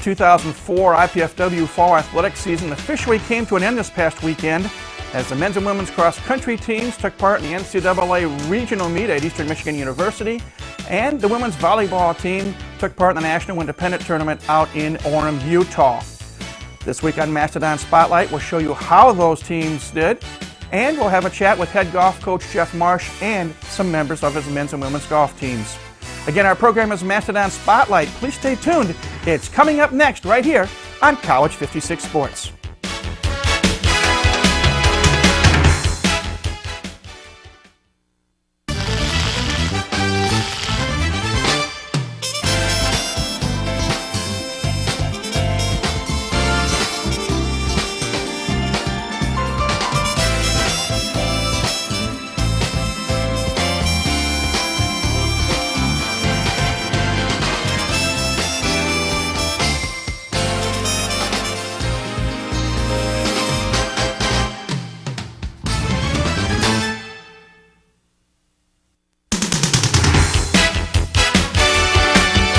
2004 IPFW Fall Athletics season officially came to an end this past weekend as the men's and women's cross-country teams took part in the NCAA regional meet at Eastern Michigan University, and the women's volleyball team took part in the National Independent Tournament out in Orem, Utah. This week on Mastodon Spotlight, we'll show you how those teams did, and we'll have a chat with head golf coach Jeff Marsh and some members of his men's and women's golf teams. Again, our program is Mastodon Spotlight. Please stay tuned. It's coming up next right here on College 56 Sports.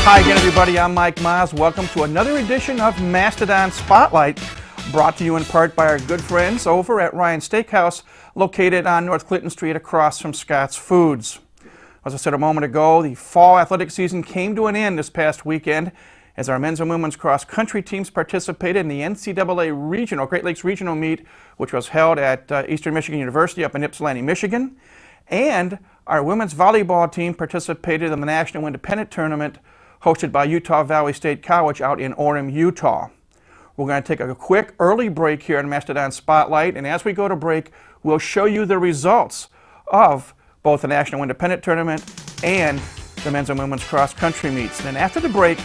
Hi again, everybody. I'm Mike Maas. Welcome to another edition of Mastodon Spotlight, brought to you in part by our good friends over at Ryan's Steakhouse, located on North Clinton Street across from Scott's Foods. As I said a moment ago, the fall athletic season came to an end this past weekend as our men's and women's cross-country teams participated in the NCAA Great Lakes Regional meet, which was held at Eastern Michigan University up in Ypsilanti, Michigan. And our women's volleyball team participated in the National Independent Tournament hosted by Utah Valley State College out in Orem, Utah. We're going to take a quick early break here in Mastodon Spotlight, and as we go to break, we'll show you the results of both the National Independent Tournament and the men's and women's cross-country meets. And then after the break,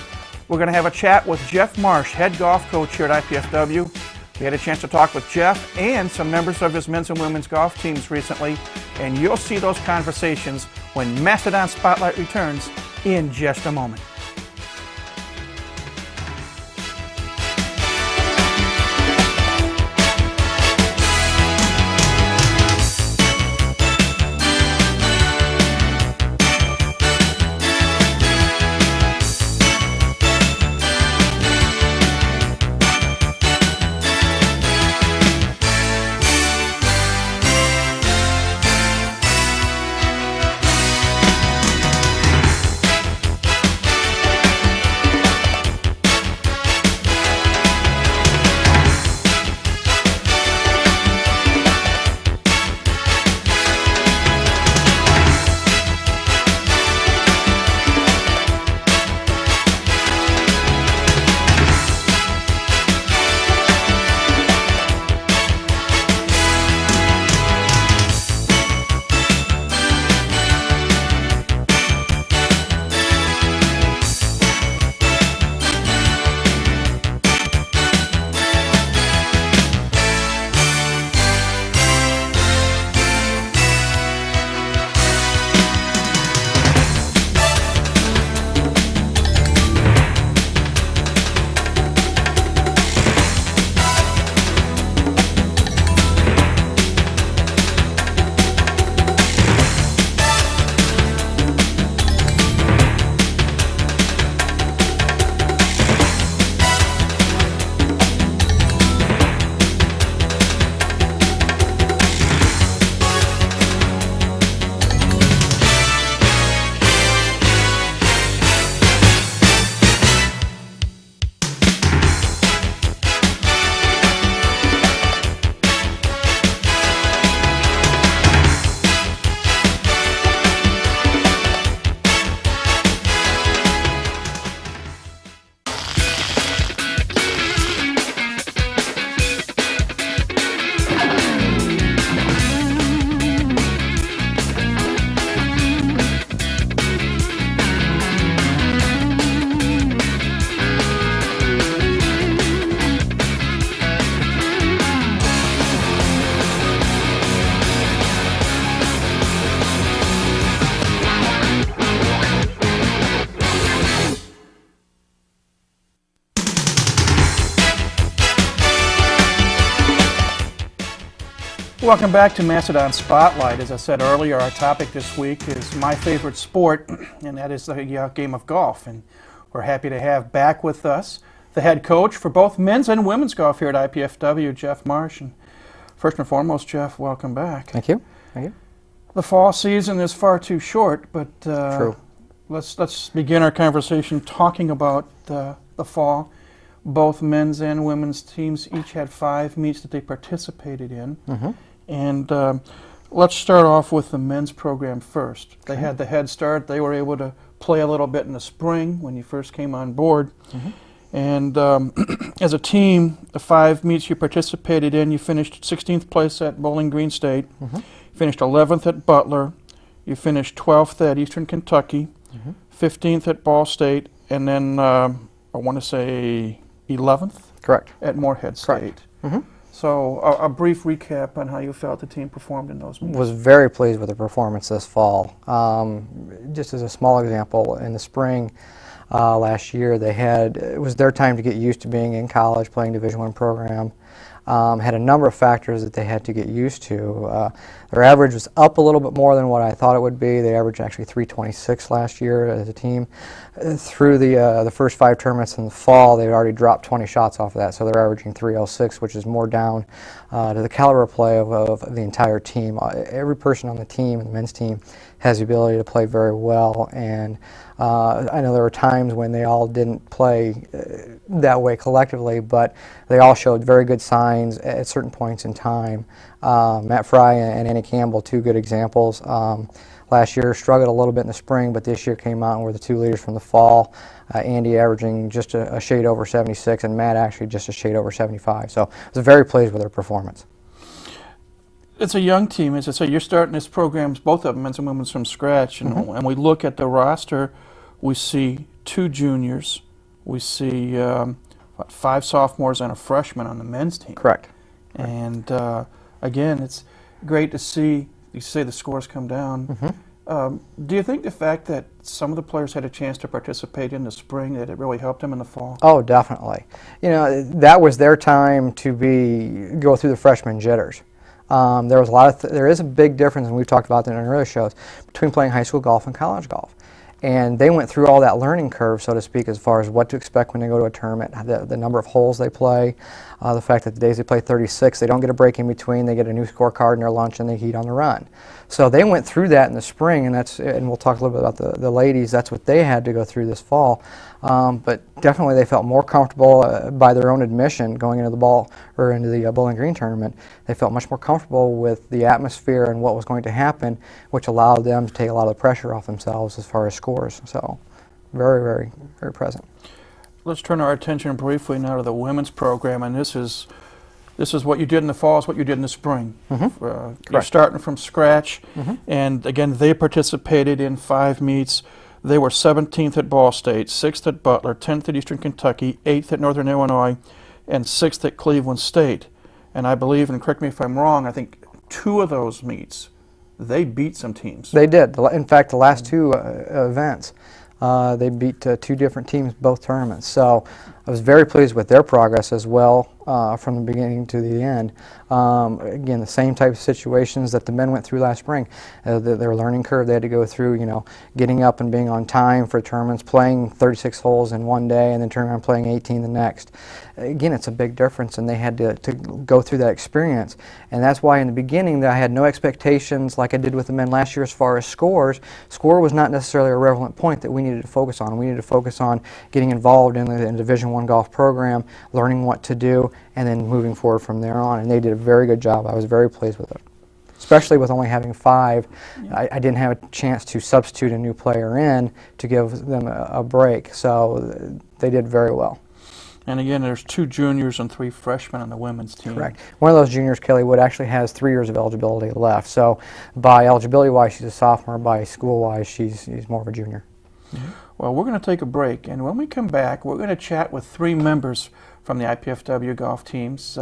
we're going to have a chat with Jeff Marsh, head golf coach here at IPFW. We had a chance to talk with Jeff and some members of his men's and women's golf teams recently, and you'll see those conversations when Mastodon Spotlight returns in just a moment. Welcome back to Mastodon Spotlight. As I said earlier, our topic this week is my favorite sport, and that is the game of golf. And we're happy to have back with us the head coach for both men's and women's golf here at IPFW, Jeff Marsh. And first and foremost, Jeff, welcome back. Thank you. Thank you. The fall season is far too short, but True. Let's begin our conversation talking about the fall. Both men's and women's teams each had 5 meets that they participated in. Mm-hmm. And let's start off with the men's program first. They had the head start. They were able to play a little bit in the spring when you first came on board. Mm-hmm. And as a team, the 5 meets you participated in, you finished 16th place at Bowling Green State. Mm-hmm. You finished 11th at Butler. You finished 12th at Eastern Kentucky. Mm-hmm. 15th at Ball State. And then I want to say 11th? Correct. At Morehead State. Correct. Mm-hmm. So a brief recap on how you felt the team performed in those meets. Was very pleased with the performance this fall. Just as a small example, in the spring last year, it was their time to get used to being in college, playing Division I program. Had a number of factors that they had to get used to. Their average was up a little bit more than what I thought it would be. They averaged actually 326 last year as a team. Through the first 5 tournaments in the fall, they'd already dropped 20 shots off of that, so they're averaging 306, which is more down to the caliber of play of the entire team. Every person on the team, the men's team, has the ability to play very well, and I know there were times when they all didn't play that way collectively, but they all showed very good signs at certain points in time. Matt Fry and Annie Campbell, 2 good examples. Last year struggled a little bit in the spring, but this year came out and were the 2 leaders from the fall. Andy averaging just a shade over 76, and Matt actually just a shade over 75. So I was very pleased with their performance. It's a young team, as I say. You're starting this program, both of them, men's and women's, from scratch. And, Mm-hmm. and we look at the roster, we see 2 juniors, we see 5 sophomores and a freshman on the men's team. Correct. And again, it's great to see, you say the scores come down. Mm-hmm. Do you think the fact that some of the players had a chance to participate in the spring, that it really helped them in the fall? Oh, definitely. You know, that was their time to go through the freshman jitters. There is a big difference, and we've talked about that in earlier shows, between playing high school golf and college golf. And they went through all that learning curve, so to speak, as far as what to expect when they go to a tournament, the number of holes they play, the fact that the days they play 36, they don't get a break in between, they get a new scorecard in their lunch, and they heat on the run. So they went through that in the spring, and we'll talk a little bit about the ladies. That's what they had to go through this fall. But definitely they felt more comfortable by their own admission going into the Bowling Green tournament. They felt much more comfortable with the atmosphere and what was going to happen, which allowed them to take a lot of the pressure off themselves as far as scores. So very, very, very present. Let's turn our attention briefly now to the women's program, and this is what you did in the fall, is what you did in the spring. Mm-hmm. You're starting from scratch, Mm-hmm. and again, they participated in 5 meets. They were 17th at Ball State, 6th at Butler, 10th at Eastern Kentucky, 8th at Northern Illinois, and 6th at Cleveland State. And I believe, and correct me if I'm wrong, I think 2 of those meets, they beat some teams. They did. In fact, the last 2 events, they beat 2 different teams, both tournaments. So I was very pleased with their progress as well from the beginning to the end. Again, the same type of situations that the men went through last spring. Their learning curve they had to go through, getting up and being on time for tournaments, playing 36 holes in one day and then turning around playing 18 the next. Again, it's a big difference, and they had to go through that experience. And that's why in the beginning I had no expectations like I did with the men last year as far as scores. Score was not necessarily a relevant point that we needed to focus on. We needed to focus on getting involved in the Division I golf program, learning what to do, and then moving forward from there on. And they did a very good job. I was very pleased with it. Especially with only having 5, I didn't have a chance to substitute a new player in to give them a break. So they did very well. And again, there's 2 juniors and 3 freshmen on the women's team. Correct. One of those juniors, Kelly Wood, actually has 3 years of eligibility left. So by eligibility-wise, she's a sophomore. By school-wise, she's more of a junior. Mm-hmm. Well, we're going to take a break, and when we come back, we're going to chat with 3 members from the IPFW golf teams.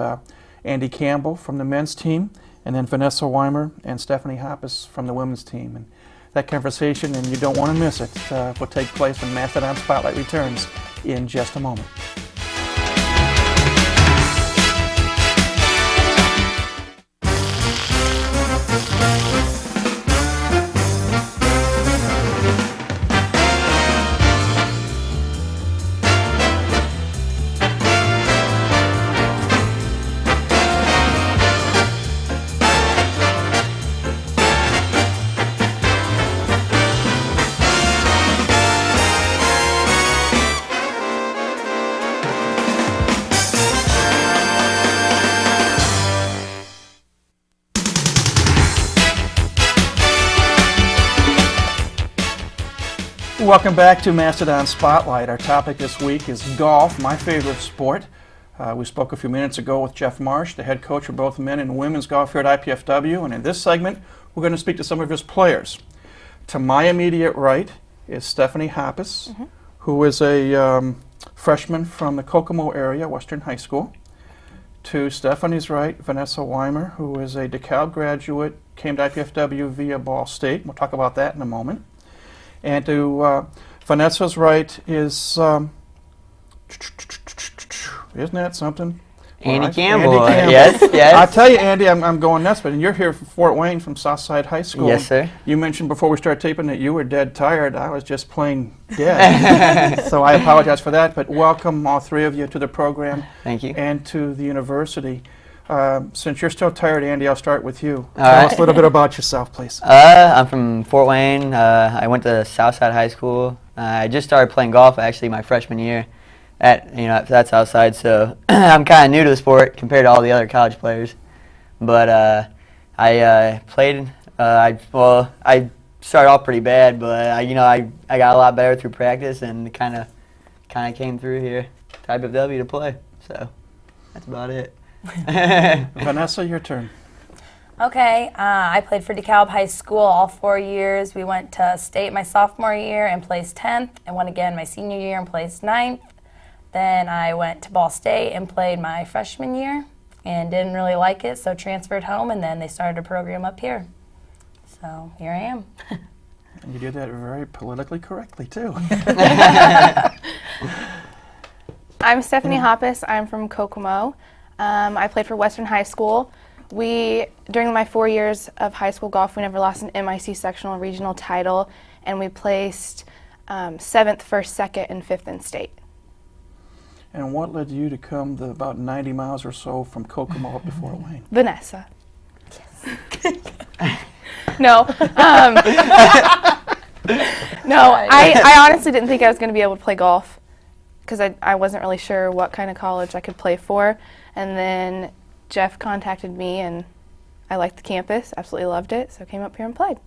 Andy Campbell from the men's team, and then Vanessa Weimer and Stephanie Hoppus from the women's team. And that conversation, and you don't want to miss it, will take place when Mastodon Spotlight returns in just a moment. Welcome back to Mastodon Spotlight. Our topic this week is golf, my favorite sport. We spoke a few minutes ago with Jeff Marsh, the head coach for both men and women's golf here at IPFW, and in this segment, we're going to speak to some of his players. To my immediate right is Stephanie Hoppus, who is a freshman from the Kokomo area, Western High School. To Stephanie's right, Vanessa Weimer, who is a DeKalb graduate, came to IPFW via Ball State. We'll talk about that in a moment. And to Vanessa's right is, isn't that something? Andy Campbell. Yes, yes. I tell you, Andy, I'm going nuts, but you're here from Fort Wayne from Southside High School. Yes, sir. You mentioned before we started taping that you were dead tired. I was just plain dead. So I apologize for that, but welcome all three of you to the program. Thank you. And to the university. Since you're still tired, Andy, I'll start with you. All Tell right. us a little bit about yourself, please. I'm from Fort Wayne. I went to Southside High School. I just started playing golf actually my freshman year at Southside, so I'm kind of new to the sport compared to all the other college players. But I played. I started off pretty bad, but I got a lot better through practice and kind of came through here to IPFW to play. So that's about it. Vanessa, your turn. Okay, I played for DeKalb High School all 4 years. We went to state my sophomore year and placed 10th, and went again my senior year and placed 9th. Then I went to Ball State and played my freshman year and didn't really like it, so transferred home, and then they started a program up here. So here I am. And you did that very politically correctly, too. I'm Stephanie Hoppus. I'm from Kokomo. I played for Western High School. During my 4 years of high school golf, we never lost an MIC sectional regional title, and we placed 7th, 1st, 2nd, and 5th in state. And what led you to come about 90 miles or so from Kokomo up to Fort Wayne? Vanessa. No. No, I honestly didn't think I was going to be able to play golf because I wasn't really sure what kind of college I could play for. And then Jeff contacted me, and I liked the campus, absolutely loved it, so I came up here and played.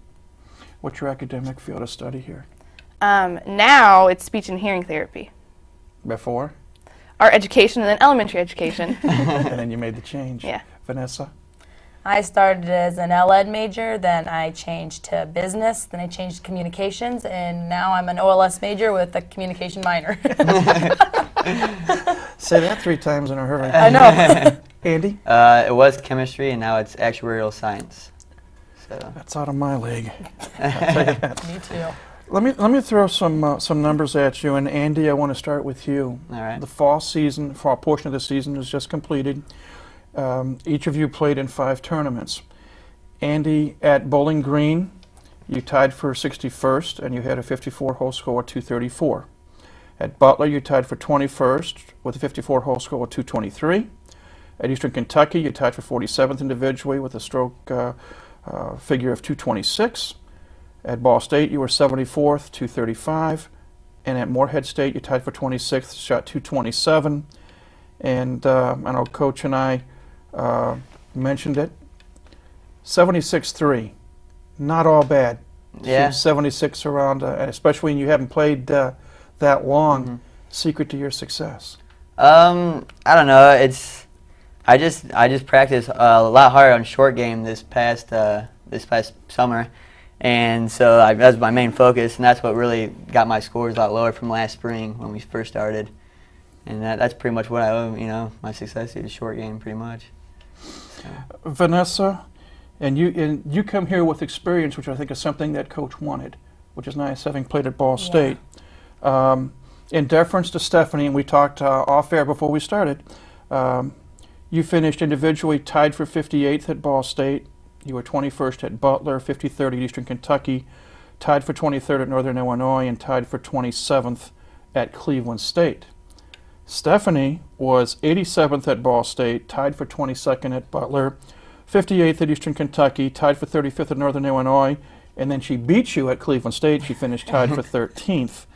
What's your academic field of study here? Now it's speech and hearing therapy. Before? Art education and then elementary education. And then you made the change. Yeah. Vanessa? I started as an LEd major, then I changed to business, then I changed to communications, and now I'm an OLS major with a communication minor. Say that 3 times in a hurry. I know. Andy? It was chemistry, and now it's actuarial science. So That's out of my league. I'll tell you that. Me too. Let me throw some numbers at you, and Andy, I want to start with you. all right. The fall portion of the season is just completed. Each of you played in 5 tournaments. Andy, at Bowling Green, you tied for 61st, and you had a 54-hole score of 234. At Butler, you tied for 21st with a 54-hole score of 223. At Eastern Kentucky, you tied for 47th individually with a stroke figure of 226. At Ball State, you were 74th, 235. And at Morehead State, you tied for 26th, shot 227. And I know Coach and I mentioned it. 76-3. Not all bad. Yeah. 76 around, and especially when you haven't played that long. Secret to your success? I don't know. I just practiced a lot harder on short game this past summer, and so that was my main focus, and that's what really got my scores a lot lower from last spring when we first started. And that's pretty much what I owe, my success is short game pretty much. So. Vanessa, and you come here with experience, which I think is something that Coach wanted, which is nice, having played at Ball State. In deference to Stephanie, and we talked off air before we started, you finished individually tied for 58th at Ball State. You were 21st at Butler, 53rd at Eastern Kentucky, tied for 23rd at Northern Illinois, and tied for 27th at Cleveland State. Stephanie was 87th at Ball State, tied for 22nd at Butler, 58th at Eastern Kentucky, tied for 35th at Northern Illinois, and then she beat you at Cleveland State. She finished tied for 13th.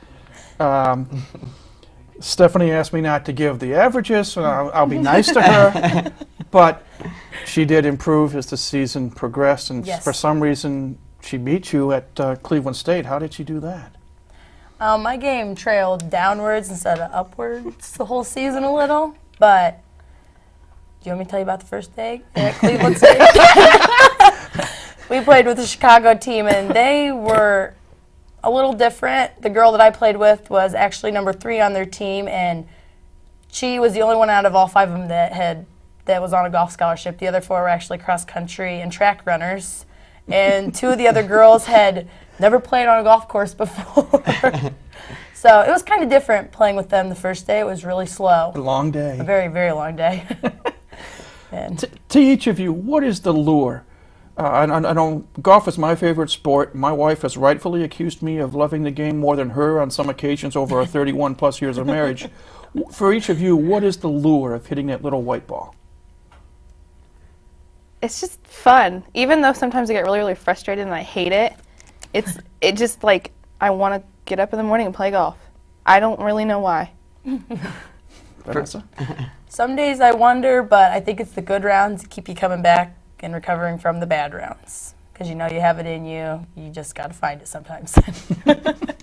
Stephanie asked me not to give the averages, so I'll be nice to her, but she did improve as the season progressed, and Yes. for some reason she beat you at Cleveland State. How did she do that? My game trailed downwards instead of upwards the whole season a little, but do you want me to tell you about the first day at Cleveland State? We played with the Chicago team, and they were a little different. The girl that I played with was actually number 3 on their team, and she was the only one out of all 5 of them that was on a golf scholarship. The other 4 were actually cross country and track runners, and 2 of the other girls had never played on a golf course before. So it was kind of different playing with them the first day. It was really slow. A long day. A very, very long day. And To each of you, what is the lure? I know golf is my favorite sport. My wife has rightfully accused me of loving the game more than her on some occasions over our 31-plus years of marriage. For each of you, what is the lure of hitting that little white ball? It's just fun. Even though sometimes I get really, really frustrated and I hate it, it just like I want to get up in the morning and play golf. I don't really know why. Vanessa? some days I wonder, but I think it's the good rounds that keep you coming back and recovering from the bad rounds. Because you know you have it in you. You just got to find it sometimes.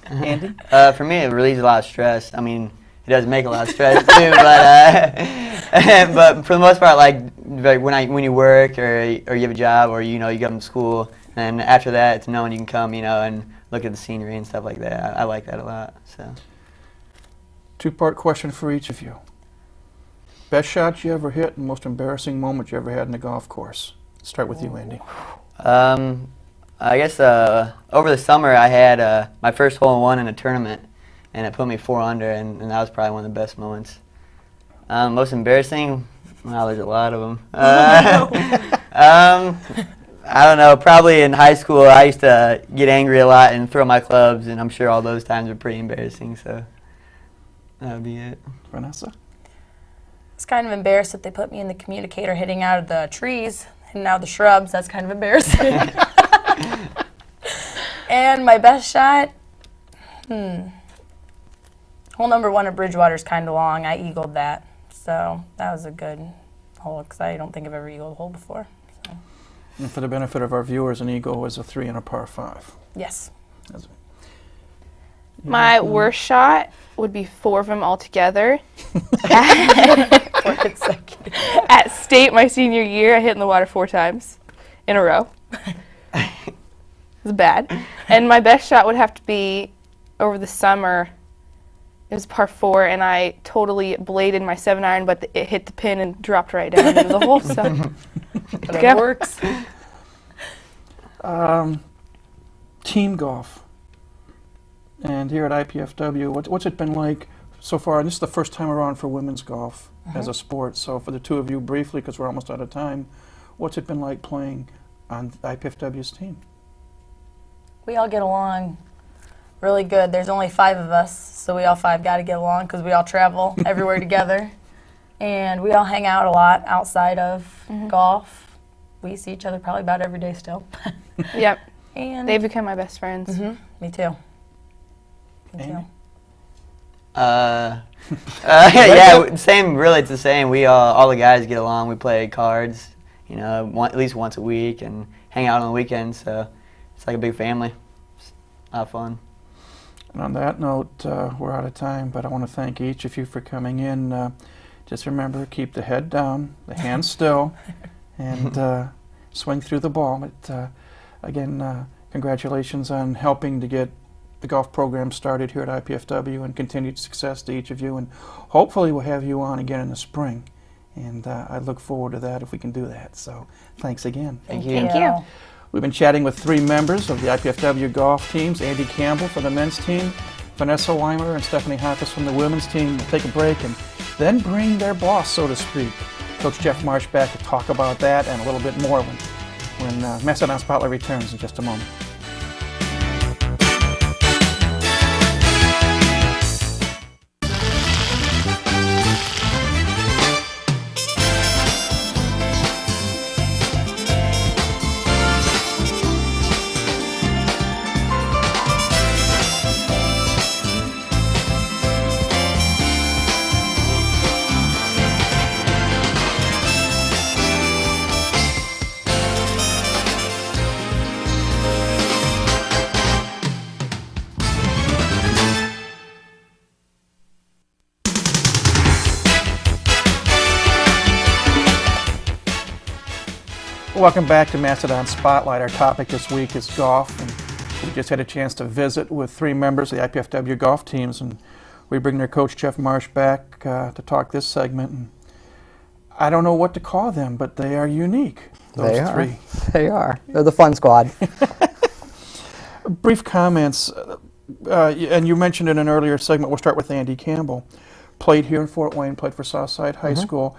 Andy? For me, it relieves a lot of stress. I mean, it does make a lot of stress too, but for the most part, like when you work or you have a job or you go to school, and after that, it's knowing you can come, and look at the scenery and stuff like that. I like that a lot. So. Two-part question for each of you. Best shot you ever hit and most embarrassing moment you ever had in the golf course? Start with you, Andy. I guess over the summer I had my first hole-in-one in a tournament, and it put me 4 under, and that was probably one of the best moments. Most embarrassing? Well, there's a lot of them. I don't know. Probably in high school I used to get angry a lot and throw my clubs, and I'm sure all those times are pretty embarrassing, so that would be it. Vanessa? I was kind of embarrassed that they put me in the communicator hitting out of the trees and now the shrubs. That's kind of embarrassing. And my best shot? Hole number 1 at Bridgewater is kind of long. I eagled that. So that was a good hole because I don't think I've ever eagled a hole before. So. And for the benefit of our viewers, an eagle was a 3 and a par 5. Yes. My worst shot would be 4 of them all together. At state my senior year, I hit in the water 4 times in a row. It was bad. And my best shot would have to be over the summer. It was par 4, and I totally bladed my 7-iron, but it hit the pin and dropped right down into the hole. So But it works. Team golf. And here at IPFW, what's it been like so far? And this is the first time around for women's golf as a sport. So for the two of you, briefly, because we're almost out of time, what's it been like playing on IPFW's team? We all get along really good. There's only 5 of us, so we all 5 got to get along because we all travel everywhere together. And we all hang out a lot outside of golf. We see each other probably about every day still. Yep. And They become my best friends. me too. Me too. Yeah, same. Really, it's the same. We all the guys get along. We play cards, at least once a week, and hang out on the weekends. So it's like a big family. It's a lot of fun. And on that note, we're out of time, but I want to thank each of you for coming in. Just remember, keep the head down, the hands still, and swing through the ball. But again, congratulations on helping to get the golf program started here at IPFW, and continued success to each of you. And hopefully we'll have you on again in the spring. And I look forward to that if we can do that. So thanks again. Thank you. Thank you. We've been chatting with 3 members of the IPFW golf teams: Andy Campbell for the men's team, Vanessa Weimer and Stephanie Hoppus from the women's team. We'll take a break and then bring their boss, so to speak, Coach Jeff Marsh, back to talk about that and a little bit more when Mastodon Spotlight returns in just a moment. Welcome back to Mastodon Spotlight. Our topic this week is golf, and we just had a chance to visit with 3 members of the IPFW golf teams, and we bring their coach Jeff Marsh back to talk this segment. And I don't know what to call them, but they are unique. Those They are. 3. They are. They're the fun squad. Brief comments, and you mentioned in an earlier segment. We'll start with Andy Campbell. Played here in Fort Wayne, played for Southside High School.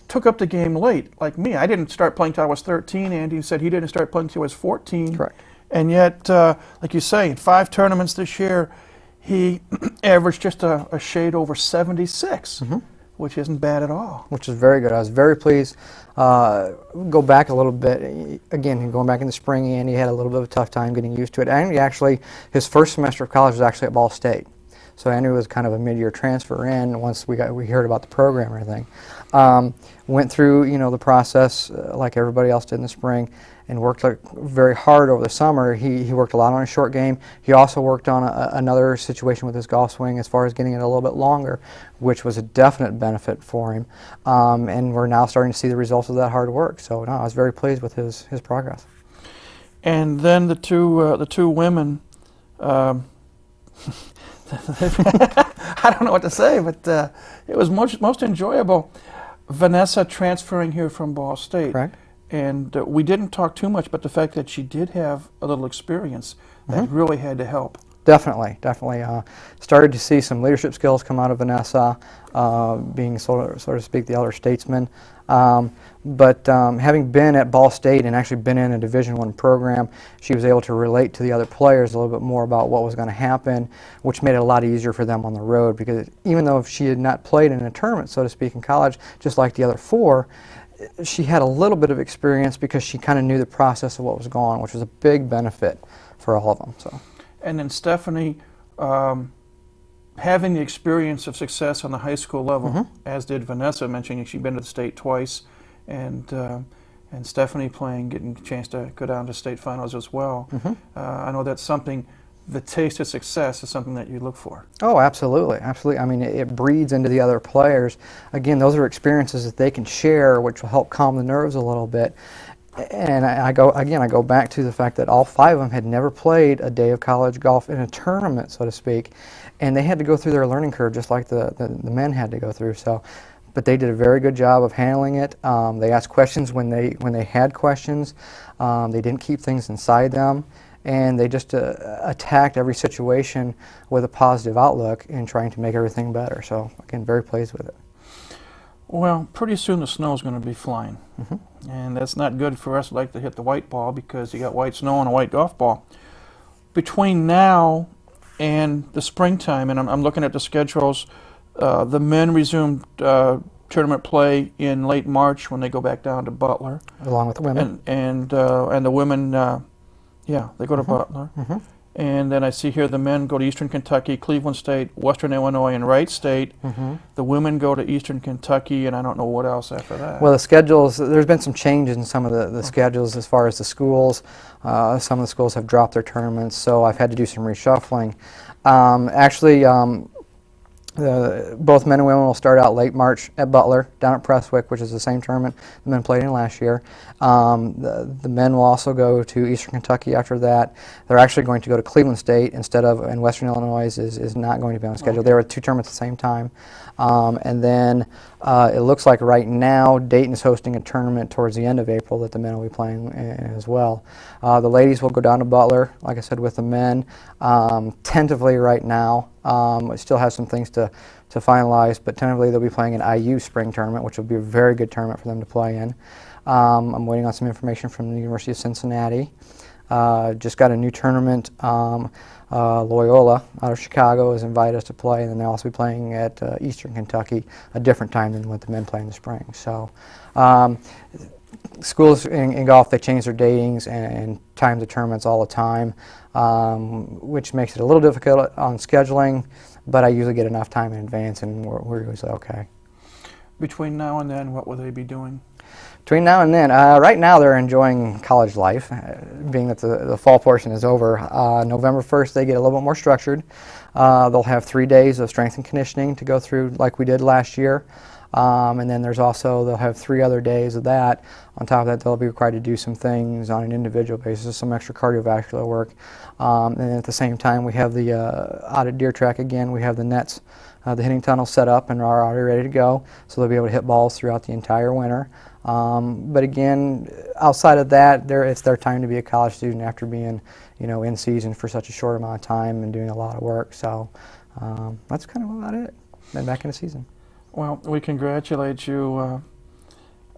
Took up the game late, like me. I didn't start playing till I was 13. Andy said he didn't start playing till he was 14. Correct. And yet, like you say, in 5 tournaments this year, he averaged just a shade over 76, which isn't bad at all. Which is very good. I was very pleased. Go back a little bit. Again, going back in the spring, Andy had a little bit of a tough time getting used to it. Andy actually, his first semester of college was actually at Ball State. So Andy was kind of a mid-year transfer in once we heard about the program and everything. Went through, the process like everybody else did in the spring, and worked very hard over the summer. He worked a lot on his short game. He also worked on another situation with his golf swing as far as getting it a little bit longer, which was a definite benefit for him. And we're now starting to see the results of that hard work. So no, I was very pleased with his progress. And then the two women. I don't know what to say, but it was most enjoyable. Vanessa transferring here from Ball State. Right. And we didn't talk too much, but the fact that she did have a little experience, that really had to help. Definitely. Started to see some leadership skills come out of Vanessa, being so to speak the elder statesman. But having been at Ball State and actually been in a Division I program, she was able to relate to the other players a little bit more about what was going to happen, which made it a lot easier for them on the road. Because even though she had not played in a tournament, so to speak, in college, just like the other 4, she had a little bit of experience because she kind of knew the process of what was going on, which was a big benefit for all of them. So. And then Stephanie, having the experience of success on the high school level, as did Vanessa, mentioning she'd been to the state twice, and Stephanie getting a chance to go down to state finals as well. I know that's something. The taste of success is something that you look for. Oh, absolutely. I mean, it breeds into the other players. Again, those are experiences that they can share, which will help calm the nerves a little bit. And I go back to the fact that all 5 of them had never played a day of college golf in a tournament, so to speak, and they had to go through their learning curve just like the men had to go through. So, but they did a very good job of handling it. They asked questions when they had questions. They didn't keep things inside them. And they just attacked every situation with a positive outlook in trying to make everything better. So, again, very pleased with it. Well, pretty soon the snow's going to be flying. And that's not good for us like to hit the white ball because you got white snow on a white golf ball. Between now and the springtime, and I'm looking at the schedules, the men resumed tournament play in late March when they go back down to Butler. Along with the women. And the women... yeah, they go to Butler. And then I see here the men go to Eastern Kentucky, Cleveland State, Western Illinois, and Wright State. The women go to Eastern Kentucky, and I don't know what else after that. Well, the schedules, there's been some changes in some of the schedules as far as the schools. Some of the schools have dropped their tournaments, so I've had to do some reshuffling. Actually, both men and women will start out late March at Butler, down at Prestwick, which is the same tournament the men played in last year. The men will also go to Eastern Kentucky after that. They're actually going to go to Cleveland State instead of, and Western Illinois is not going to be on the schedule. They were 2 tournaments at the same time. And then it looks like right now Dayton is hosting a tournament towards the end of April that the men will be playing in as well. The ladies will go down to Butler, like I said, with the men. Tentatively right now, we still have some things to finalize, but tentatively they'll be playing an IU spring tournament, which will be a very good tournament for them to play in. I'm waiting on some information from the University of Cincinnati. Just got a new tournament. Loyola out of Chicago has invited us to play, and then they'll also be playing at Eastern Kentucky, a different time than what the men play in the spring. So schools in golf, they change their datings and times of tournaments all the time, which makes it a little difficult on scheduling, but I usually get enough time in advance, and we're usually okay. Between now and then, what will they be doing? Between now and then, right now they're enjoying college life, being that the fall portion is over. November 1st they get a little bit more structured. They'll have 3 days of strength and conditioning to go through like we did last year. And then there's also, they'll have 3 other days of that. On top of that, they'll be required to do some things on an individual basis, some extra cardiovascular work. And at the same time, we have the out at Deer Track again, we have the nets, the hitting tunnel set up and are already ready to go, so they'll be able to hit balls throughout the entire winter. But again, outside of that, it's their time to be a college student after being, in season for such a short amount of time and doing a lot of work. So that's kind of about it. Then back in the season. Well, we congratulate you.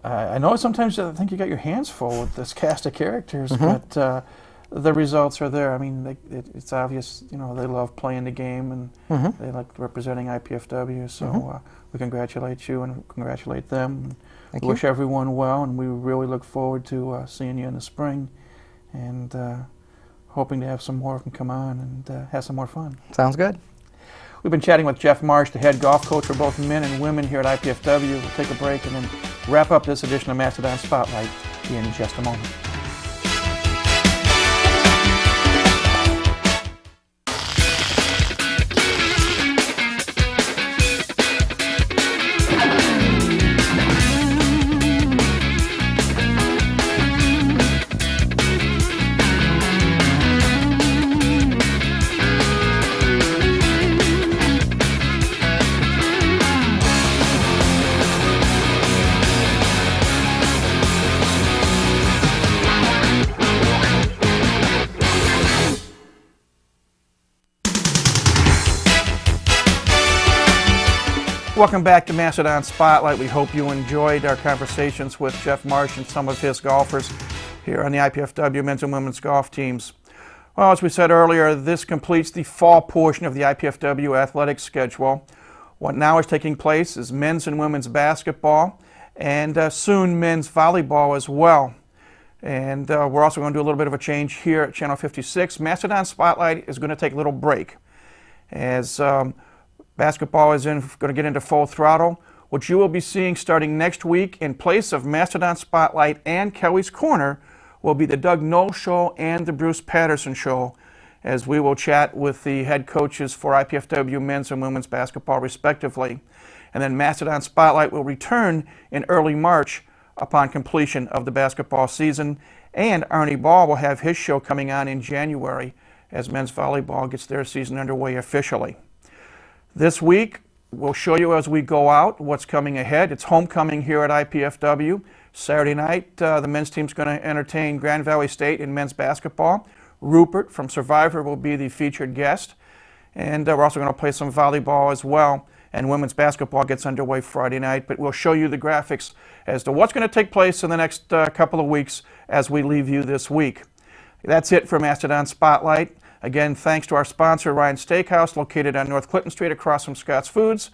I know sometimes I think you got your hands full with this cast of characters, but the results are there. I mean, it's obvious, they love playing the game and they like representing IPFW. So we congratulate you and congratulate them. Thank We you. wish everyone well, and we really look forward to seeing you in the spring and hoping to have some more of them come on and have some more fun. Sounds good. We've been chatting with Jeff Marsh, the head golf coach for both men and women here at IPFW. We'll take a break and then wrap up this edition of Mastodon Spotlight in just a moment. Welcome back to Mastodon Spotlight. We hope you enjoyed our conversations with Jeff Marsh and some of his golfers here on the IPFW men's and women's golf teams. Well, as we said earlier, this completes the fall portion of the IPFW athletics schedule. What now is taking place is men's and women's basketball and soon men's volleyball as well. And we're also going to do a little bit of a change here at Channel 56. Mastodon Spotlight is going to take a little break as basketball is going to get into full throttle. What you will be seeing starting next week in place of Mastodon Spotlight and Kelly's Corner will be the Doug Knoll Show and the Bruce Patterson Show, as we will chat with the head coaches for IPFW men's and women's basketball respectively. And then Mastodon Spotlight will return in early March upon completion of the basketball season, and Arnie Ball will have his show coming on in January as men's volleyball gets their season underway officially. This week, we'll show you as we go out what's coming ahead. It's homecoming here at IPFW. Saturday night, the men's team's going to entertain Grand Valley State in men's basketball. Rupert from Survivor will be the featured guest. And we're also going to play some volleyball as well. And women's basketball gets underway Friday night. But we'll show you the graphics as to what's going to take place in the next couple of weeks as we leave you this week. That's it for Mastodon Spotlight. Again, thanks to our sponsor, Ryan Steakhouse, located on North Clinton Street across from Scott's Foods.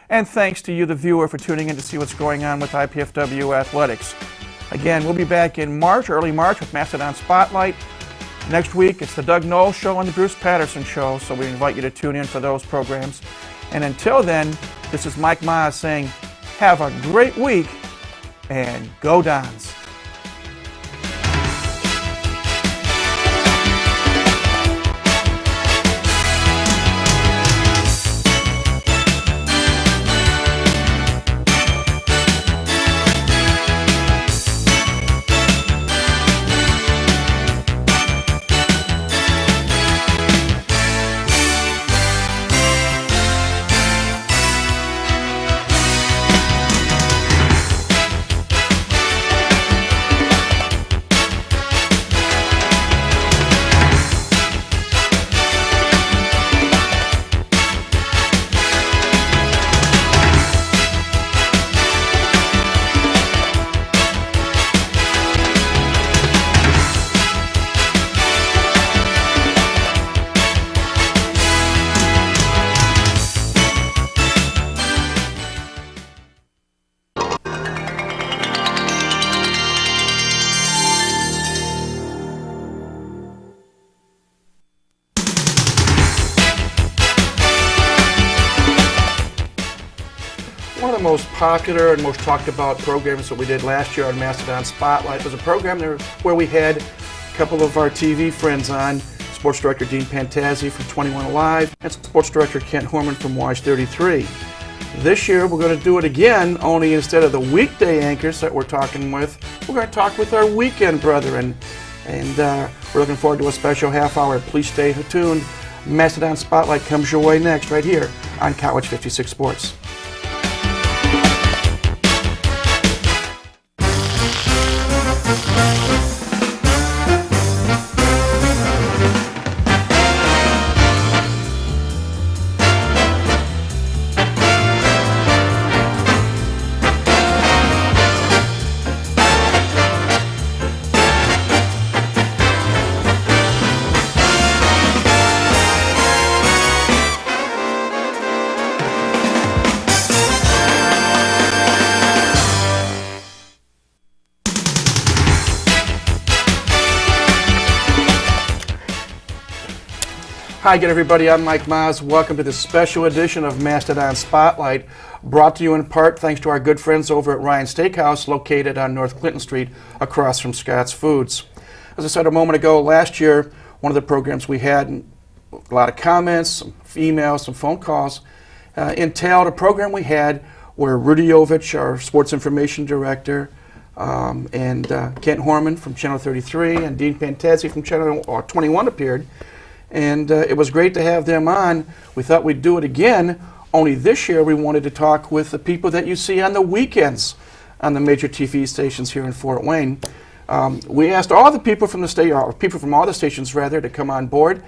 And thanks to you, the viewer, for tuning in to see what's going on with IPFW Athletics. Again, we'll be back in March, early March, with Mastodon Spotlight. Next week, it's the Doug Knoll Show and the Bruce Patterson Show, so we invite you to tune in for those programs. And until then, this is Mike Maas saying, have a great week, and go Dons. One of the most popular and most talked about programs that we did last year on Mastodon Spotlight was a program where we had a couple of our TV friends on, Sports Director Dean Pantazzi from 21 Alive and Sports Director Kent Horman from Watch 33. This year we're going to do it again, only instead of the weekday anchors that we're talking with, we're going to talk with our weekend brethren. And we're looking forward to a special half hour. Please stay tuned. Mastodon Spotlight comes your way next, right here on College 56 Sports. Hi again, everybody. I'm Mike Maz. Welcome to this special edition of Mastodon Spotlight, brought to you in part thanks to our good friends over at Ryan Steakhouse, located on North Clinton Street, across from Scott's Foods. As I said a moment ago, last year, one of the programs we had, a lot of comments, some emails, some phone calls, entailed a program we had where Rudy Jovich, our sports information director, and Kent Horman from Channel 33 and Dean Pantazzi from Channel 21 appeared. And it was great to have them on. We thought we'd do it again, only this year we wanted to talk with the people that you see on the weekends on the major TV stations here in Fort Wayne. We asked all the people from the state, or people from all the stations rather, to come on board.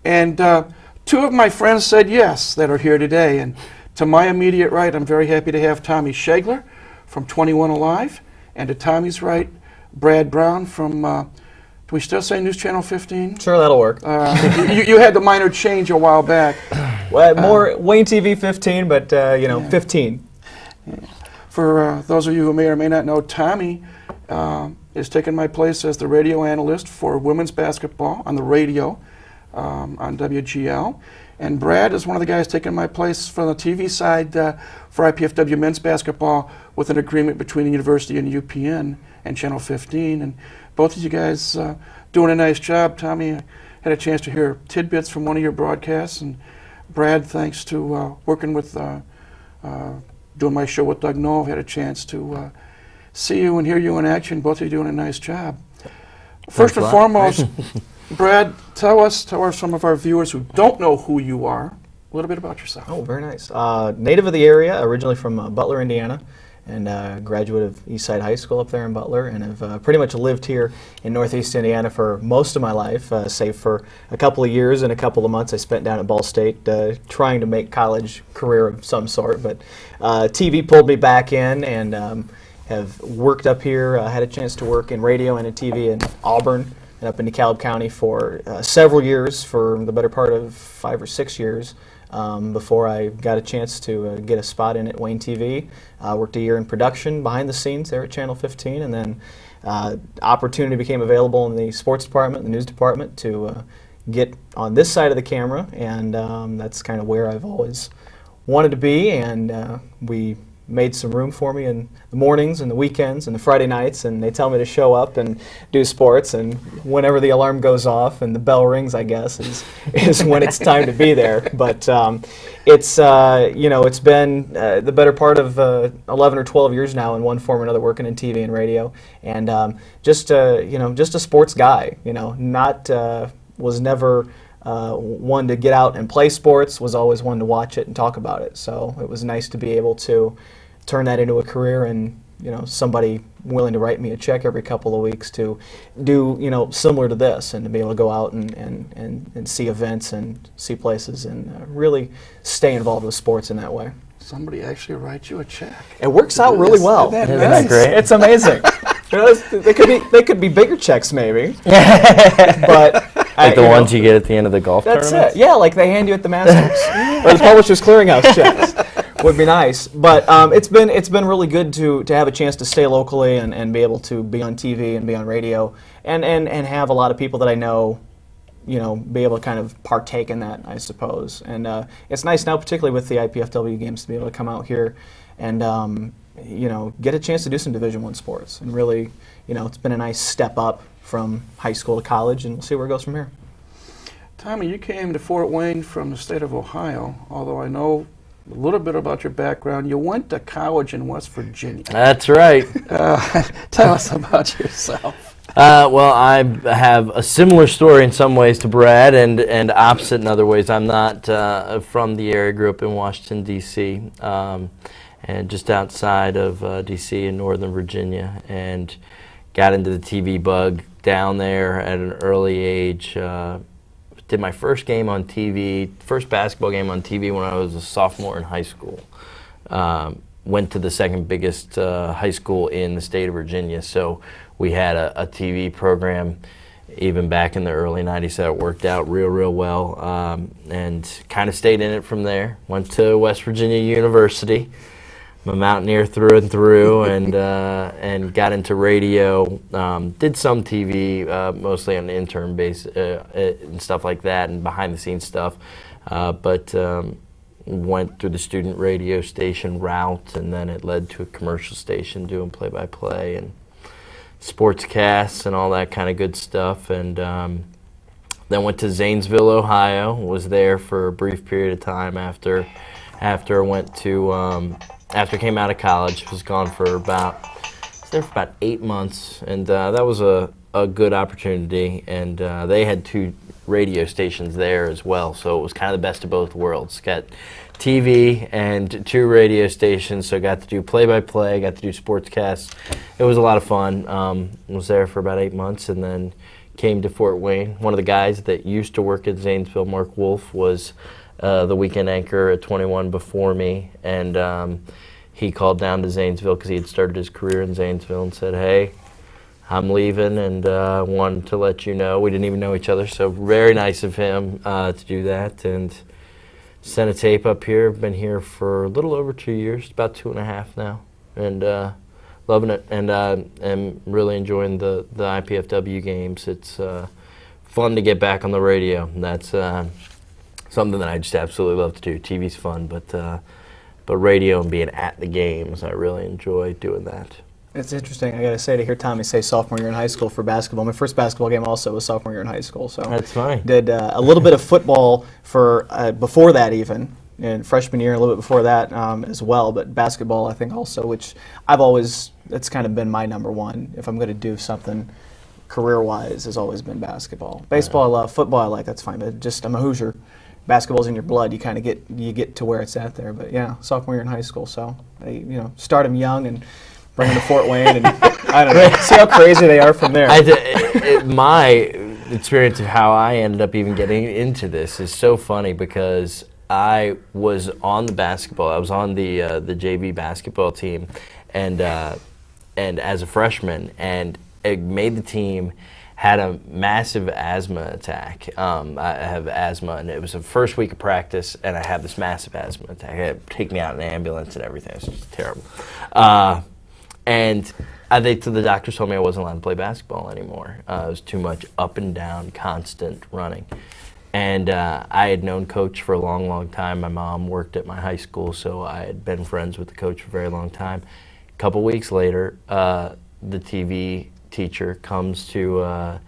And two of my friends said yes that are here today. And to my immediate right, I'm very happy to have Tommy Shagler from 21 Alive. And to Tommy's right, Brad Brown from do we still say News Channel 15? Sure, that'll work. You had the minor change a while back. Well, more Wayne TV 15, but 15. Yeah. For those of you who may or may not know, Tommy is taking my place as the radio analyst for women's basketball on the radio on WGL. And Brad is one of the guys taking my place from the TV side for IPFW men's basketball with an agreement between the university and UPN and Channel 15. And both of you guys doing a nice job. Tommy, I had a chance to hear tidbits from one of your broadcasts, and Brad, thanks to working with, doing my show with Doug Knoll, I've had a chance to see you and hear you in action. Both of you doing a nice job. First and foremost, Brad, tell some of our viewers who don't know who you are a little bit about yourself. Oh, very nice. Native of the area, originally from Butler, Indiana, and graduate of Eastside High School up there in Butler, and have pretty much lived here in Northeast Indiana for most of my life, save for a couple of years and a couple of months I spent down at Ball State trying to make college career of some sort. But TV pulled me back in, and have worked up here, had a chance to work in radio and in TV in Auburn and up in DeKalb County for several years, for the better part of 5 or 6 years. Before I got a chance to get a spot in at Wayne TV. Worked a year in production behind the scenes there at Channel 15, and then opportunity became available in the sports department, the news department, to get on this side of the camera, and that's kind of where I've always wanted to be, and we made some room for me in the mornings and the weekends and the Friday nights, and they tell me to show up and do sports, and whenever the alarm goes off and the bell rings, I guess, is when it's time to be there. But it's it's been the better part of 11 or 12 years now in one form or another, working in TV and radio, and just a sports guy. Was never one to get out and play sports, was always one to watch it and talk about it. So it was nice to be able to turn that into a career, and somebody willing to write me a check every couple of weeks to do similar to this, and to be able to go out and see events and see places and really stay involved with sports in that way. Somebody actually writes you a check. It works out really well. Isn't that great? It's amazing. They could be bigger checks maybe, but like the ones you get at the end of the golf that's tournament? It. Yeah, like they hand you at the Masters or the Publishers Clearinghouse checks. Would be nice, but it's been really good to have a chance to stay locally and be able to be on TV and be on radio and have a lot of people that I know, be able to kind of partake in that, I suppose. And it's nice now, particularly with the IPFW games, to be able to come out here and get a chance to do some Division I sports. And really, it's been a nice step up from high school to college, and we'll see where it goes from here. Tommy, you came to Fort Wayne from the state of Ohio, although I know a little bit about your background. You went to college in West Virginia. That's right. Tell us about yourself. Well, I have a similar story in some ways to Brad, and opposite in other ways. I'm not from the area. Grew up in Washington, D.C., and just outside of D.C. in Northern Virginia, and got into the TV bug down there at an early age. Did my first game on TV, first basketball game on TV when I was a sophomore in high school. Went to the second biggest high school in the state of Virginia, so we had a TV program even back in the early 90s that worked out real well, and kind of stayed in it from there. Went to West Virginia University. I'm a mountaineer through and through, and got into radio. Did some TV, mostly on an intern base and stuff like that, and behind the scenes stuff. But went through the student radio station route, and then it led to a commercial station doing play-by-play and sportscasts and all that kind of good stuff. And then went to Zanesville, Ohio. Was there for a brief period of time after I went to. After I came out of college, was there for about 8 months, and that was a good opportunity. And they had 2 radio stations there as well, so it was kind of the best of both worlds. Got TV and 2 radio stations, so got to do play-by-play, got to do sportscasts. It was a lot of fun. Was there for about 8 months, and then came to Fort Wayne. One of the guys that used to work at Zanesville, Mark Wolf, was the weekend anchor at 21 before me, and he called down to Zanesville because he had started his career in Zanesville and said, "Hey, I'm leaving, and wanted to let you know." We didn't even know each other, so very nice of him to do that, and sent a tape up here. I've been here for a little over 2 years, about 2.5 now, and loving it, and am really enjoying the IPFW games. It's fun to get back on the radio, and that's something that I just absolutely love to do. TV's fun, but radio and being at the games, I really enjoy doing that. It's interesting, I got to say, to hear Tommy say sophomore year in high school for basketball. My first basketball game also was sophomore year in high school. So That's funny. Did a little bit of football for before that even, and freshman year, a little bit before that as well, but basketball I think also, which that's kind of been my number one. If I'm going to do something career-wise, has always been basketball. Baseball I love, football I like, that's fine, but just I'm a Hoosier. Basketball's in your blood. You kind of get to where it's at there. But yeah, sophomore year in high school, so start them young and bring them to Fort Wayne, and I don't know, see how crazy they are from there. My experience of how I ended up even getting into this is so funny because I was on the basketball. I was on the JV basketball team, and as a freshman, and it made the team. Had a massive asthma attack. I have asthma, and it was the first week of practice, and I had this massive asthma attack. They had to take me out in an ambulance and everything. It was just terrible. And the doctors told me I wasn't allowed to play basketball anymore. It was too much up and down, constant running. And I had known Coach for a long time. My mom worked at my high school, so I had been friends with the coach for a very long time. A couple weeks later, the TV teacher comes to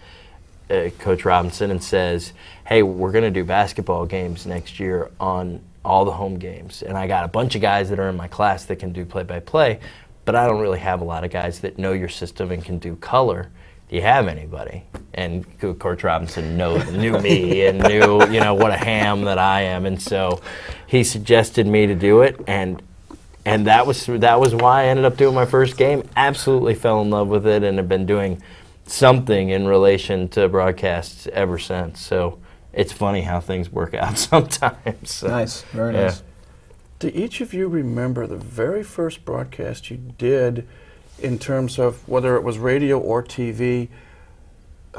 Coach Robinson and says, "Hey, we're going to do basketball games next year on all the home games, and I got a bunch of guys that are in my class that can do play-by-play, but I don't really have a lot of guys that know your system and can do color. Do you have anybody?" And Coach Robinson knew me and knew what a ham that I am, and so he suggested me to do it, and that was why I ended up doing my first game. Absolutely fell in love with it, and have been doing something in relation to broadcasts ever since. So it's funny how things work out sometimes. Nice, very nice. Do each of you remember the very first broadcast you did in terms of whether it was radio or TV?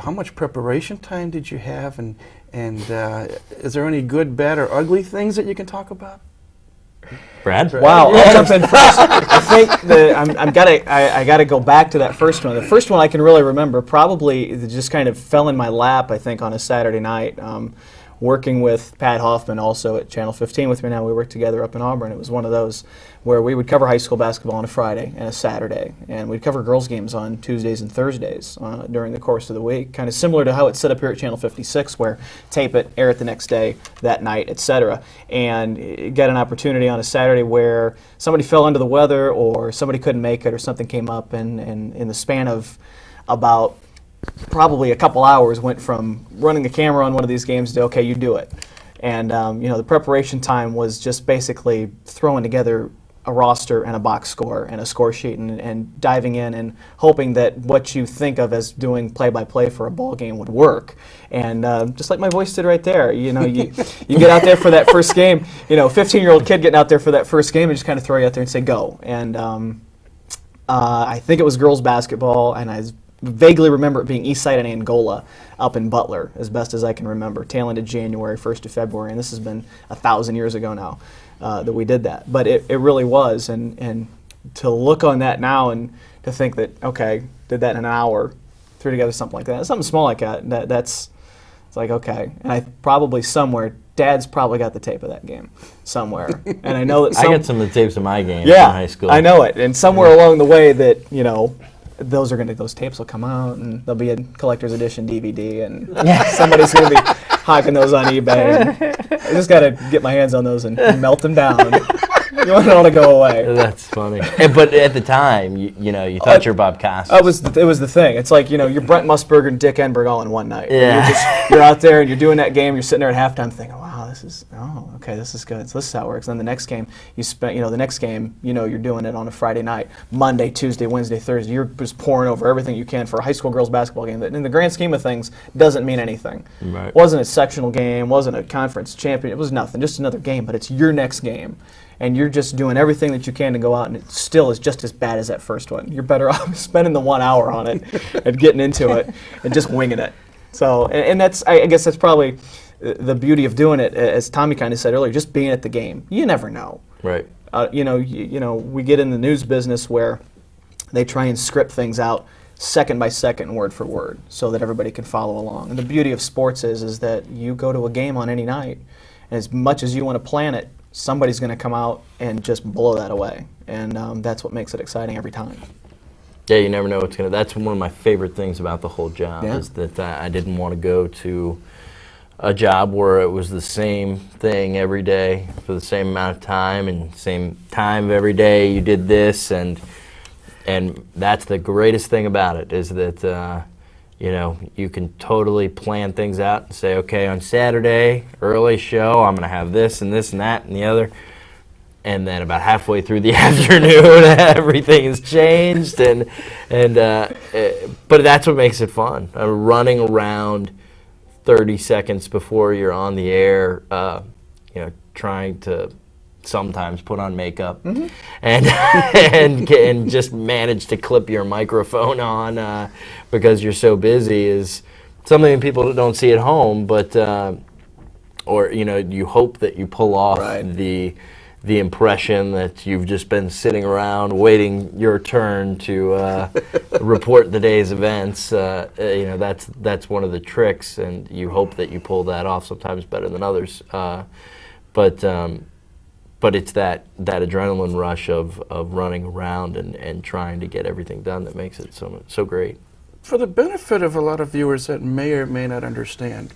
How much preparation time did you have, and is there any good, bad, or ugly things that you can talk about? Brad? Wow, I'll jump in first. I think I gotta go back to that first one. The first one I can really remember, probably it just kind of fell in my lap, I think, on a Saturday night. working with Pat Hoffman also at Channel 15 with me now. We work together up in Auburn. It was one of those where we would cover high school basketball on a Friday and a Saturday, and we'd cover girls' games on Tuesdays and Thursdays during the course of the week, kind of similar to how it's set up here at Channel 56, where tape it, air it the next day, that night, etc. And you get an opportunity on a Saturday where somebody fell under the weather or somebody couldn't make it or something came up, and in the span of about probably a couple hours went from running the camera on one of these games to, okay, you do it. And the preparation time was just basically throwing together a roster and a box score and a score sheet and diving in and hoping that what you think of as doing play-by-play for a ball game would work. And just like my voice did right there, you get out there for that first game, 15-year-old kid getting out there for that first game and just kind of throw you out there and say go. And I think it was girls basketball, and I vaguely remember it being Eastside and Angola up in Butler, as best as I can remember, tail end of January, 1st of February, and this has been 1,000 years ago now that we did that. But it really was, and to look on that now and to think that, okay, did that in an hour, threw together something like that, something small like that, it's like, okay. And I probably somewhere, Dad's probably got the tape of that game somewhere. And I know that I got some of the tapes of my games in high school. I know it. And somewhere along the way that, those tapes will come out and they'll be a collector's edition DVD, and somebody's going to be hawking those on eBay. And I just got to get my hands on those and melt them down. You want it all to go away. That's funny. But at the time, you thought you're Bob Costas. It was the thing. It's like, you're Brent Musburger and Dick Enberg all in one night. Yeah. You're out there and you're doing that game. You're sitting there at halftime thinking, wow, this is good. So this is how it works. And then the next game, you're doing it on a Friday night, Monday, Tuesday, Wednesday, Thursday. You're just pouring over everything you can for a high school girls basketball game that, in the grand scheme of things, doesn't mean anything. Right. Wasn't a sectional game. Wasn't a conference champion. It was nothing. Just another game. But it's your next game. And you're just doing everything that you can to go out, and it still is just as bad as that first one. You're better off spending the 1 hour on it and getting into it and just winging it. So, and that's, I guess that's probably the beauty of doing it, as Tommy kind of said earlier, just being at the game. You never know. Right. We get in the news business where they try and script things out second by second, word for word, so that everybody can follow along. And the beauty of sports is that you go to a game on any night, and as much as you want to plan it, somebody's going to come out and just blow that away. And that's what makes it exciting every time. Yeah, you never know what's going to... That's one of my favorite things about the whole job, Yeah. is that I didn't want to go to a job where it was the same thing every day for the same amount of time, and same time every day you did this, and that's the greatest thing about it, is that you can totally plan things out and say, okay, on Saturday, early show, I'm going to have this and this and that and the other. And then about halfway through the afternoon, everything has changed. But that's what makes it fun. Running around 30 seconds before you're on the air, trying to sometimes put on makeup and just manage to clip your microphone on because you're so busy is something people don't see at home, but you hope that you pull off the impression that you've just been sitting around waiting your turn to report the day's events. That's one of the tricks, and you hope that you pull that off, sometimes better than others. But it's that adrenaline rush of running around and trying to get everything done that makes it so great. For the benefit of a lot of viewers that may or may not understand,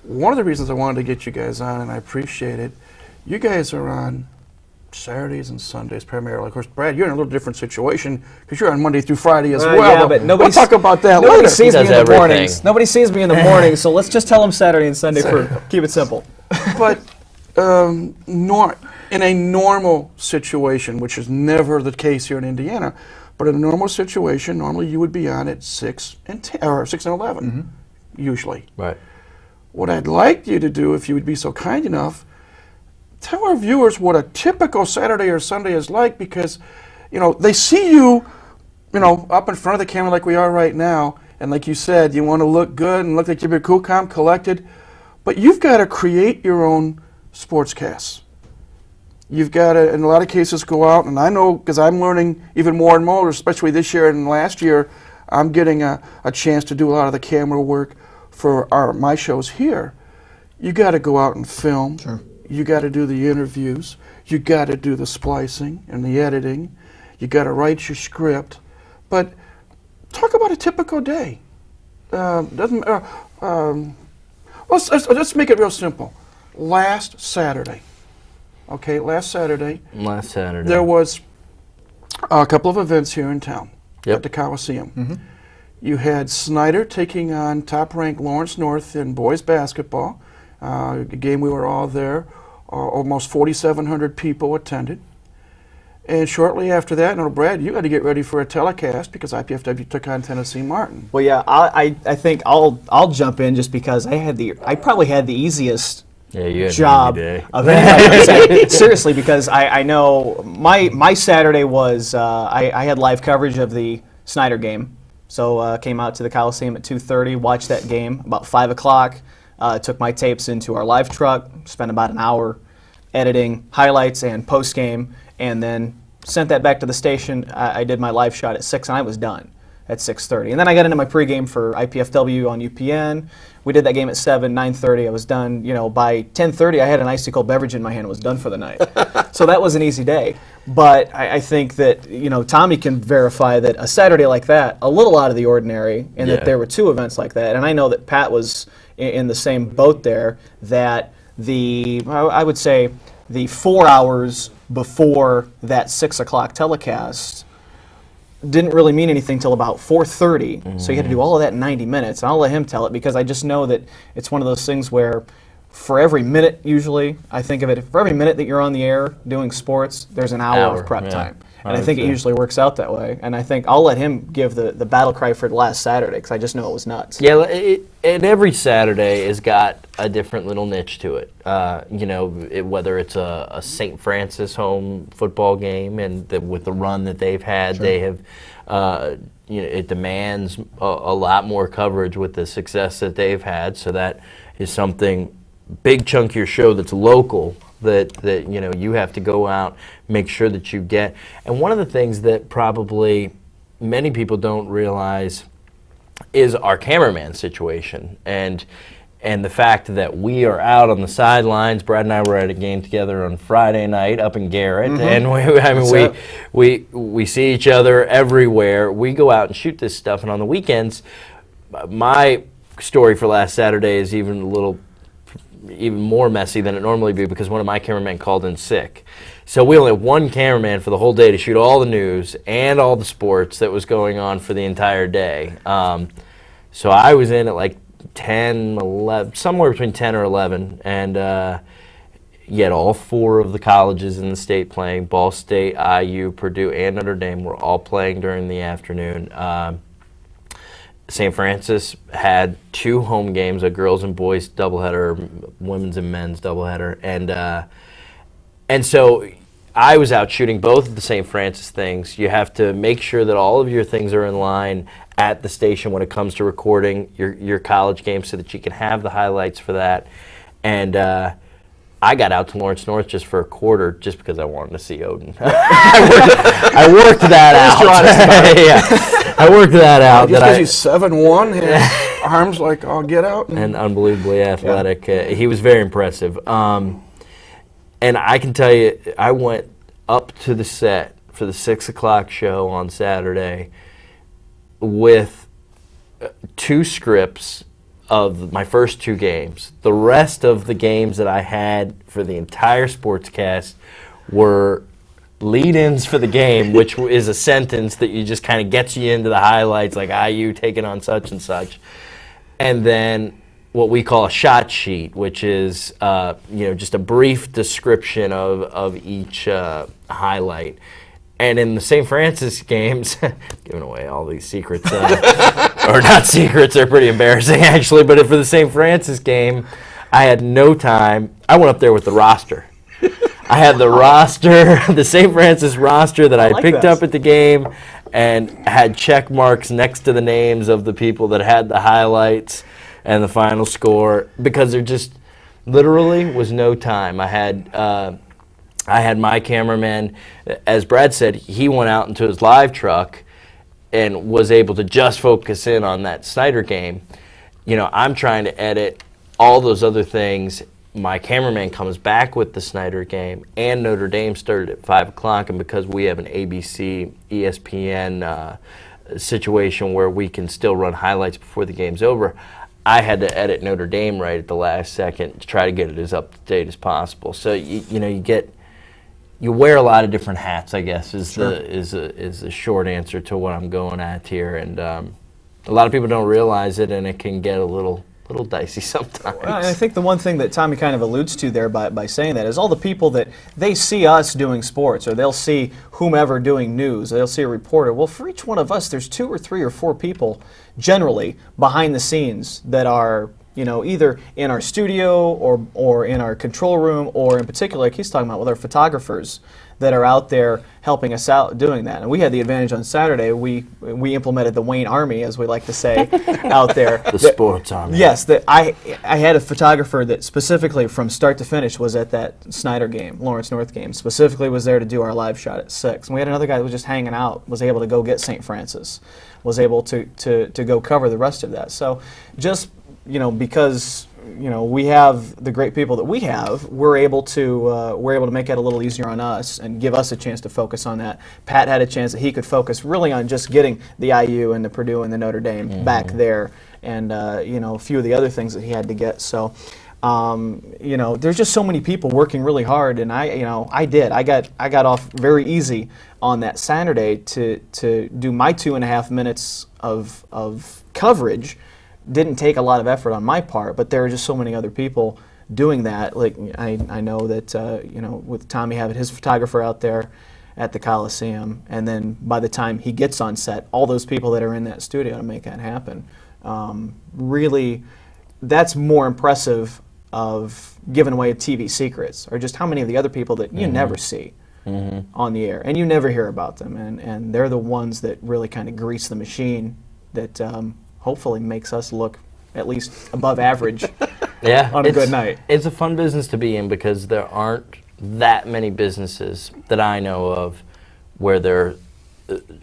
one of the reasons I wanted to get you guys on, and I appreciate it, you guys are on Saturdays and Sundays primarily. Of course, Brad, you're in a little different situation because you're on Monday through Friday as well. Yeah, but we'll talk about that later. Nobody sees me in the everything. mornings. Nobody sees me in the mornings, so let's just tell them Saturday and Sunday for keep it simple. But in a normal situation, which is never the case here in Indiana, but in a normal situation, normally you would be on at 6 and 10, or 6 and 11, usually. Right. What I'd like you to do, if you would be so kind enough, tell our viewers what a typical Saturday or Sunday is like, because, they see you, up in front of the camera like we are right now, and like you said, you want to look good and look like you're cool, calm, collected, but you've got to create your own sportscasts. You've got to, in a lot of cases, go out, and I know because I'm learning even more and more, especially this year and last year, I'm getting a chance to do a lot of the camera work for my shows here. you got to go out and film. Sure. You got to do the interviews. You got to do the splicing and the editing. You got to write your script. But talk about a typical day. Let's make it real simple. Last Saturday, there was a couple of events here in town at the Coliseum. Mm-hmm. You had Snyder taking on top-ranked Lawrence North in boys basketball. A game we were all there. Almost 4,700 people attended. And shortly after that, Brad, you had to get ready for a telecast because IPFW took on Tennessee Martin. Well, yeah, I think I'll jump in just because I probably had the easiest job of anybody. Seriously, because I know my Saturday was I had live coverage of the Snyder game, so came out to the Coliseum at 2:30, watched that game about 5 o'clock. Took my tapes into our live truck, spent about an hour editing highlights and post game, and then sent that back to the station. I did my live shot at 6, and I was done at 6:30. And then I got into my pregame for IPFW on UPN. We did that game at 7, 9:30. I was done. By 10:30, I had an icy cold beverage in my hand and was done for the night. So that was an easy day. But I think that, Tommy can verify that a Saturday like that, a little out of the ordinary, and that there were 2 events like that. And I know that Pat was in the same boat there, that I would say the 4 hours before that 6 o'clock telecast didn't really mean anything till about 4:30. So you had to do all of that in 90 minutes. And I'll let him tell it because I just know that it's one of those things where for every minute, usually, I think of it, for every minute that you're on the air doing sports, there's an hour of prep time. And I think it usually works out that way. And I think I'll let him give the battle cry for last Saturday because I just know it was nuts. Yeah, and every Saturday has got a different little niche to it. Whether it's a St. Francis home football game, and with the run that they've had, they have, it demands a lot more coverage with the success that they've had. So that is something, big chunk of your show that's local, that you have to go out, make sure that you get. And one of the things that probably many people don't realize is our cameraman situation, and the fact that we are out on the sidelines. Brad and I were at a game together on Friday night up in Garrett, and we see each other everywhere. We go out and shoot this stuff, and on the weekends, my story for last Saturday is even more messy than it normally be because one of my cameramen called in sick. So we only had one cameraman for the whole day to shoot all the news and all the sports that was going on for the entire day. So I was in at like 10, 11, somewhere between 10 or 11, and you had all 4 of the colleges in the state playing. Ball State, IU, Purdue, and Notre Dame were all playing during the afternoon. St. Francis had 2 home games, a girls and boys doubleheader, women's and men's doubleheader, and so I was out shooting both of the St. Francis things. You have to make sure that all of your things are in line at the station when it comes to recording your college games so that you can have the highlights for that. And I got out to Lawrence North just for a quarter just because I wanted to see Odin. I worked that out. I worked that out. Just because he's 7'1", arms like I'll get out. And unbelievably athletic. He was very impressive. And I can tell you, I went up to the set for the 6 o'clock show on Saturday with 2 scripts of my first 2 games. The rest of the games that I had for the entire sportscast were lead-ins for the game, which is a sentence that you just kind of gets you into the highlights, like IU taking on such and such. And then what we call a shot sheet, which is just a brief description of each highlight. And in the St. Francis games, giving away all these secrets, or not secrets, they're pretty embarrassing actually, but for the St. Francis game, I had no time. I went up there with the roster. I had the roster, the St. Francis roster that I picked up at the game, and had check marks next to the names of the people that had the highlights and the final score, because there just literally was no time. I had my cameraman, as Brad said, he went out into his live truck and was able to just focus in on that Snyder game. I'm trying to edit all those other things. My cameraman comes back with the Snyder game, and Notre Dame started at 5 o'clock, and because we have an ABC, ESPN situation where we can still run highlights before the game's over, I had to edit Notre Dame right at the last second to try to get it as up to date as possible. So you wear a lot of different hats, I guess, is the short answer to what I'm going at here, and a lot of people don't realize it, and it can get a little dicey sometimes. Well, and I think the one thing that Tommy kind of alludes to there by saying that is all the people that they see us doing sports, or they'll see whomever doing news, or they'll see a reporter. Well, for each one of us, there's 2 or 3 or 4 people generally behind the scenes that are, either in our studio or in our control room, or in particular, like he's talking about, with our photographers that are out there helping us out doing that. And we had the advantage on Saturday. We implemented the Wayne Army, as we like to say, out there. The sports army. Yes, that I had a photographer that specifically from start to finish was at that Snyder game, Lawrence North game, specifically was there to do our live shot at 6. And we had another guy that was just hanging out, was able to go get St. Francis, was able to go cover the rest of that. So just, because we have the great people that we have, we're able to make it a little easier on us and give us a chance to focus on that. Pat had a chance that he could focus really on just getting the IU and the Purdue and the Notre Dame back there, and a few of the other things that he had to get. So there's just so many people working really hard, and I got off very easy on that Saturday to do my 2.5 minutes of coverage. Didn't take a lot of effort on my part, but there are just so many other people doing that. Like I know that with Tommy having his photographer out there at the Coliseum, and then by the time he gets on set, all those people that are in that studio to make that happen. Really, that's more impressive of giving away TV secrets, or just how many of the other people that you never see on the air, and you never hear about them, and they're the ones that really kind of grease the machine that hopefully makes us look at least above average on a good night. It's a fun business to be in, because there aren't that many businesses that I know of where they're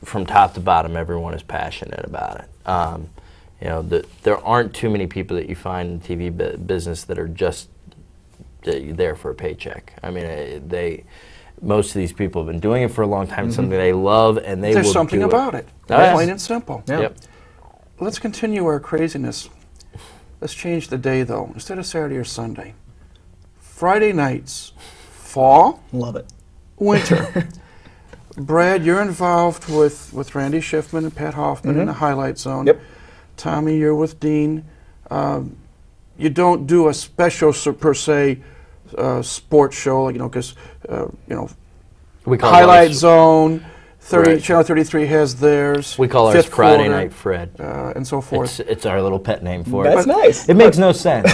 from top to bottom, everyone is passionate about it. There aren't too many people that you find in the TV business that are just there for a paycheck. I mean, most of these people have been doing it for a long time. It's something they love, and they There's will something do about it. Yes. Plain and simple. Yeah. Yep. Let's continue our craziness. Let's change the day, though. Instead of Saturday or Sunday, Friday nights, fall, Love it. winter. Brad, you're involved with Randy Schiffman and Pat Hoffman in the Highlight Zone. Yep. Tommy, you're with Dean. You don't do a special per se sports show, because We call Highlight ours, Zone. Right. Channel 33 has theirs. we call ours Fifth Friday Quarter, Night Fred. and so forth. It's our little pet name for it. That's nice. It makes no sense.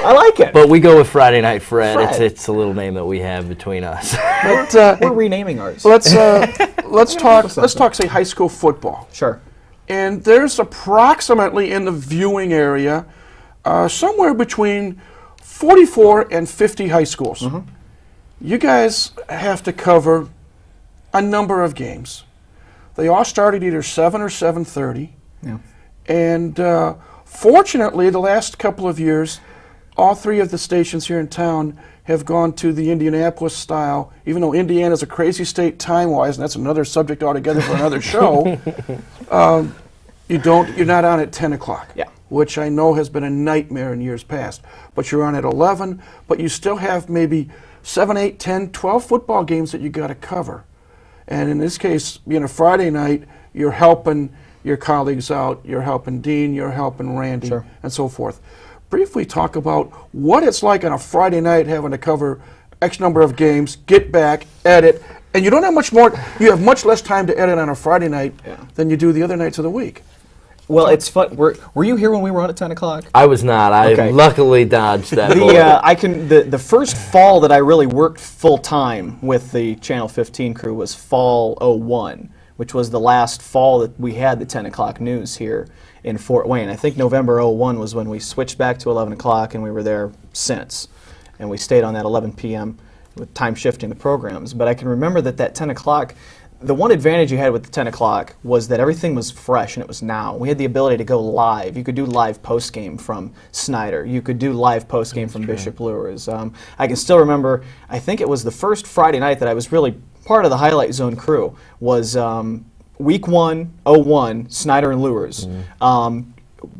I like it. But we go with Friday Night Fred. Fred. It's a little name that we have between us. But, We're renaming ours. let's talk say high school football. Sure. And there's approximately in the viewing area somewhere between 44 and 50 high schools. You guys have to cover a number of games. They all start at either 7 or 7:30. Yeah. And fortunately, the last couple of years, all 3 of the stations here in town have gone to the Indianapolis style, even though Indiana's a crazy state time-wise, and that's another subject altogether for another show. You're not on at 10 o'clock, Yeah. which I know has been a nightmare in years past. But you're on at 11, but you still have maybe 7, 8, 10, 12 football games that you got to cover. And in this case, being a Friday night, you're helping your colleagues out, you're helping Dean, you're helping Randy, Sure. and so forth. Briefly talk about what it's like on a Friday night having to cover X number of games, get back, edit, and you don't have much more, you have much less time to edit on a Friday night than you do the other nights of the week. Well, it's fun. Were you here when we were on at 10 o'clock? I was not. I Okay. luckily dodged that bullet. The first fall that I really worked full time with the Channel 15 crew was fall '01, which was the last fall that we had the 10 o'clock news here in Fort Wayne. I think November '01 was when we switched back to 11 o'clock, and we were there since. And we stayed on that 11 p.m. with time shifting the programs. But I can remember that 10 o'clock, the one advantage you had with the 10 o'clock was that everything was fresh and it was now. We had the ability to go live. You could do live post-game from Snyder. You could do live post-game from Bishop Luers. I can still remember, I think it was the first Friday night that I was really part of the Highlight Zone crew, was week 1, 01, Snyder and Luers.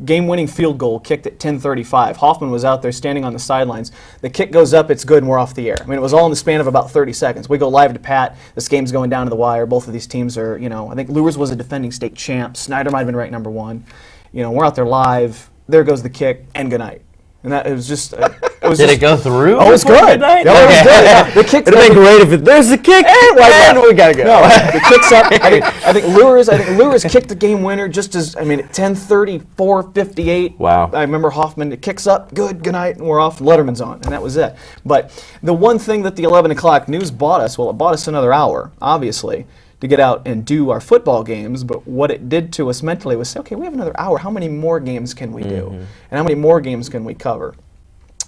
Game-winning field goal kicked at 10:35. Hoffman was out there standing on the sidelines. The kick goes up, it's good, and we're off the air. I mean, it was all in the span of about 30 seconds. We go live to Pat. This game's going down to the wire. Both of these teams are, I think Luers was a defending state champ. Snyder might have been ranked number 1. We're out there live. There goes the kick, and good night. And that, it was just... Did it go through? Oh, it was good. Good night? No, it was good. Yeah, the kick. It'd be great if there's the kick, and we gotta go. No, the kick's up. I think Luers kicked the game winner just as, at 10:34, 58. Wow. I remember Hoffman, it kicks up, good night, and we're off, and Letterman's on, and that was it. But the one thing that the 11 o'clock news bought us, it bought us another hour, obviously, to get out and do our football games, but what it did to us mentally was say, okay, we have another hour, how many more games can we do? And how many more games can we cover?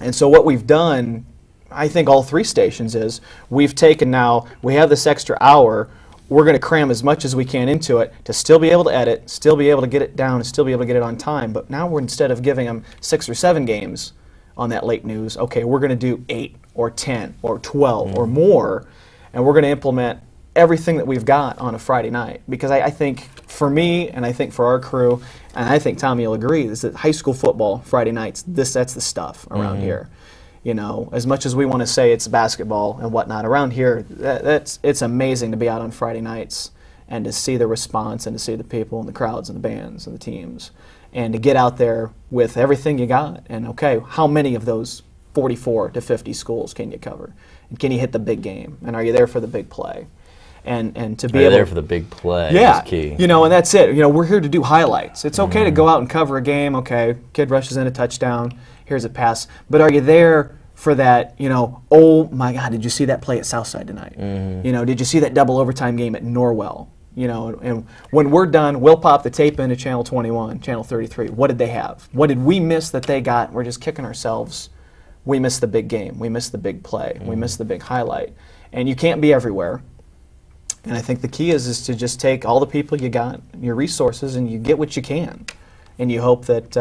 And so what we've done, I think all 3 stations, is we've taken now, we have this extra hour, we're going to cram as much as we can into it to still be able to edit, still be able to get it down, and still be able to get it on time. But now we're, instead of giving them 6 or 7 games on that late news, okay, we're going to do 8 or 10 or 12 or more, and we're going to implement everything that we've got on a Friday night. Because I think for me, and I think for our crew, and I think Tommy will agree, is that high school football Friday nights, that's the stuff around here. As much as we want to say it's basketball and whatnot, around here, it's amazing to be out on Friday nights and to see the response and to see the people and the crowds and the bands and the teams, and to get out there with everything you got. And okay, how many of those 44 to 50 schools can you cover? And can you hit the big game? And are you there for the big play? And to be able there for the big play is key. And that's it. We're here to do highlights. It's okay to go out and cover a game. Okay, kid rushes in a touchdown. Here's a pass. But are you there for that? Oh my God, did you see that play at Southside tonight? Did you see that double overtime game at Norwell? And when we're done, we'll pop the tape into Channel 21, Channel 33. What did they have? What did we miss that they got? We're just kicking ourselves. We missed the big game. We missed the big play. We missed the big highlight. And you can't be everywhere. And I think the key is to just take all the people you got, your resources, and you get what you can. And you hope that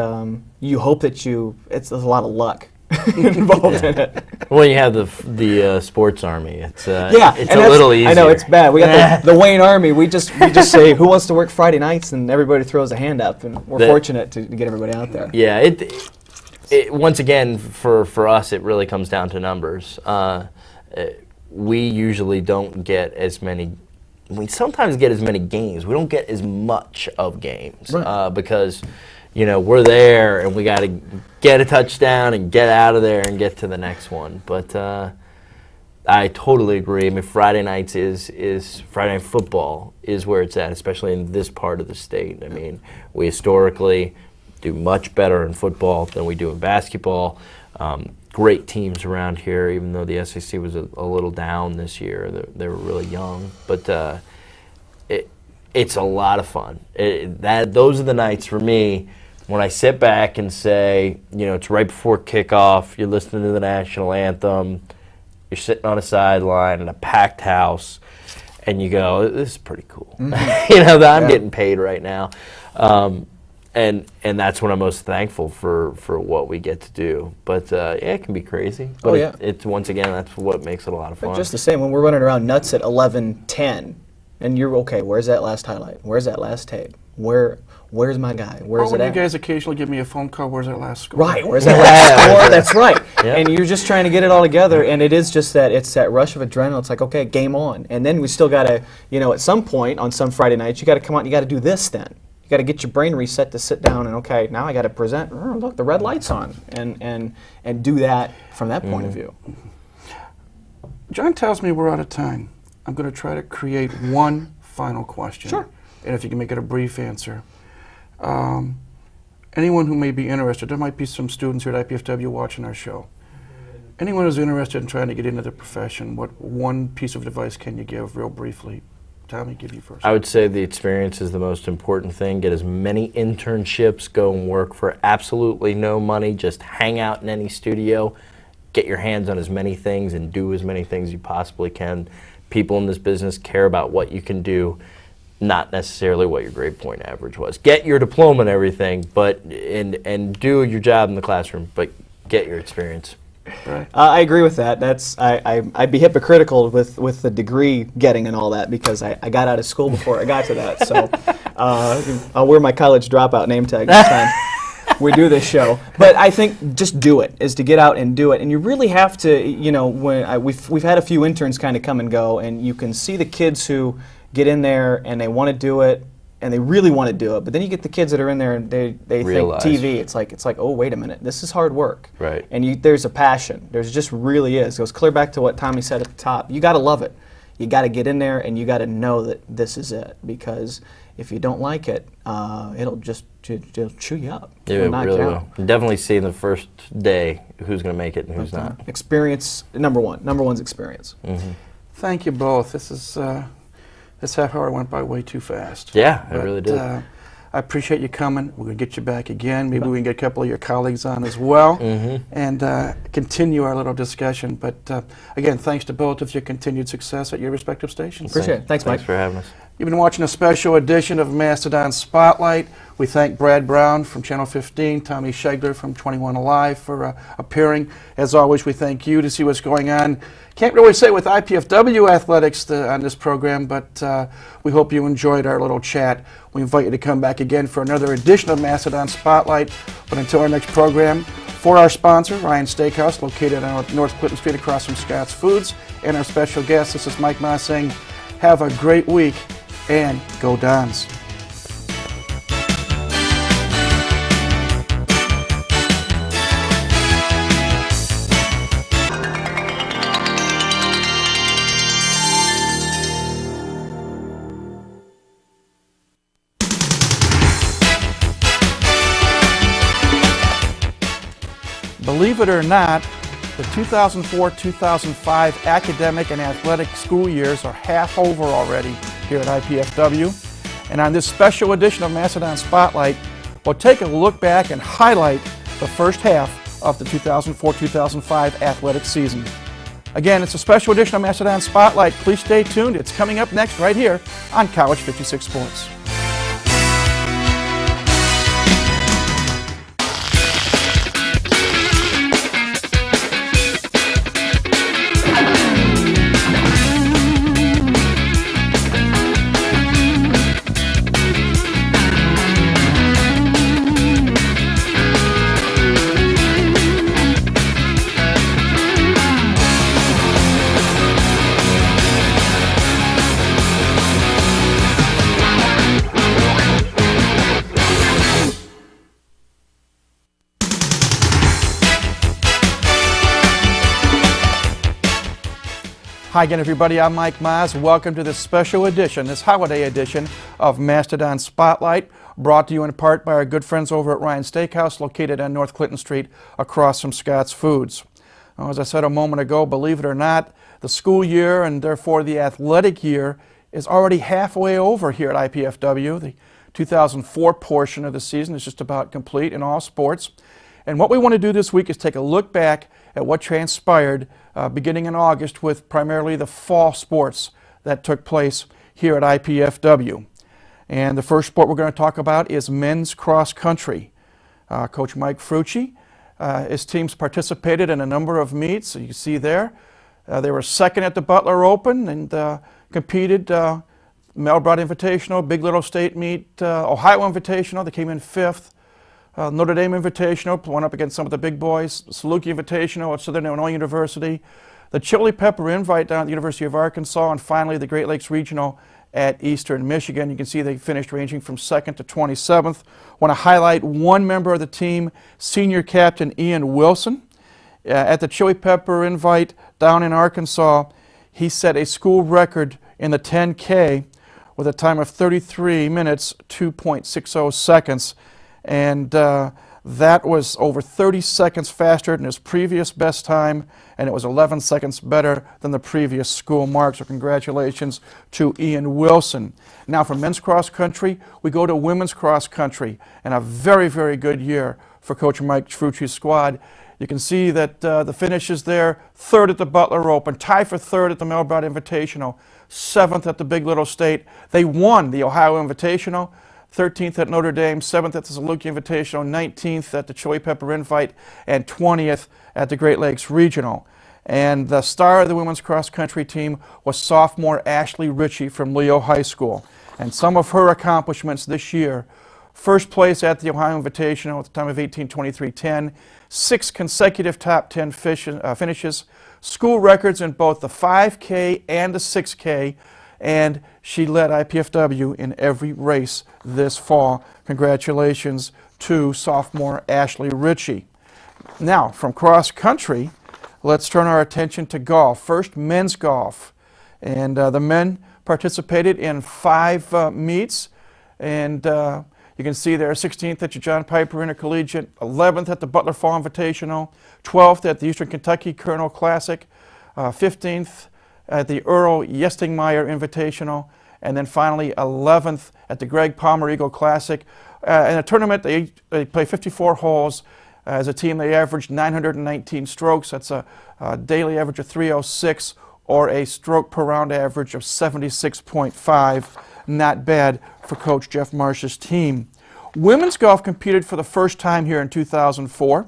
it's a lot of luck involved in it. Well, you have the sports army. It's a a little easier. I know it's bad. We got the Wayne Army. We just say who wants to work Friday nights, and everybody throws a hand up, and we're fortunate to get everybody out there. Yeah, it once again for us it really comes down to numbers. We usually don't get as many. We sometimes get as many games. We don't get as much of games because, we're there and we got to get a touchdown and get out of there and get to the next one. But I totally agree. Friday nights is Friday night football is where it's at, especially in this part of the state. We historically do much better in football than we do in basketball. Great teams around here, even though the SEC was a little down this year. They were really young, but it's a lot of fun. Those are the nights for me when I sit back and say, it's right before kickoff, you're listening to the national anthem, you're sitting on a sideline in a packed house, and you go, this is pretty cool. I'm getting paid right now. And that's when I'm most thankful for what we get to do. But it can be crazy. But it's once again, that's what makes it a lot of fun. But just the same, when we're running around nuts at 11:10, and you're okay, where's that last highlight? Where's that last tape? Where's my guy? Where's it at? You guys occasionally give me a phone call, where's that last score? Right, where's that last score? That's right. Yep. And you're just trying to get it all together, and it is just it's that rush of adrenaline. It's like, okay, game on. And then we still got to, at some point on some Friday nights, you got to come out and you got to do this then. You got to get your brain reset to sit down and, okay, now I got to present, look, the red light's on, and do that from that point of view. John tells me we're out of time. I'm going to try to create one final question. Sure. And if you can make it a brief answer. Anyone who may be interested, there might be some students here at IPFW watching our show. Anyone who's interested in trying to get into the profession, what one piece of advice can you give real briefly? Tommy, give you first. I would say the experience is the most important thing. Get as many internships, go and work for absolutely no money, just hang out in any studio, get your hands on as many things and do as many things you possibly can. people in this business care about what you can do, not necessarily what your grade point average was. Get your diploma and everything, but and do your job in the classroom, but get your experience. Right. I agree with that. I'd be hypocritical with the degree getting and all that because I got out of school before I got to that. So I'll wear my college dropout name tag next time we do this show. But I think just do it, is to get out and do it. And you really have to, you know, we've had a few interns kind of come and go, and you can see the kids who get in there and they want to do it, and they really want to do it, but then you get the kids that are in there and they think TV. It's like, oh, wait a minute, this is hard work. Right. And there's a passion. There's just really is. It goes clear back to what Tommy said at the top. You got to love it. You got to get in there and you got to know that this is it, because if you don't like it, it'll chew you up. Yeah, it really will. You definitely see in the first day who's going to make it and who's not. Experience, number one. Number one's experience. Mm-hmm. Thank you both. This half hour went by way too fast. Yeah, it really did. I appreciate you coming. We're going to get you back again. Maybe we can get a couple of your colleagues on as well and continue our little discussion. But again, thanks to both of your continued success at your respective stations. Appreciate it. Thanks, Mike. Thanks for having us. You've been watching a special edition of Mastodon Spotlight. We thank Brad Brown from Channel 15, Tommy Schegler from 21 Alive for appearing. As always, we thank you to see what's going on. Can't really say with IPFW athletics on this program, but we hope you enjoyed our little chat. We invite you to come back again for another edition of Mastodon Spotlight. But until our next program, for our sponsor, Ryan Steakhouse, located on North Clinton Street across from Scott's Foods, and our special guest, this is Mike Moss saying, have a great week and go Dons. Believe it or not, the 2004-2005 academic and athletic school years are half over already here at IPFW. And on this special edition of Mastodon Spotlight, we'll take a look back and highlight the first half of the 2004-2005 athletic season. Again, it's a special edition of Mastodon Spotlight. Please stay tuned. It's coming up next right here on College 56 Sports. Hi again, everybody. I'm Mike Moss. Welcome to this special edition, this holiday edition of Mastodon Spotlight, brought to you in part by our good friends over at Ryan Steakhouse, located on North Clinton Street across from Scott's Foods. Now, as I said a moment ago, believe it or not, the school year and therefore the athletic year is already halfway over here at IPFW. The 2004 portion of the season is just about complete in all sports. And what we want to do this week is take a look back at what transpired beginning in August with primarily the fall sports that took place here at IPFW. And the first sport we're going to talk about is men's cross country. Coach Mike Frucci, his teams participated in a number of meets. You can see there. They were second at the Butler Open and competed Mel Broad Invitational, Big Little State Meet, Ohio Invitational. They came in fifth. Notre Dame Invitational, went up against some of the big boys. Saluki Invitational at Southern Illinois University. The Chili Pepper Invite down at the University of Arkansas. And finally, the Great Lakes Regional at Eastern Michigan. You can see they finished ranging from 2nd to 27th. Want to highlight one member of the team, senior captain Ian Wilson. At the Chili Pepper Invite down in Arkansas, he set a school record in the 10K with a time of 33 minutes, 2.60 seconds. And that was over 30 seconds faster than his previous best time, and it was 11 seconds better than the previous school mark. So congratulations to Ian Wilson. Now for men's cross country, we go to women's cross country, and a very, very good year for Coach Mike Frucci's squad. You can see that the finishes there, 3rd at the Butler Open, tied for 3rd at the Melbourne Invitational, 7th at the Big Little State. They won the Ohio Invitational, 13th at Notre Dame, 7th at the Saluki Invitational, 19th at the Chili Pepper Invite, and 20th at the Great Lakes Regional. And the star of the women's cross country team was sophomore Ashley Ritchie from Leo High School. And some of her accomplishments this year: first place at the Ohio Invitational at the time of 18:23.10, 6 consecutive top 10 finishes, school records in both the 5K and the 6K, and she led IPFW in every race this fall. Congratulations to sophomore Ashley Ritchie. Now, from cross country, let's turn our attention to golf. First, men's golf. And the men participated in 5 meets, and you can see there 16th at the John Piper Intercollegiate, 11th at the Butler Fall Invitational, 12th at the Eastern Kentucky Colonel Classic, 15th at the Earl Yestingmeyer Invitational, and then finally 11th at the Greg Palmer Eagle Classic. In a tournament, they play 54 holes. As a team, they averaged 919 strokes. That's a daily average of 306, or a stroke per round average of 76.5. Not bad for Coach Jeff Marsh's team. Women's golf competed for the first time here in 2004,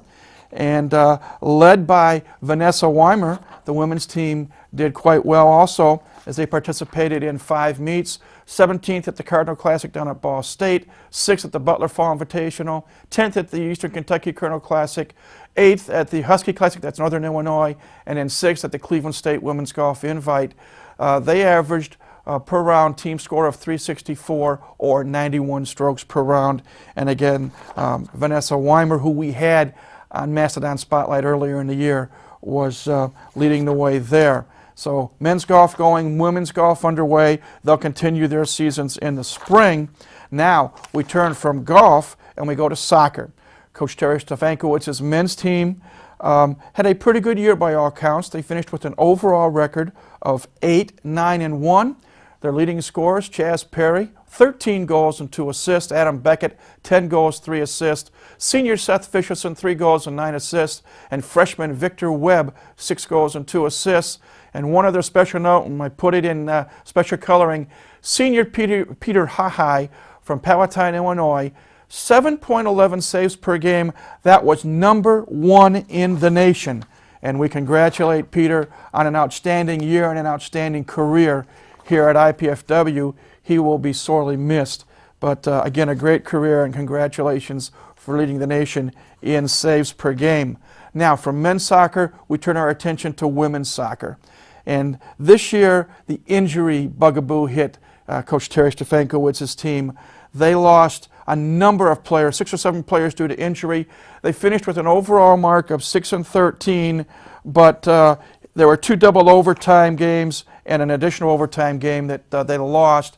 and led by Vanessa Weimer, the women's team did quite well also as they participated in 5 meets. 17th at the Cardinal Classic down at Ball State, 6th at the Butler Fall Invitational, 10th at the Eastern Kentucky Colonel Classic, 8th at the Husky Classic, that's Northern Illinois, and then 6th at the Cleveland State Women's Golf Invite. They averaged per round team score of 364, or 91 strokes per round. And again, Vanessa Weimer, who we had on Mastodon Spotlight earlier in the year, was leading the way there. So men's golf going, women's golf underway. They'll continue their seasons in the spring. Now we turn from golf and we go to soccer. Coach Terry Stefankowicz's men's team had a pretty good year by all counts. They finished with an overall record of 8-9-1. Their leading scorers: Chaz Perry, 13 goals and 2 assists. Adam Beckett, 10 goals, 3 assists. Senior Seth Fisherson, 3 goals and 9 assists. And freshman Victor Webb, 6 goals and 2 assists. And one other special note, and I put it in special coloring: senior Peter Hahai from Palatine, Illinois, 7.11 saves per game. That was #1 in the nation. And we congratulate Peter on an outstanding year and an outstanding career here at IPFW. He will be sorely missed. But again, a great career, and congratulations for leading the nation in saves per game. Now, from men's soccer, we turn our attention to women's soccer. And this year, the injury bugaboo hit Coach Terry Stefankowicz's team. They lost a number of players, 6 or 7 players, due to injury. They finished with an overall mark of 6-13, but there were 2 double overtime games and an additional overtime game that they lost.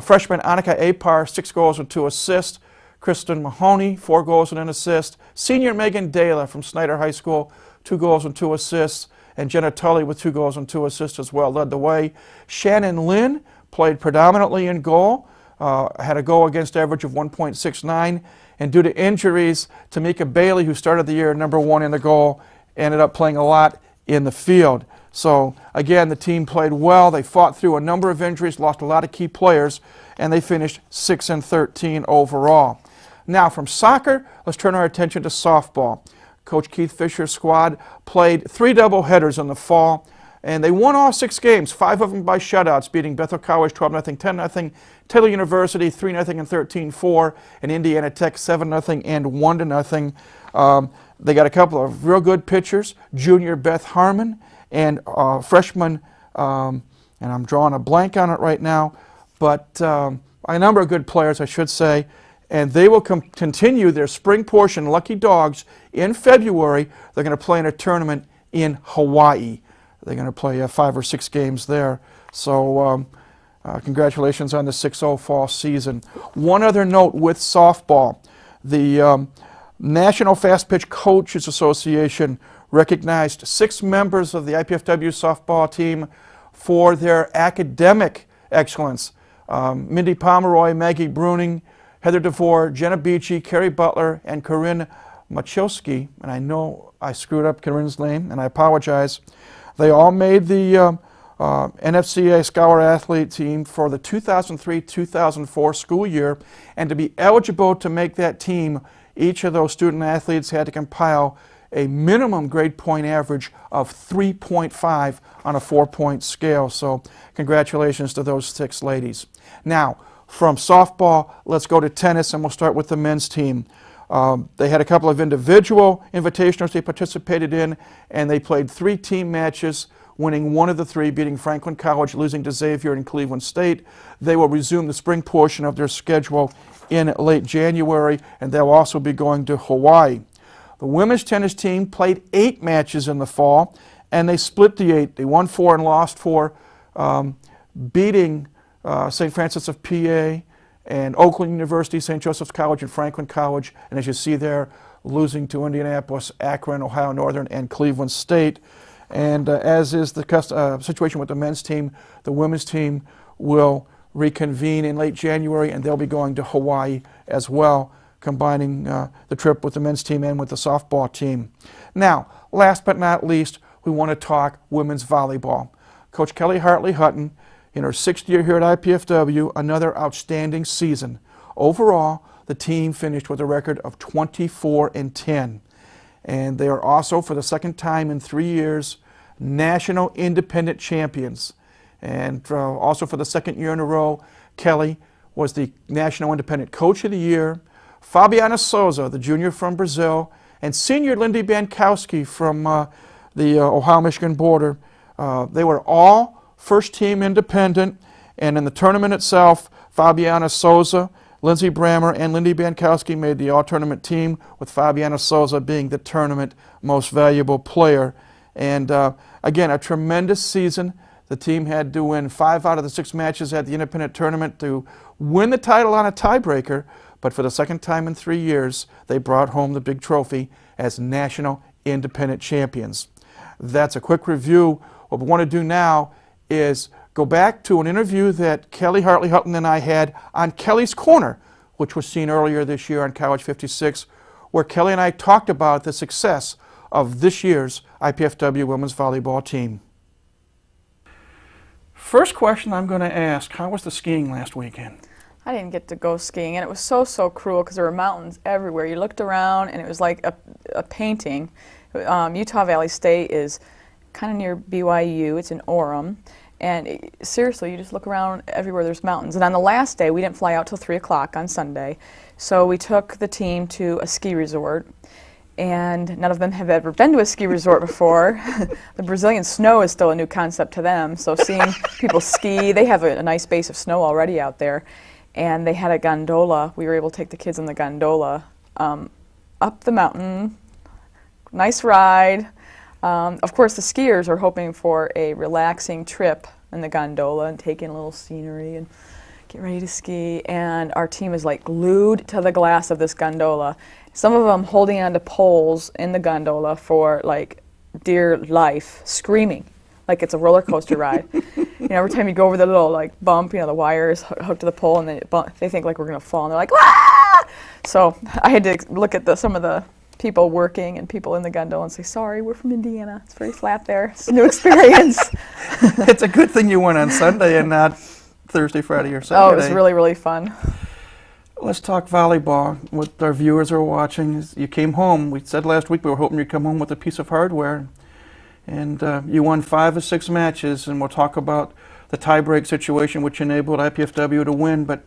Freshman Annika Apar, 6 goals and 2 assists. Kristen Mahoney, 4 goals and an assist. Senior Megan Dela from Snyder High School, 2 goals and 2 assists. And Jenna Tully with 2 goals and 2 assists as well led the way. Shannon Lynn played predominantly in goal, had a goal against average of 1.69. And due to injuries, Tamika Bailey, who started the year #1 in the goal, ended up playing a lot in the field. So again, the team played well. They fought through a number of injuries, lost a lot of key players, and they finished 6-13 overall. Now, from soccer, let's turn our attention to softball. Coach Keith Fisher's squad played 3 doubleheaders in the fall, and they won all 6 games, 5 of them by shutouts, beating Bethel College 12-0, 10-0, Taylor University 3-0 and 13-4, and Indiana Tech 7-0 and 1-0. They got a couple of real good pitchers, junior Beth Harmon and freshman, and I'm drawing a blank on it right now, but a number of good players, I should say. And they will continue their spring portion, Lucky Dogs, in February. They're going to play in a tournament in Hawaii. They're going to play 5 or 6 games there. So congratulations on the 6-0 fall season. One other note with softball. The National Fast Pitch Coaches Association recognized 6 members of the IPFW softball team for their academic excellence. Mindy Pomeroy, Maggie Bruning, Heather DeVore, Jenna Beachy, Carrie Butler, and Corinne Machilski, and I know I screwed up Karin's name, and I apologize. They all made the NFCA Scholar Athlete team for the 2003-2004 school year, and to be eligible to make that team, each of those student athletes had to compile a minimum grade point average of 3.5 on a 4-point scale. So congratulations to those 6 ladies. Now, from softball, let's go to tennis, and we'll start with the men's team. They had a couple of individual invitationals they participated in, and they played 3 team matches, winning 1 of the 3, beating Franklin College, losing to Xavier and Cleveland State. They will resume the spring portion of their schedule in late January, and they'll also be going to Hawaii. The women's tennis team played 8 matches in the fall, and they split the 8. They won 4 and lost 4, beating St. Francis of PA and Oakland University, St. Joseph's College, and Franklin College. And as you see there, losing to Indianapolis, Akron, Ohio Northern, and Cleveland State. And as is the situation with the men's team, the women's team will reconvene in late January, and they'll be going to Hawaii as well, combining the trip with the men's team and with the softball team. Now, last but not least, we want to talk women's volleyball. Coach Kelly Hartley Hutton, in her 6th year here at IPFW, another outstanding season. Overall, the team finished with a record of 24-10. And they are also, for the 2nd time in 3 years, national independent champions. And also for the 2nd year in a row, Kelly was the National Independent Coach of the Year. Fabiana Souza, the junior from Brazil, and senior Lindy Bankowski from the Ohio-Michigan border. They were all first-team independent, and in the tournament itself, Fabiana Souza, Lindsey Brammer, and Lindy Bankowski made the all-tournament team, with Fabiana Souza being the tournament most valuable player. And again, a tremendous season. The team had to win 5 out of the 6 matches at the independent tournament to win the title on a tiebreaker, but for the 2nd time in 3 years, they brought home the big trophy as national independent champions. That's a quick review. What we want to do now is go back to an interview that Kelly Hartley Hutton and I had on Kelly's Corner, which was seen earlier this year on College 56, where Kelly and I talked about the success of this year's IPFW women's volleyball team. First question I'm going to ask, how was the skiing last weekend? I didn't get to go skiing, and it was so cruel because there were mountains everywhere. You looked around, and it was like a painting. Utah Valley State is kind of near BYU. It's in Orem. And seriously, you just look around everywhere, there's mountains. And on the last day, we didn't fly out till 3 o'clock on Sunday. So we took the team to a ski resort. And none of them have ever been to a ski resort before. The Brazilian snow is still a new concept to them. So seeing people ski, they have a nice base of snow already out there. And they had a gondola. We were able to take the kids on the gondola up the mountain. Nice ride. Of course, the skiers are hoping for a relaxing trip in the gondola and take in a little scenery and get ready to ski. And our team is like glued to the glass of this gondola. Some of them holding onto poles in the gondola for like dear life, screaming like it's a roller coaster ride. You know, every time you go over the little like bump, you know, the wire is hooked to the pole, and they think like we're gonna fall, and they're like, "Ah!" So I had to look at some of the people working and people in the gondola and say, sorry, we're from Indiana. It's very flat there. It's a new experience. It's a good thing you went on Sunday and not Thursday, Friday, or Saturday. Oh, it was really fun. Let's talk volleyball. What our viewers are watching is you came home. We said last week we were hoping you'd come home with a piece of hardware. And you won 5 of 6 matches, and we'll talk about the tiebreak situation which enabled IPFW to win. But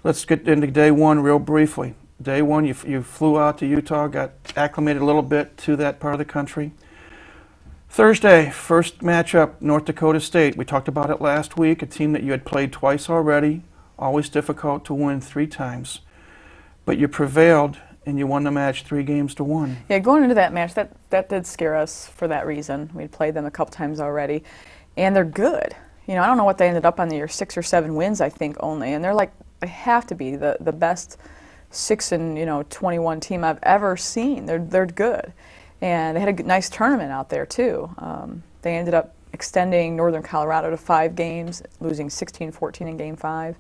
let's get into day one real briefly. Day one, you flew out to Utah, got acclimated a little bit to that part of the country. Thursday, first matchup, North Dakota State. We talked about it last week, a team that you had played twice already, always difficult to win 3 times. But you prevailed, and you won the match 3-1. Yeah, going into that match, that did scare us for that reason. We'd played them a couple times already, and they're good. You know, I don't know what they ended up on the year, 6 or 7 wins, I think, only. And they have to be the best 6-21 team I've ever seen. They're good, and they had a nice tournament out there too. They ended up extending Northern Colorado to 5 games, losing 16-14 in Game 5,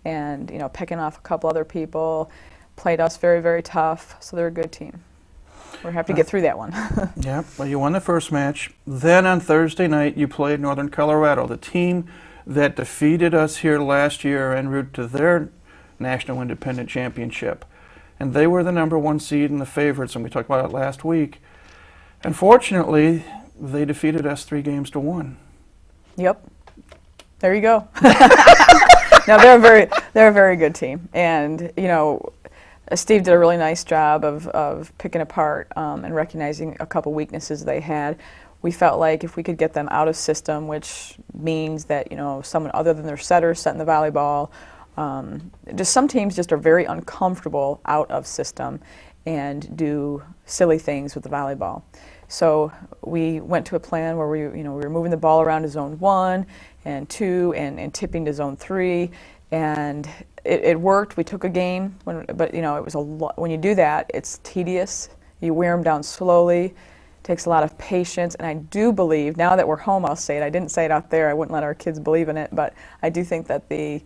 and picking off a couple other people. Played us very tough, so they're a good team. We're happy to get through that one. Yeah, well, you won the first match. Then on Thursday night, you played Northern Colorado, the team that defeated us here last year en route to their National Independent Championship. And they were the #1 seed and the favorites, and we talked about it last week. Unfortunately, they defeated us 3-1. Yep. There you go. No, they're a very good team, and you know, Steve did a really nice job of picking apart and recognizing a couple weaknesses they had. We felt like if we could get them out of system, which means that, you know, someone other than their setter setting the volleyball, just some teams just are very uncomfortable out of system and do silly things with the volleyball. So we went to a plan where we were moving the ball around to zone 1 and 2 and tipping to zone 3, and it worked. We took a game, but you know, it was a lot. When you do that, it's tedious. You wear them down slowly. Takes a lot of patience, and I do believe, now that we're home, I'll say it. I didn't say it out there. I wouldn't let our kids believe in it, but I do think that the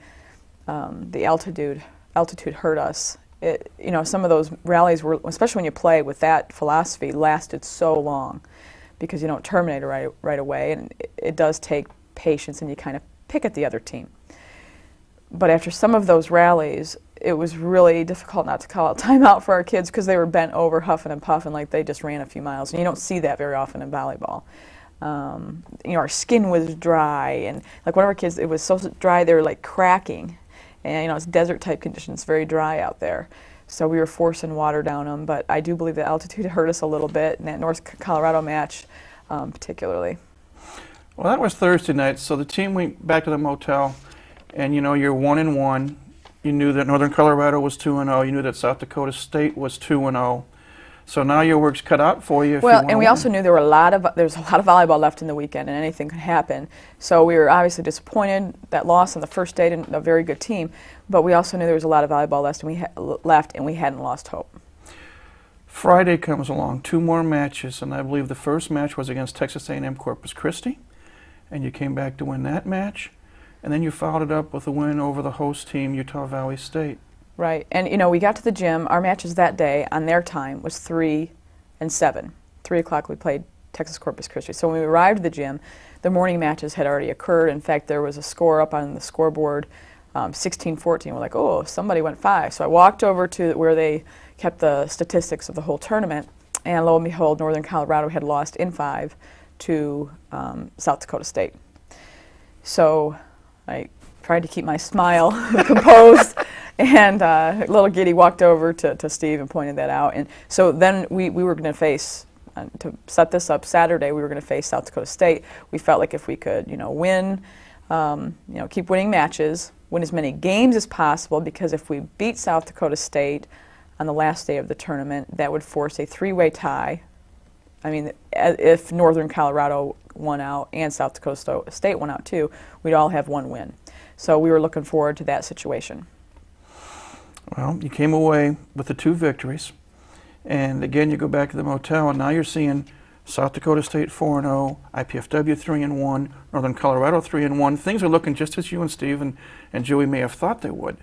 altitude hurt us. You know, some of those rallies were, especially when you play with that philosophy, lasted so long because you don't terminate it right away, and it does take patience, and you kind of pick at the other team. But after some of those rallies, it was really difficult not to call out timeout for our kids because they were bent over, huffing and puffing like they just ran a few miles. And you don't see that very often in volleyball. You know, our skin was dry, and like one of our kids, it was so dry they were like cracking. And you know, it's desert type conditions, very dry out there. So we were forcing water down them. But I do believe the altitude hurt us a little bit in that North Colorado match, particularly. Well, that was Thursday night, so the team went back to the motel, and you know, you're 1-1. You knew that Northern Colorado was 2-0. You knew that South Dakota State was 2-0. So now your work's cut out for you. Well, and we also knew there was a lot of volleyball left in the weekend, and anything could happen. So we were obviously disappointed that loss on the first day to a very good team, but we also knew there was a lot of volleyball left, and we hadn't lost hope. Friday comes along, 2 more matches, and I believe the first match was against Texas A&M Corpus Christi, and you came back to win that match. And then you followed it up with a win over the host team, Utah Valley State. Right, and you know, we got to the gym. Our matches that day on their time was 3 and 7. 3 o'clock we played Texas Corpus Christi. So when we arrived at the gym, the morning matches had already occurred. In fact, there was a score up on the scoreboard, 16-14. We're like, oh, somebody went 5. So I walked over to where they kept the statistics of the whole tournament, and lo and behold, Northern Colorado had lost in 5 to South Dakota State. So I tried to keep my smile composed, and little Giddy walked over to Steve and pointed that out. And so then we were going to face, to set this up Saturday, we were going to face South Dakota State. We felt like if we could, you know, win, keep winning matches, win as many games as possible, because if we beat South Dakota State on the last day of the tournament, that would force a 3-way tie. I mean, if Northern Colorado won out and South Dakota State won out too, we'd all have 1 win. So we were looking forward to that situation. Well, you came away with the 2 victories. And again, you go back to the motel, and now you're seeing South Dakota State 4-0, IPFW 3-1, Northern Colorado 3-1. Things are looking just as you and Steve and Joey may have thought they would.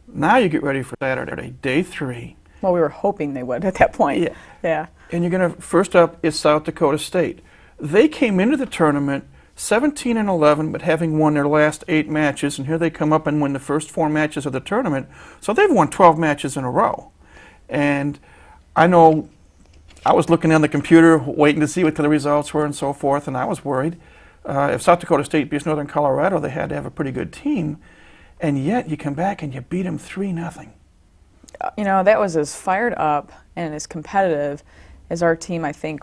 Now you get ready for Saturday, day 3. Well, we were hoping they would at that point. Yeah. And you're going to, first up is South Dakota State. They came into the tournament 17-11, but having won their last 8 matches, and here they come up and win the first 4 matches of the tournament. So they've won 12 matches in a row. And I know I was looking on the computer, waiting to see what the results were and so forth, and I was worried. If South Dakota State beats Northern Colorado, they had to have a pretty good team. And yet you come back and you beat them 3-0. You know, that was as fired up and as competitive as our team, I think.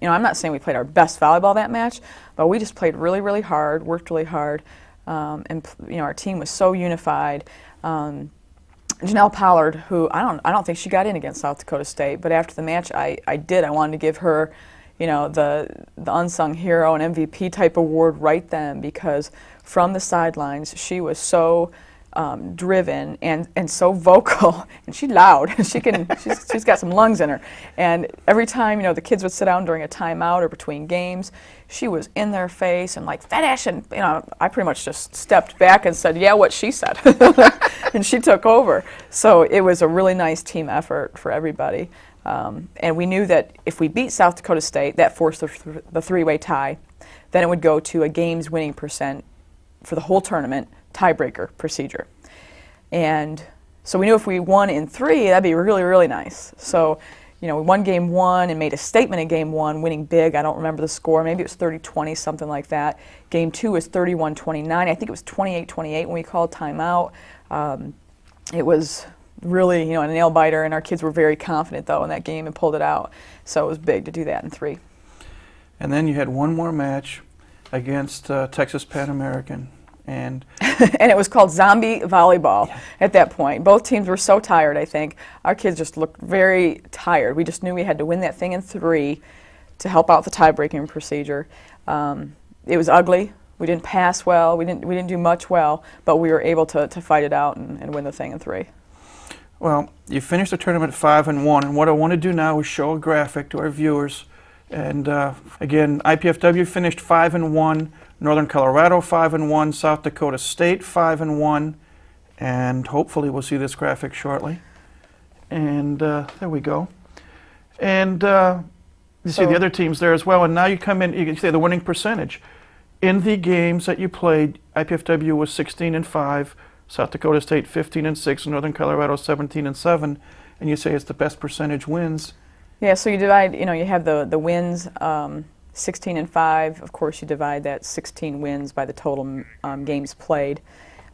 You know, I'm not saying we played our best volleyball that match, but we just played really, really hard, worked really hard, and you know, our team was so unified. Janelle Pollard, who I don't think she got in against South Dakota State, but after the match, I wanted to give her, you know, the unsung hero and MVP type award right then, because from the sidelines she was so driven and so vocal, and she's loud. She's got some lungs in her. And every time, you know, the kids would sit down during a timeout or between games, she was in their face and like, finish, and you know, I pretty much just stepped back and said, yeah, what she said, and she took over. So it was a really nice team effort for everybody. And we knew that if we beat South Dakota State, that forced the three-way tie, then it would go to a games winning percent for the whole tournament tiebreaker procedure. And so we knew if we won in 3, that'd be really, really nice. So, we won game 1 and made a statement in game 1, winning big. I don't remember the score. Maybe it was 30-20, something like that. Game 2 was 31-29. I think it was 28-28 when we called timeout. It was really, a nail biter, and our kids were very confident though in that game and pulled it out. So it was big to do that in 3. And then you had one more match against Texas Pan American, and and it was called zombie volleyball at that point. Both teams were so tired, I think. Our kids just looked very tired. We just knew we had to win that thing in 3 to help out the tie-breaking procedure. It was ugly. We didn't pass well. We didn't do much well, but we were able to fight it out and win the thing in 3. Well, you finished the tournament 5-1, and what I want to do now is show a graphic to our viewers. And again, IPFW finished 5-1, Northern Colorado 5-1, South Dakota State 5-1, and hopefully we'll see this graphic shortly. And there we go. And you see the other teams there as well. And now you come in, you can see the winning percentage. In the games that you played, IPFW was 16-5, South Dakota State 15-6, Northern Colorado 17-7, and you say it's the best percentage wins. Yeah, so you divide, you have the wins, 16-5. Of course, you divide that 16 wins by the total games played.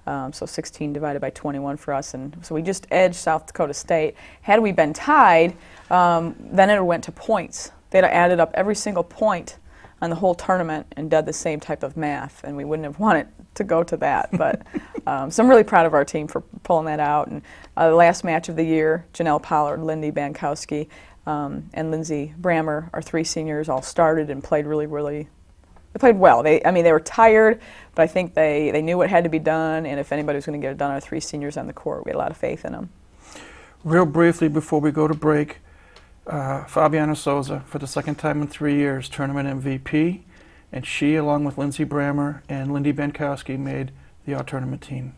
So 16 divided by 21 for us, and so we just edged South Dakota State. Had we been tied, then it went to points. They'd added up every single point on the whole tournament and did the same type of math, and we wouldn't have wanted to go to that. But so I'm really proud of our team for pulling that out. And the last match of the year, Janelle Pollard, Lindy Bankowski, and Lindsay Brammer, our 3 seniors, all started and played they played well. They were tired, but I think they knew what had to be done, and if anybody was going to get it done, our 3 seniors on the court, we had a lot of faith in them. Real briefly before we go to break, Fabiana Souza, for the second time in 3 years, tournament MVP, and she, along with Lindsay Brammer and Lindy Bankowski, made the all-tournament team.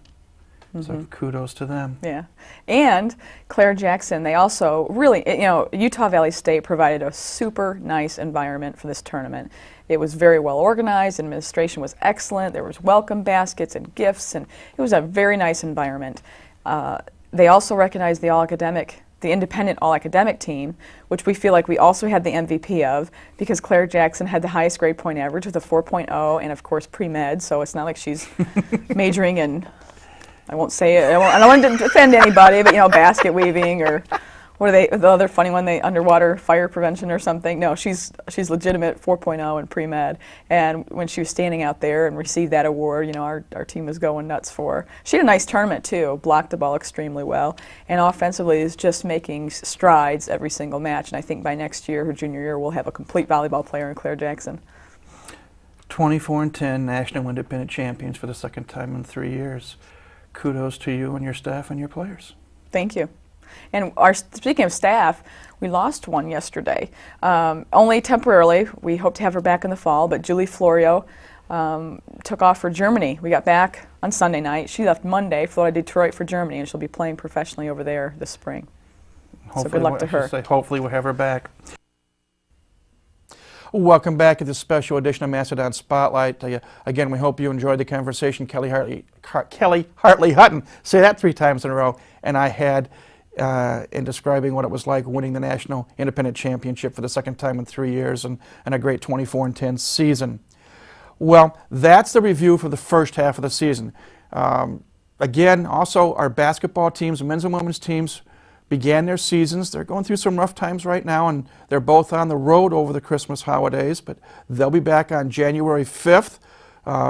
So kudos to them. Yeah, and Claire Jackson, they also really, Utah Valley State provided a super nice environment for this tournament. It was very well organized, administration was excellent, there was welcome baskets and gifts, and it was a very nice environment. They also recognized the independent all-academic team, which we feel like we also had the MVP of, because Claire Jackson had the highest grade point average with a 4.0, and of course pre-med, so it's not like she's majoring in, I won't say it, I don't want to offend anybody, but basket weaving or what are they, the other funny one, underwater fire prevention or something. No, she's legitimate 4.0 in pre-med, and when she was standing out there and received that award, our team was going nuts for her. She had a nice tournament too, blocked the ball extremely well, and offensively is just making strides every single match, and I think by next year, her junior year, we'll have a complete volleyball player in Claire Jackson. 24-10 national independent champions for the second time in 3 years. Kudos to you and your staff and your players. Thank you. And speaking of staff, we lost one yesterday. Only temporarily. We hope to have her back in the fall, but Julie Florio took off for Germany. We got back on Sunday night. She left Monday, flew to Detroit for Germany, and she'll be playing professionally over there this spring. So good luck to her. Hopefully we'll have her back. Welcome back to this special edition of Mastodon Spotlight. Again, we hope you enjoyed the conversation. Kelly Hartley Hutton, say that 3 times in a row, and I had in describing what it was like winning the National Independent Championship for the second time in 3 years and a great 24-10 season. Well, that's the review for the first half of the season. Again, also our basketball teams, men's and women's teams, began their seasons. They're going through some rough times right now, and they're both on the road over the Christmas holidays, but they'll be back on January 5th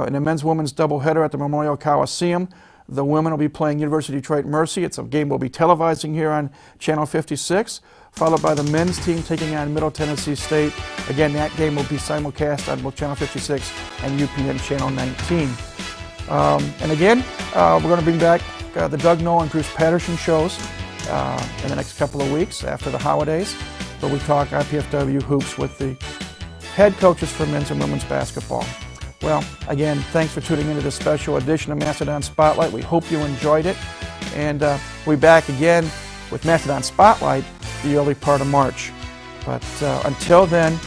in a men's-women's doubleheader at the Memorial Coliseum. The women will be playing University of Detroit Mercy. It's a game we'll be televising here on Channel 56, followed by the men's team taking on Middle Tennessee State. Again, that game will be simulcast on both Channel 56 and UPN Channel 19. And again, we're going to bring back the Doug Noll and Bruce Patterson shows in the next couple of weeks after the holidays, where we talk IPFW hoops with the head coaches for men's and women's basketball. Well, again, thanks for tuning into this special edition of Mastodon Spotlight. We hope you enjoyed it, and we'll be back again with Mastodon Spotlight the early part of March. But until then,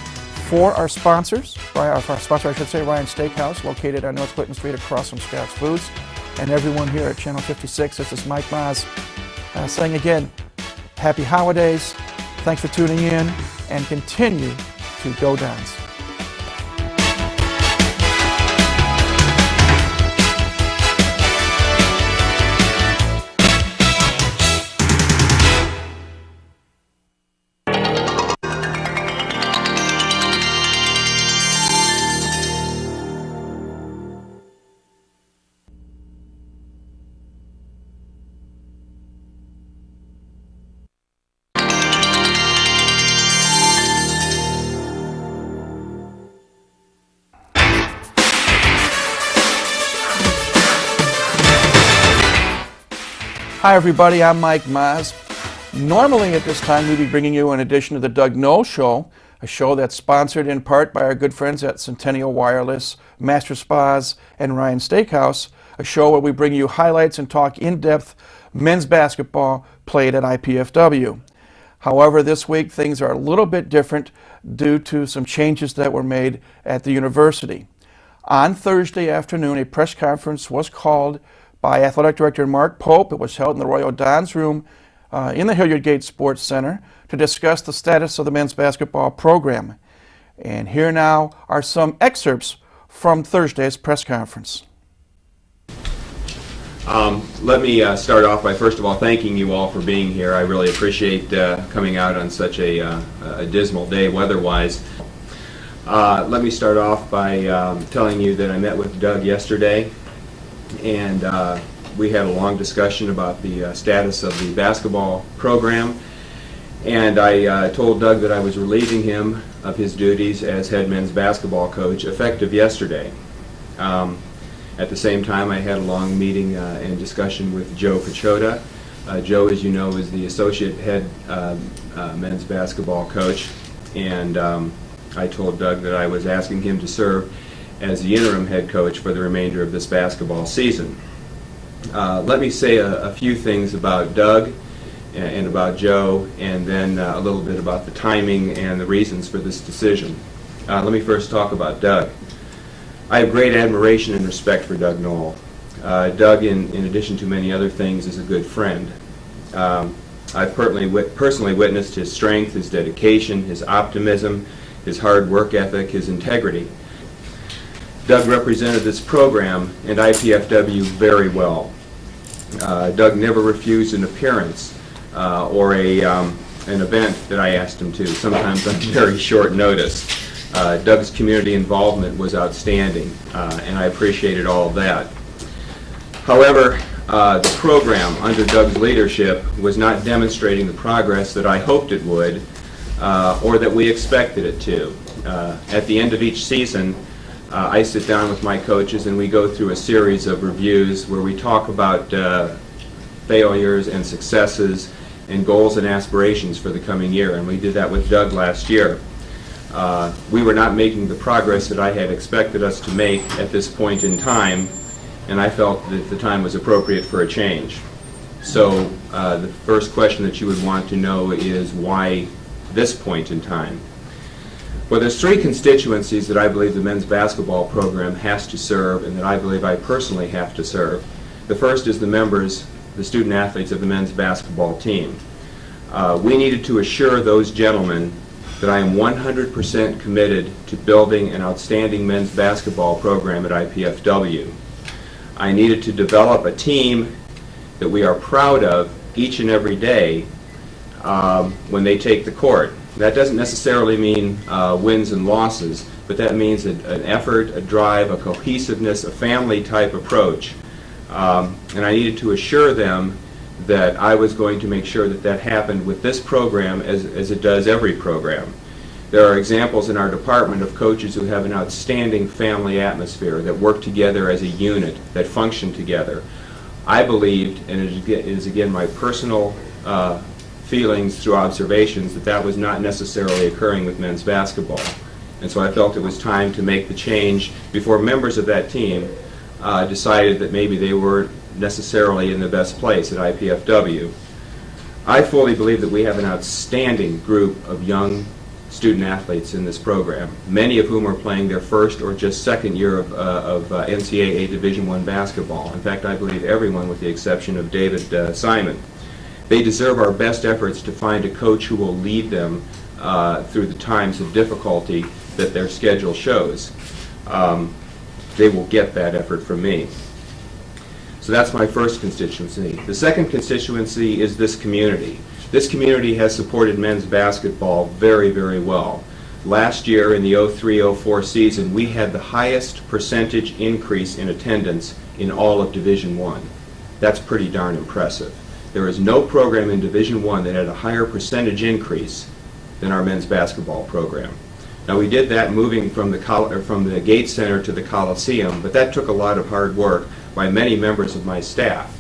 for our sponsors, Ryan Steakhouse, located on North Clinton Street across from Scott's Foods, and everyone here at Channel 56, this is Mike Maz saying again, happy holidays, thanks for tuning in, and continue to go Dons. Hi everybody, I'm Mike Maz. Normally at this time we'd be bringing you an edition of the Doug Knoll Show, a show that's sponsored in part by our good friends at Centennial Wireless, Master Spas, and Ryan Steakhouse, a show where we bring you highlights and talk in-depth men's basketball played at IPFW. However, this week things are a little bit different due to some changes that were made at the university. On Thursday afternoon, a press conference was called by Athletic Director Mark Pope. It was held in the Royal Dons room in the Hilliard Gate Sports Center to discuss the status of the men's basketball program. And here now are some excerpts from Thursday's press conference. Let me start off by first of all thanking you all for being here. I really appreciate coming out on such a dismal day weather-wise. Let me start off by telling you that I met with Doug yesterday, and we had a long discussion about the status of the basketball program, and I told Doug that I was relieving him of his duties as head men's basketball coach effective yesterday. At the same time, I had a long meeting and discussion with Joe Pachota. Joe, as you know, is the associate head men's basketball coach, and I told Doug that I was asking him to serve as the interim head coach for the remainder of this basketball season. Let me say a few things about Doug and about Joe, and then a little bit about the timing and the reasons for this decision. Let me first talk about Doug. I have great admiration and respect for Doug Knoll. Doug, in addition to many other things, is a good friend. I've personally witnessed his strength, his dedication, his optimism, his hard work ethic, his integrity. Doug represented this program and IPFW very well. Doug never refused an appearance or an event that I asked him to, sometimes on very short notice. Doug's community involvement was outstanding, and I appreciated all of that. However, the program under Doug's leadership was not demonstrating the progress that I hoped it would, or that we expected it to. At the end of each season, I sit down with my coaches and we go through a series of reviews where we talk about failures and successes and goals and aspirations for the coming year, and we did that with Doug last year. We were not making the progress that I had expected us to make at this point in time, and I felt that the time was appropriate for a change. So the first question that you would want to know is why this point in time? Well, there's three constituencies that I believe the men's basketball program has to serve, and that I believe I personally have to serve. The first is the members, the student athletes of the men's basketball team. We needed to assure those gentlemen that I am 100% committed to building an outstanding men's basketball program at IPFW. I needed to develop a team that we are proud of each and every day when they take the court. That doesn't necessarily mean wins and losses, but that means an effort, a drive, a cohesiveness, a family-type approach. And I needed to assure them that I was going to make sure that that happened with this program as it does every program. There are examples in our department of coaches who have an outstanding family atmosphere, that work together as a unit, that function together. I believed, and it is again my personal feelings through observations, that that was not necessarily occurring with men's basketball. And so I felt it was time to make the change before members of that team decided that maybe they weren't necessarily in the best place at IPFW. I fully believe that we have an outstanding group of young student athletes in this program, many of whom are playing their first or just second year of NCAA Division I basketball. In fact, I believe everyone with the exception of David Simon. They deserve our best efforts to find a coach who will lead them through the times of difficulty that their schedule shows. They will get that effort from me. So that's my first constituency. The second constituency is this community. This community has supported men's basketball very, very well. Last year in the 03-04 season, we had the highest percentage increase in attendance in all of Division I. That's pretty darn impressive. There is no program in Division I that had a higher percentage increase than our men's basketball program. Now we did that moving from the Gate Center to the Coliseum, but that took a lot of hard work by many members of my staff.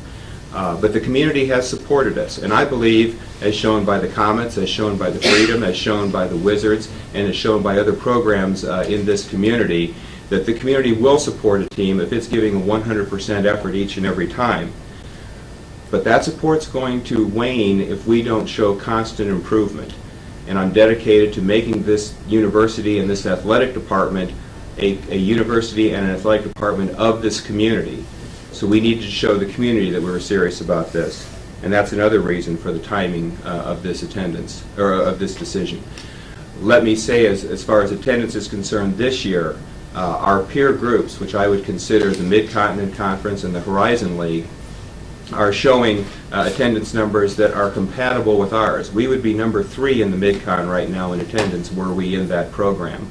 But the community has supported us, and I believe, as shown by the Comets, as shown by the Freedom, as shown by the Wizards, and as shown by other programs in this community, that the community will support a team if it's giving a 100% effort each and every time. But that support's going to wane if we don't show constant improvement. And I'm dedicated to making this university and this athletic department a university and an athletic department of this community. So we need to show the community that we're serious about this. And that's another reason for the timing of this attendance, or of this decision. Let me say, as far as attendance is concerned this year, our peer groups, which I would consider the Mid-Continent Conference and the Horizon League, are showing attendance numbers that are compatible with ours. We would be number 3 in the Mid-Con right now in attendance were we in that program.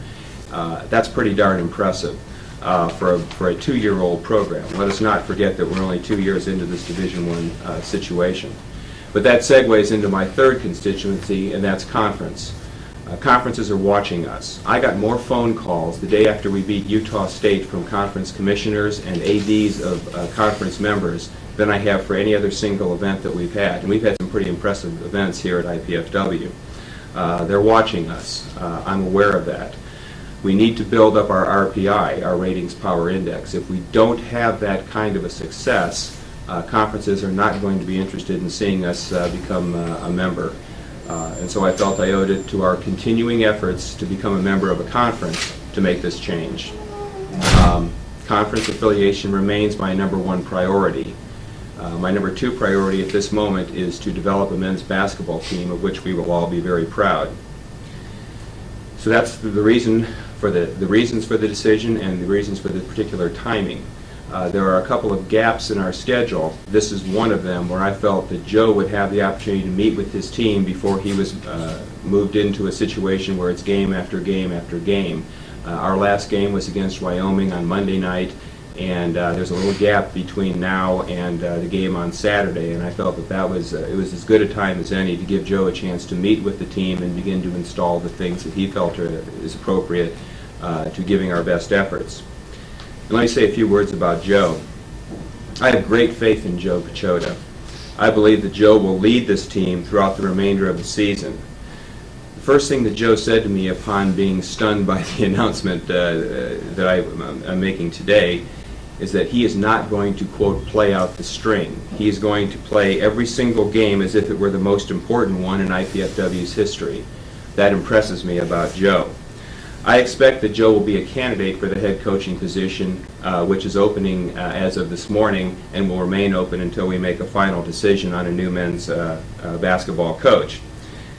That's pretty darn impressive for a 2-year-old program. Let us not forget that we're only 2 years into this Division I situation. But that segues into my third constituency, and that's conference. Conferences are watching us. I got more phone calls the day after we beat Utah State from conference commissioners and ADs of conference members than I have for any other single event that we've had. And we've had some pretty impressive events here at IPFW. They're watching us. I'm aware of that. We need to build up our RPI, our Ratings Power Index. If we don't have that kind of a success, conferences are not going to be interested in seeing us become a member. And so I felt I owed it to our continuing efforts to become a member of a conference to make this change. Conference affiliation remains my #1 priority. My #2 priority at this moment is to develop a men's basketball team of which we will all be very proud. So that's the reason for the reasons for the decision and the reasons for the particular timing. There are a couple of gaps in our schedule. This is one of them where I felt that Joe would have the opportunity to meet with his team before he was moved into a situation where it's game after game after game. Our last game was against Wyoming on Monday night, and there's a little gap between now and the game on Saturday, and I felt that it was as good a time as any to give Joe a chance to meet with the team and begin to install the things that he felt is appropriate to giving our best efforts. And let me say a few words about Joe. I have great faith in Joe Pachota. I believe that Joe will lead this team throughout the remainder of the season. The first thing that Joe said to me upon being stunned by the announcement that I'm making today is that he is not going to, quote, play out the string. He is going to play every single game as if it were the most important one in IPFW's history. That impresses me about Joe. I expect that Joe will be a candidate for the head coaching position, which is opening as of this morning and will remain open until we make a final decision on a new men's basketball coach.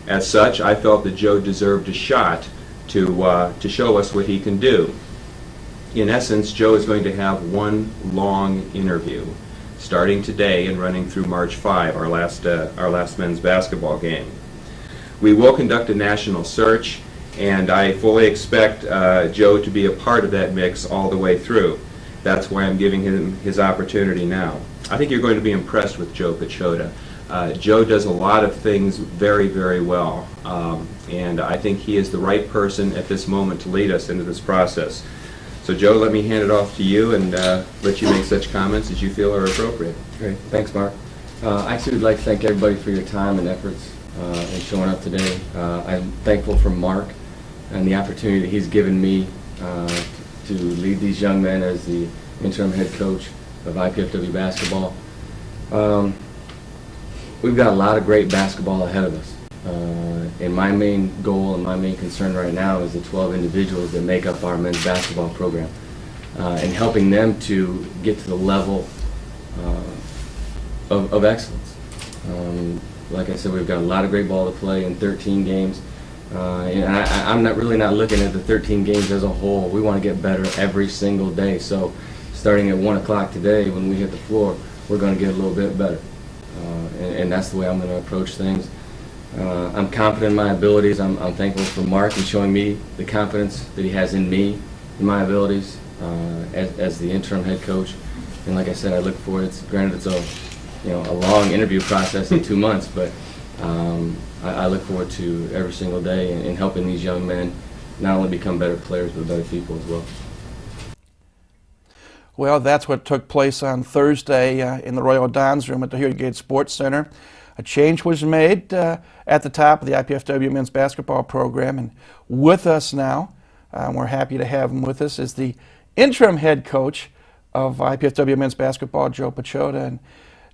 As such, I felt that Joe deserved a shot to show us what he can do. In essence, Joe is going to have one long interview, starting today and running through March 5, our last men's basketball game. We will conduct a national search, and I fully expect Joe to be a part of that mix all the way through. That's why I'm giving him his opportunity now. I think you're going to be impressed with Joe Pachota. Joe does a lot of things very, very well, and I think he is the right person at this moment to lead us into this process. So Joe, let me hand it off to you and let you make such comments as you feel are appropriate. Great. Thanks, Mark. I actually would like to thank everybody for your time and efforts in showing up today. I'm thankful for Mark and the opportunity that he's given me to lead these young men as the interim head coach of IPFW basketball. we've got a lot of great basketball ahead of us. And my main goal and my main concern right now is the 12 individuals that make up our men's basketball program, and helping them to get to the level of excellence. Like I said, we've got a lot of great ball to play in 13 games. And I'm really not looking at the 13 games as a whole. We want to get better every single day. So starting at 1 o'clock today, when we hit the floor, we're going to get a little bit better. And that's the way I'm going to approach things. I'm confident in my abilities. I'm thankful for Mark and showing me the confidence that he has in me, in my abilities, as the interim head coach. And like I said, I look forward. Granted, it's a long interview process in 2 months, but I look forward to every single day and helping these young men not only become better players, but better people as well. Well, that's what took place on Thursday in the Royal Dons room at the Hurricane Sports Center. A change was made at the top of the IPFW men's basketball program, and with us now, we're happy to have him with us, is the interim head coach of IPFW men's basketball, Joe Pachota. And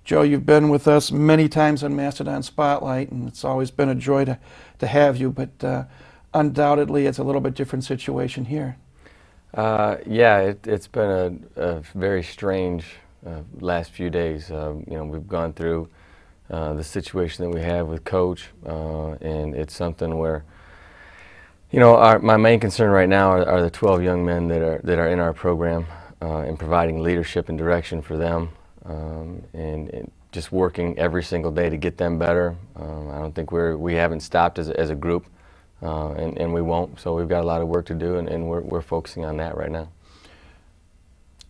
Joe, you've been with us many times on Mastodon Spotlight, and it's always been a joy to have you, but undoubtedly it's a little bit different situation here. Yeah, it's been a very strange last few days. We've gone through the situation that we have with Coach, and it's something where, my main concern right now are the 12 young men that are in our program, and providing leadership and direction for them, and just working every single day to get them better. I don't think we haven't stopped as a group. And we won't, so we've got a lot of work to do, and we're focusing on that right now.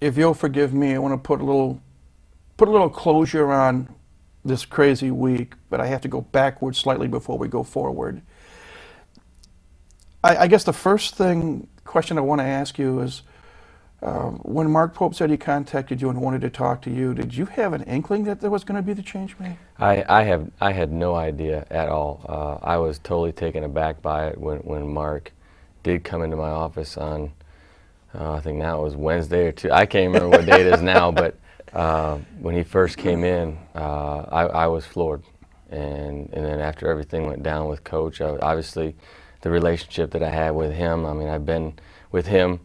If you'll forgive me, I want to put a little closure on this crazy week, but I have to go backwards slightly before we go forward. I guess the first question I want to ask you is, when Mark Pope said he contacted you and wanted to talk to you, did you have an inkling that there was going to be the change made? I had no idea at all. I was totally taken aback by it when Mark did come into my office on, I think now it was Wednesday or Tuesday. I can't remember what day it is now, but when he first came in, I was floored. And then after everything went down with Coach, obviously the relationship that I had with him, I've been with him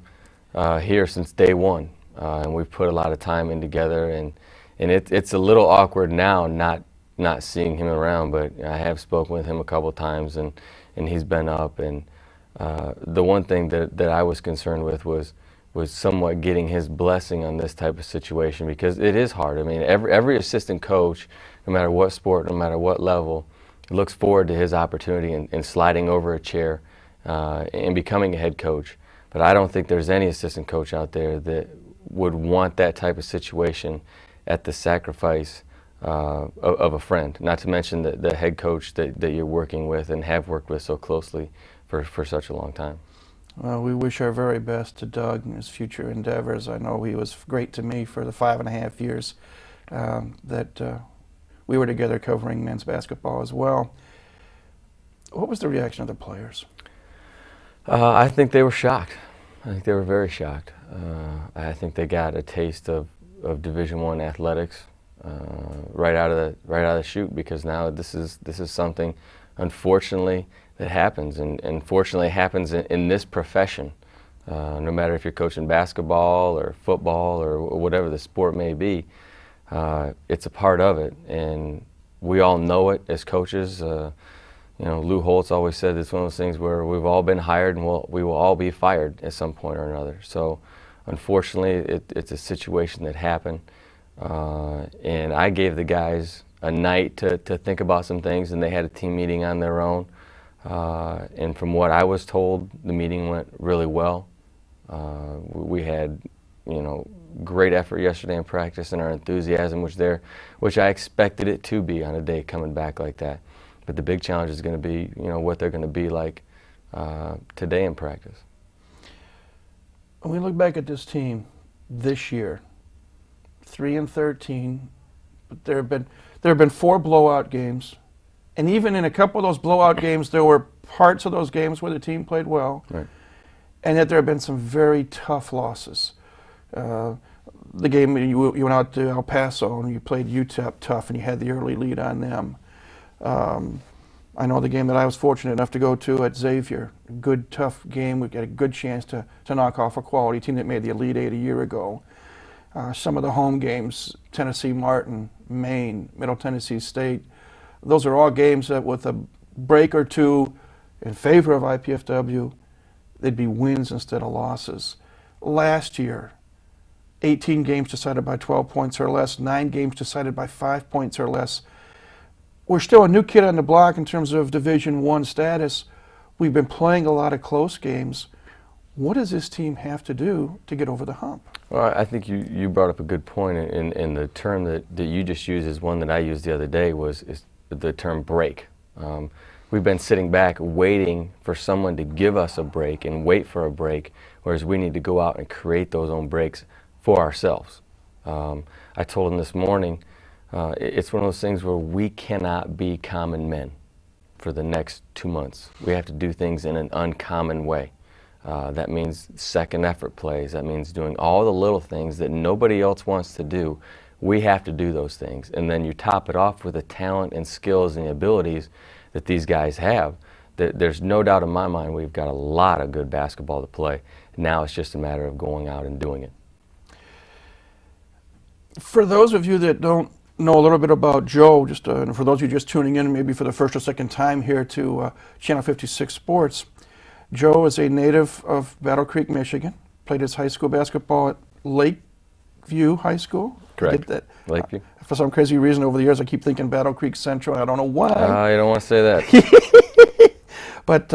here since day one, and we've put a lot of time in together, and it's a little awkward now not seeing him around, but I have spoken with him a couple times, and he's been up, and the one thing that I was concerned with was somewhat getting his blessing on this type of situation, because it is hard. Every assistant coach, no matter what sport, no matter what level, looks forward to his opportunity and sliding over a chair and becoming a head coach. But I don't think there's any assistant coach out there that would want that type of situation at the sacrifice of a friend, not to mention the head coach that you're working with and have worked with so closely for such a long time. Well, we wish our very best to Doug and his future endeavors. I know he was great to me for the 5.5 years that we were together covering men's basketball as well. What was the reaction of the players? I think they were shocked. I think they were very shocked. I think they got a taste of Division I athletics right out of the chute, because now this is something, unfortunately, that happens, and fortunately happens in this profession. No matter if you're coaching basketball or football or whatever the sport may be, it's a part of it, and we all know it as coaches. Lou Holtz always said it's one of those things where we've all been hired and we will all be fired at some point or another. So unfortunately, it's a situation that happened. And I gave the guys a night to think about some things, and they had a team meeting on their own. And from what I was told, the meeting went really well. We had, great effort yesterday in practice, and our enthusiasm was there, which I expected it to be on a day coming back like that. But the big challenge is going to be, what they're going to be like today in practice. When we look back at this team this year, 3-13, but there have been 4 blowout games, and even in a couple of those blowout games, there were parts of those games where the team played well, right, and yet there have been some very tough losses. The game you went out to El Paso and you played UTEP tough, and you had the early lead on them. I know the game that I was fortunate enough to go to at Xavier. A good, tough game. We got a good chance to knock off a quality team that made the Elite Eight a year ago. Some of the home games, Tennessee Martin, Maine, Middle Tennessee State, those are all games that with a break or two in favor of IPFW, they'd be wins instead of losses. Last year, 18 games decided by 12 points or less, 9 games decided by 5 points or less. We're still a new kid on the block in terms of Division I status. We've been playing a lot of close games. What does this team have to do to get over the hump? Well, I think you brought up a good point, and the term that you just used is one that I used the other day is the term break. We've been sitting back waiting for someone to give us a break and wait for a break, whereas we need to go out and create those own breaks for ourselves. I told him this morning, it's one of those things where we cannot be common men for the next 2 months. We have to do things in an uncommon way. That means second effort plays. That means doing all the little things that nobody else wants to do. We have to do those things. And then you top it off with the talent and skills and the abilities that these guys have. There's no doubt in my mind we've got a lot of good basketball to play. Now it's just a matter of going out and doing it. For those of you that don't know a little bit about Joe, and for those of you just tuning in maybe for the first or second time here to Channel 56 Sports, Joe is a native of Battle Creek, Michigan, played his high school basketball at Lakeview High School. Correct. Lakeview. For some crazy reason over the years I keep thinking Battle Creek Central, I don't know why. You don't want to say that. But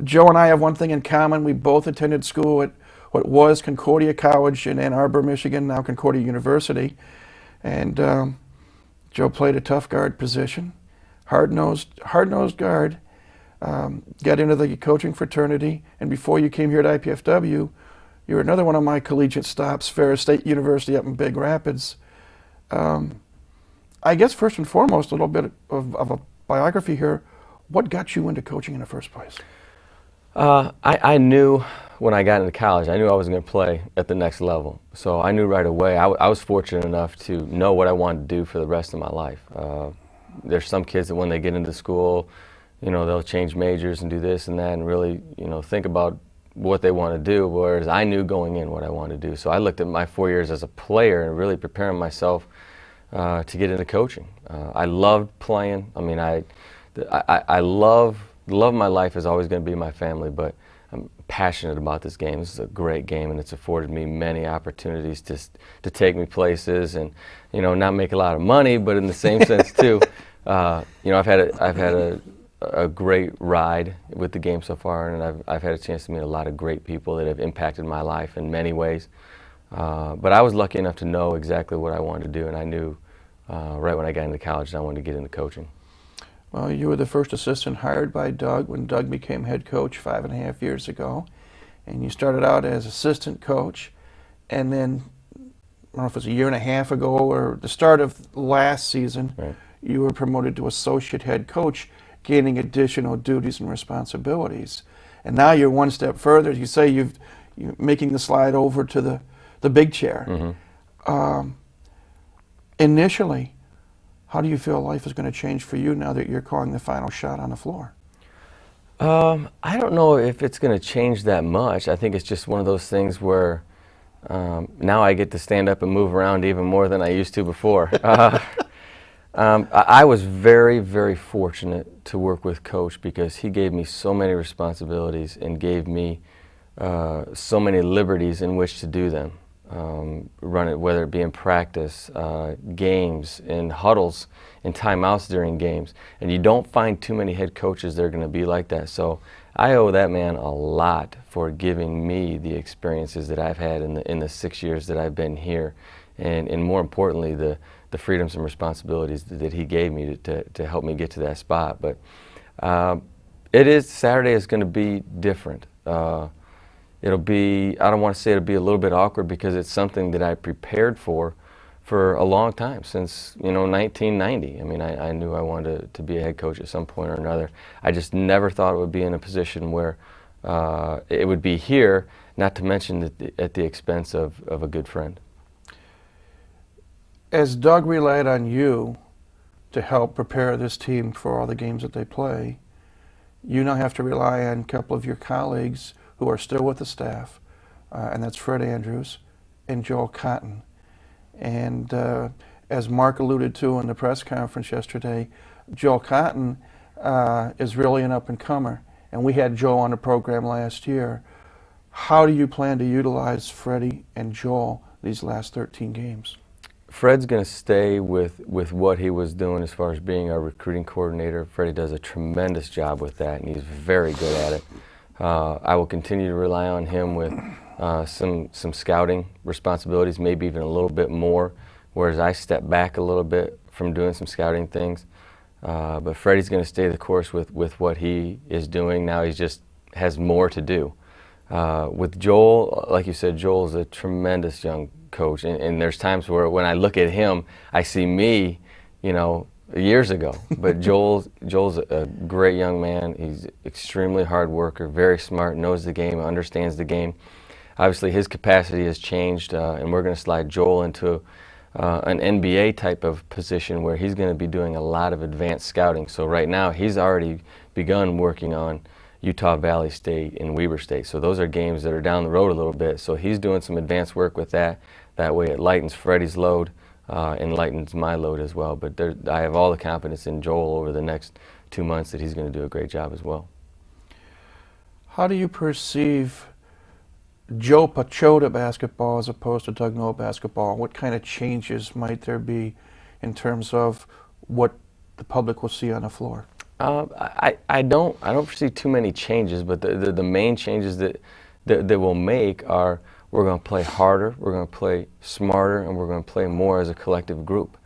Joe and I have one thing in common. We both attended school at what was Concordia College in Ann Arbor, Michigan, now Concordia University. And Joe played a tough guard position, hard-nosed guard. Got into the coaching fraternity, and before you came here at IPFW, you were another one of my collegiate stops, Ferris State University up in Big Rapids. I guess first and foremost, a little bit of a biography here. What got you into coaching in the first place? I knew when I got into college, I knew I was going to play at the next level. So I knew right away. I was fortunate enough to know what I wanted to do for the rest of my life. There's some kids that when they get into school, they'll change majors and do this and that and really, think about what they want to do, whereas I knew going in what I wanted to do. So I looked at my 4 years as a player and really preparing myself to get into coaching. I loved playing. I mean, I love my life is always going to be my family, but I'm passionate about this game. This is a great game, and it's afforded me many opportunities to take me places and, not make a lot of money, but in the same sense too, I've had a great ride with the game so far, and I've had a chance to meet a lot of great people that have impacted my life in many ways. But I was lucky enough to know exactly what I wanted to do, and I knew right when I got into college that I wanted to get into coaching. Well, you were the first assistant hired by Doug when Doug became head coach 5.5 years ago, and you started out as assistant coach, and then I don't know if it was a year and a half ago or the start of last season, right, you were promoted to associate head coach, gaining additional duties and responsibilities. And now you're one step further. You say you're making the slide over to the big chair. Mm-hmm. Initially, how do you feel life is going to change for you now that you're calling the final shot on the floor? I don't know if it's going to change that much. I think it's just one of those things where now I get to stand up and move around even more than I used to before. I was very, very fortunate to work with Coach because he gave me so many responsibilities and gave me so many liberties in which to do them. Run it, whether it be in practice, games, in huddles, in timeouts during games. And you don't find too many head coaches that are going to be like that. So I owe that man a lot for giving me the experiences that I've had in the 6 years that I've been here. And more importantly, the freedoms and responsibilities that he gave me to help me get to that spot. But Saturday is going to be different. It'll be, I don't want to say it'll be a little bit awkward because it's something that I prepared for a long time, since 1990. I mean, I knew I wanted to be a head coach at some point or another. I just never thought it would be in a position where it would be here, not to mention at the expense of a good friend. As Doug relied on you to help prepare this team for all the games that they play. You now have to rely on a couple of your colleagues who are still with the staff, and that's Fred Andrews and Joel Cotton. And as Mark alluded to in the press conference yesterday, Joel Cotton is really an up-and-comer, and we had Joel on the program last year. How do you plan to utilize Freddie and Joel these last 13 games? Fred's going to stay with what he was doing as far as being our recruiting coordinator. Freddie does a tremendous job with that, and he's very good at it. I will continue to rely on him with some scouting responsibilities, maybe even a little bit more, whereas I step back a little bit from doing some scouting things. But Freddie's going to stay the course with what he is doing. Now he just has more to do. With Joel, like you said, Joel's a tremendous young coach, and there's times where when I look at him, I see me, you know, years ago. But Joel's a great young man. He's extremely hard worker, very smart, knows the game, understands the game. Obviously, his capacity has changed, and we're going to slide Joel into an NBA type of position where he's going to be doing a lot of advanced scouting. So right now, he's already begun working on Utah Valley State and Weber State. So those are games that are down the road a little bit. So he's doing some advanced work with that. That way it lightens Freddie's load and lightens my load as well. But I have all the confidence in Joel over the next 2 months that he's going to do a great job as well. How do you perceive Joe Pachota basketball as opposed to Doug Noah basketball? What kind of changes might there be in terms of what the public will see on the floor? I don't foresee too many changes, but the main changes that we'll make are we're going to play harder, we're going to play smarter, and we're going to play more as a collective group.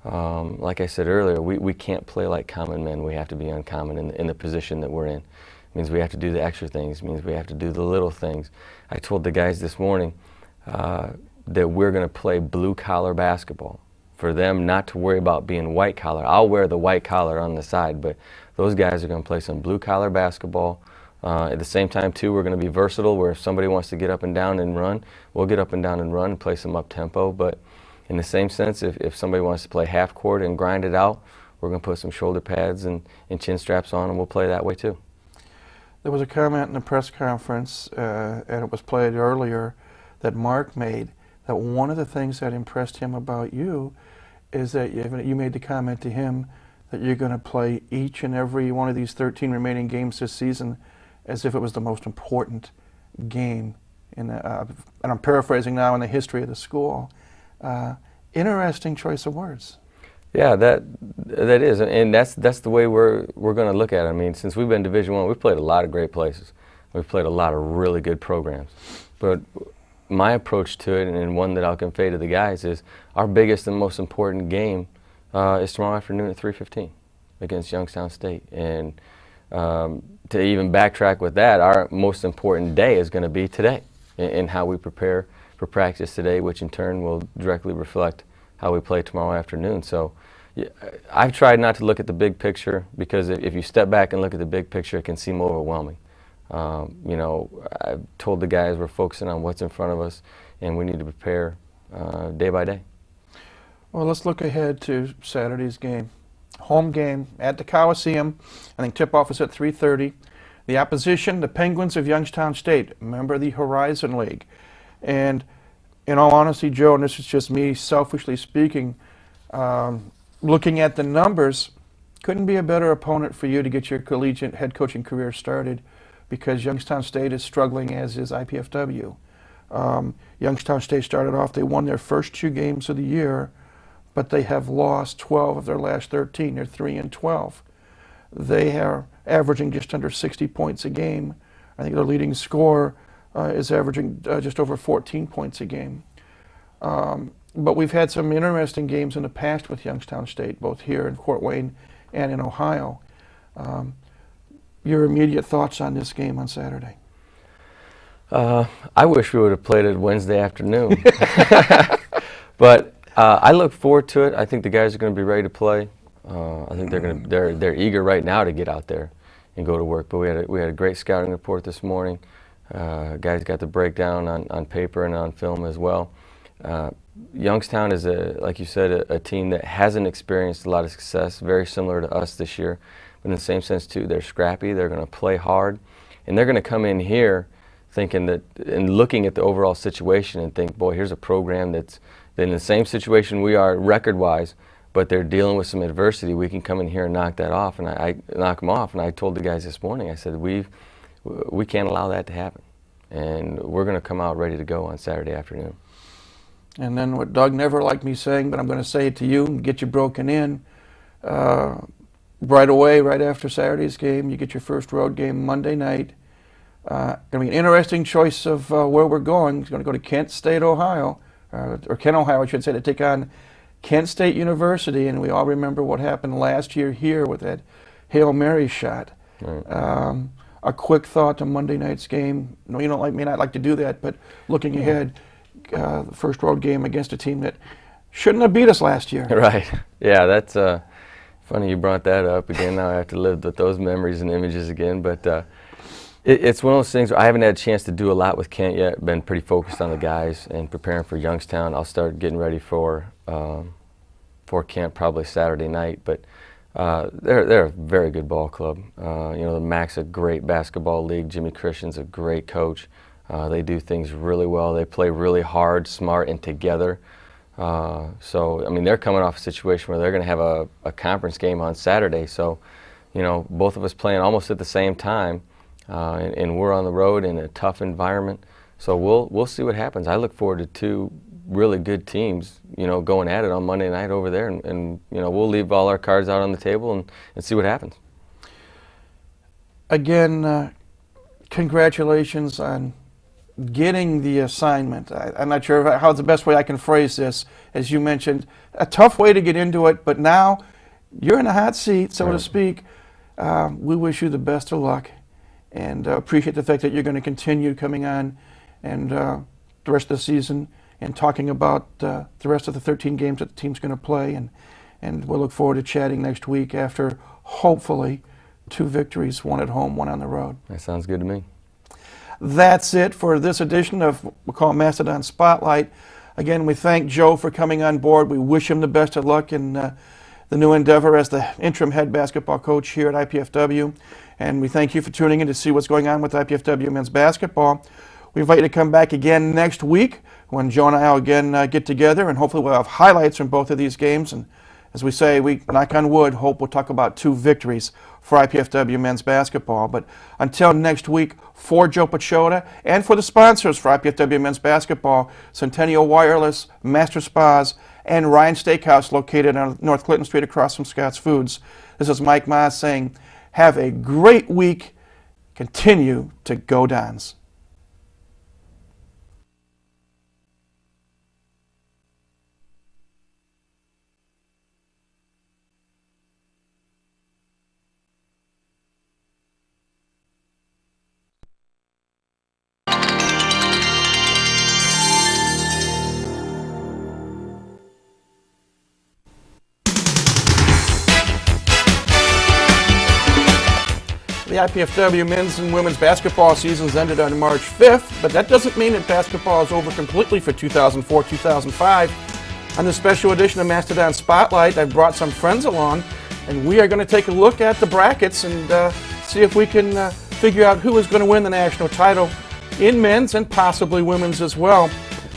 Like I said earlier, we can't play like common men. We have to be uncommon in the position that we're in. It means we have to do the extra things. It means we have to do the little things. I told the guys this morning that we're going to play blue-collar basketball. For them not to worry about being white collar. I'll wear the white collar on the side, but those guys are going to play some blue collar basketball. At the same time, too, we're going to be versatile, where if somebody wants to get up and down and run, we'll get up and down and run and play some up-tempo. But in the same sense, if somebody wants to play half court and grind it out, we're going to put some shoulder pads and chin straps on, and we'll play that way, too. There was a comment in the press conference, and it was played earlier, that Mark made, that one of the things that impressed him about you is that you made the comment to him that you're going to play each and every one of these 13 remaining games this season as if it was the most important game, and I'm paraphrasing now, in the history of the school. Interesting choice of words. Yeah, that is, and that's the way we're going to look at it. I mean, since we've been Division I, we've played a lot of great places. We've played a lot of really good programs, but my approach to it, and one that I'll convey to the guys, is our biggest and most important game is tomorrow afternoon at 3:15 against Youngstown State. And to even backtrack with that, our most important day is going to be today, in how we prepare for practice today, which in turn will directly reflect how we play tomorrow afternoon. So I've tried not to look at the big picture, because if you step back and look at the big picture, it can seem overwhelming. You know, I've told the guys we're focusing on what's in front of us, and we need to prepare day by day. Well, let's look ahead to Saturday's game. Home game at the Coliseum. I think tip-off is at 3:30. The opposition, the Penguins of Youngstown State, member of the Horizon League. And in all honesty, Joe, and this is just me selfishly speaking, looking at the numbers, couldn't be a better opponent for you to get your collegiate head coaching career started, because Youngstown State is struggling, as is IPFW. Youngstown State started off, they won their first 2 games of the year, but they have lost 12 of their last 13. They're 3-12. They are averaging just under 60 points a game. I think their leading scorer is averaging just over 14 points a game. But we've had some interesting games in the past with Youngstown State, both here in Fort Wayne and in Ohio. Your immediate thoughts on this game on Saturday? I wish we would have played it Wednesday afternoon. But I look forward to it. I think the guys are going to be ready to play. I think they're eager right now to get out there and go to work. But we had a great scouting report this morning. Guys got the breakdown on paper and on film as well. Youngstown is, like you said, a team that hasn't experienced a lot of success, very similar to us this year. But in the same sense, too, they're scrappy, they're going to play hard, and they're going to come in here thinking that, and looking at the overall situation and think, boy, here's a program that's in the same situation we are record-wise, but they're dealing with some adversity. We can come in here and knock that off, and I knock them off. And I told the guys this morning, I said, we can't allow that to happen, and we're going to come out ready to go on Saturday afternoon. And then what Doug never liked me saying, but I'm going to say it to you and get you broken in. Right away, right after Saturday's game, you get your first road game Monday night. Going to be an interesting choice of where we're going. It's going to go to Kent State, Ohio, or Kent, Ohio, I should say, to take on Kent State University. And we all remember what happened last year here with that Hail Mary shot. Right. A quick thought to Monday night's game. No, you may not like to do that, but looking ahead, the first road game against a team that shouldn't have beat us last year. Right. Yeah, that's funny you brought that up again. Now I have to live with those memories and images again. But it's one of those things where I haven't had a chance to do a lot with Kent yet. Been pretty focused on the guys and preparing for Youngstown. I'll start getting ready for Kent probably Saturday night. But they're a very good ball club. The MAC's a great basketball league. Jimmy Christian's a great coach. They do things really well. They play really hard, smart, and together. So, I mean, they're coming off a situation where they're going to have a conference game on Saturday. So, both of us playing almost at the same time, and we're on the road in a tough environment. So we'll see what happens. I look forward to two really good teams, going at it on Monday night over there, and we'll leave all our cards out on the table and see what happens. Again, congratulations on getting the assignment. I'm not sure how the best way I can phrase this. As you mentioned, a tough way to get into it, but now you're in a hot seat, so to speak. We wish you the best of luck and appreciate the fact that you're going to continue coming on and the rest of the season and talking about the rest of the 13 games that the team's going to play. And we'll look forward to chatting next week after, hopefully, 2 victories, 1 at home, 1 on the road. That sounds good to me. That's it for this edition of what we call Mastodon Spotlight. Again, we thank Joe for coming on board. We wish him the best of luck in the new endeavor as the interim head basketball coach here at IPFW. And we thank you for tuning in to see what's going on with IPFW men's basketball. We invite you to come back again next week when Joe and I will again get together, and hopefully we'll have highlights from both of these games. And as we say, we knock on wood, hope we'll talk about 2 victories for IPFW men's basketball. But until next week, for Joe Pachota and for the sponsors for IPFW men's basketball, Centennial Wireless, Master Spas, and Ryan Steakhouse located on North Clinton Street across from Scott's Foods. This is Mike Maas saying, have a great week. Continue to go Dons. The IPFW men's and women's basketball seasons ended on March 5th, but that doesn't mean that basketball is over completely for 2004-2005. On this special edition of Mastodon Spotlight, I've brought some friends along, and we are going to take a look at the brackets and see if we can figure out who is going to win the national title in men's and possibly women's as well.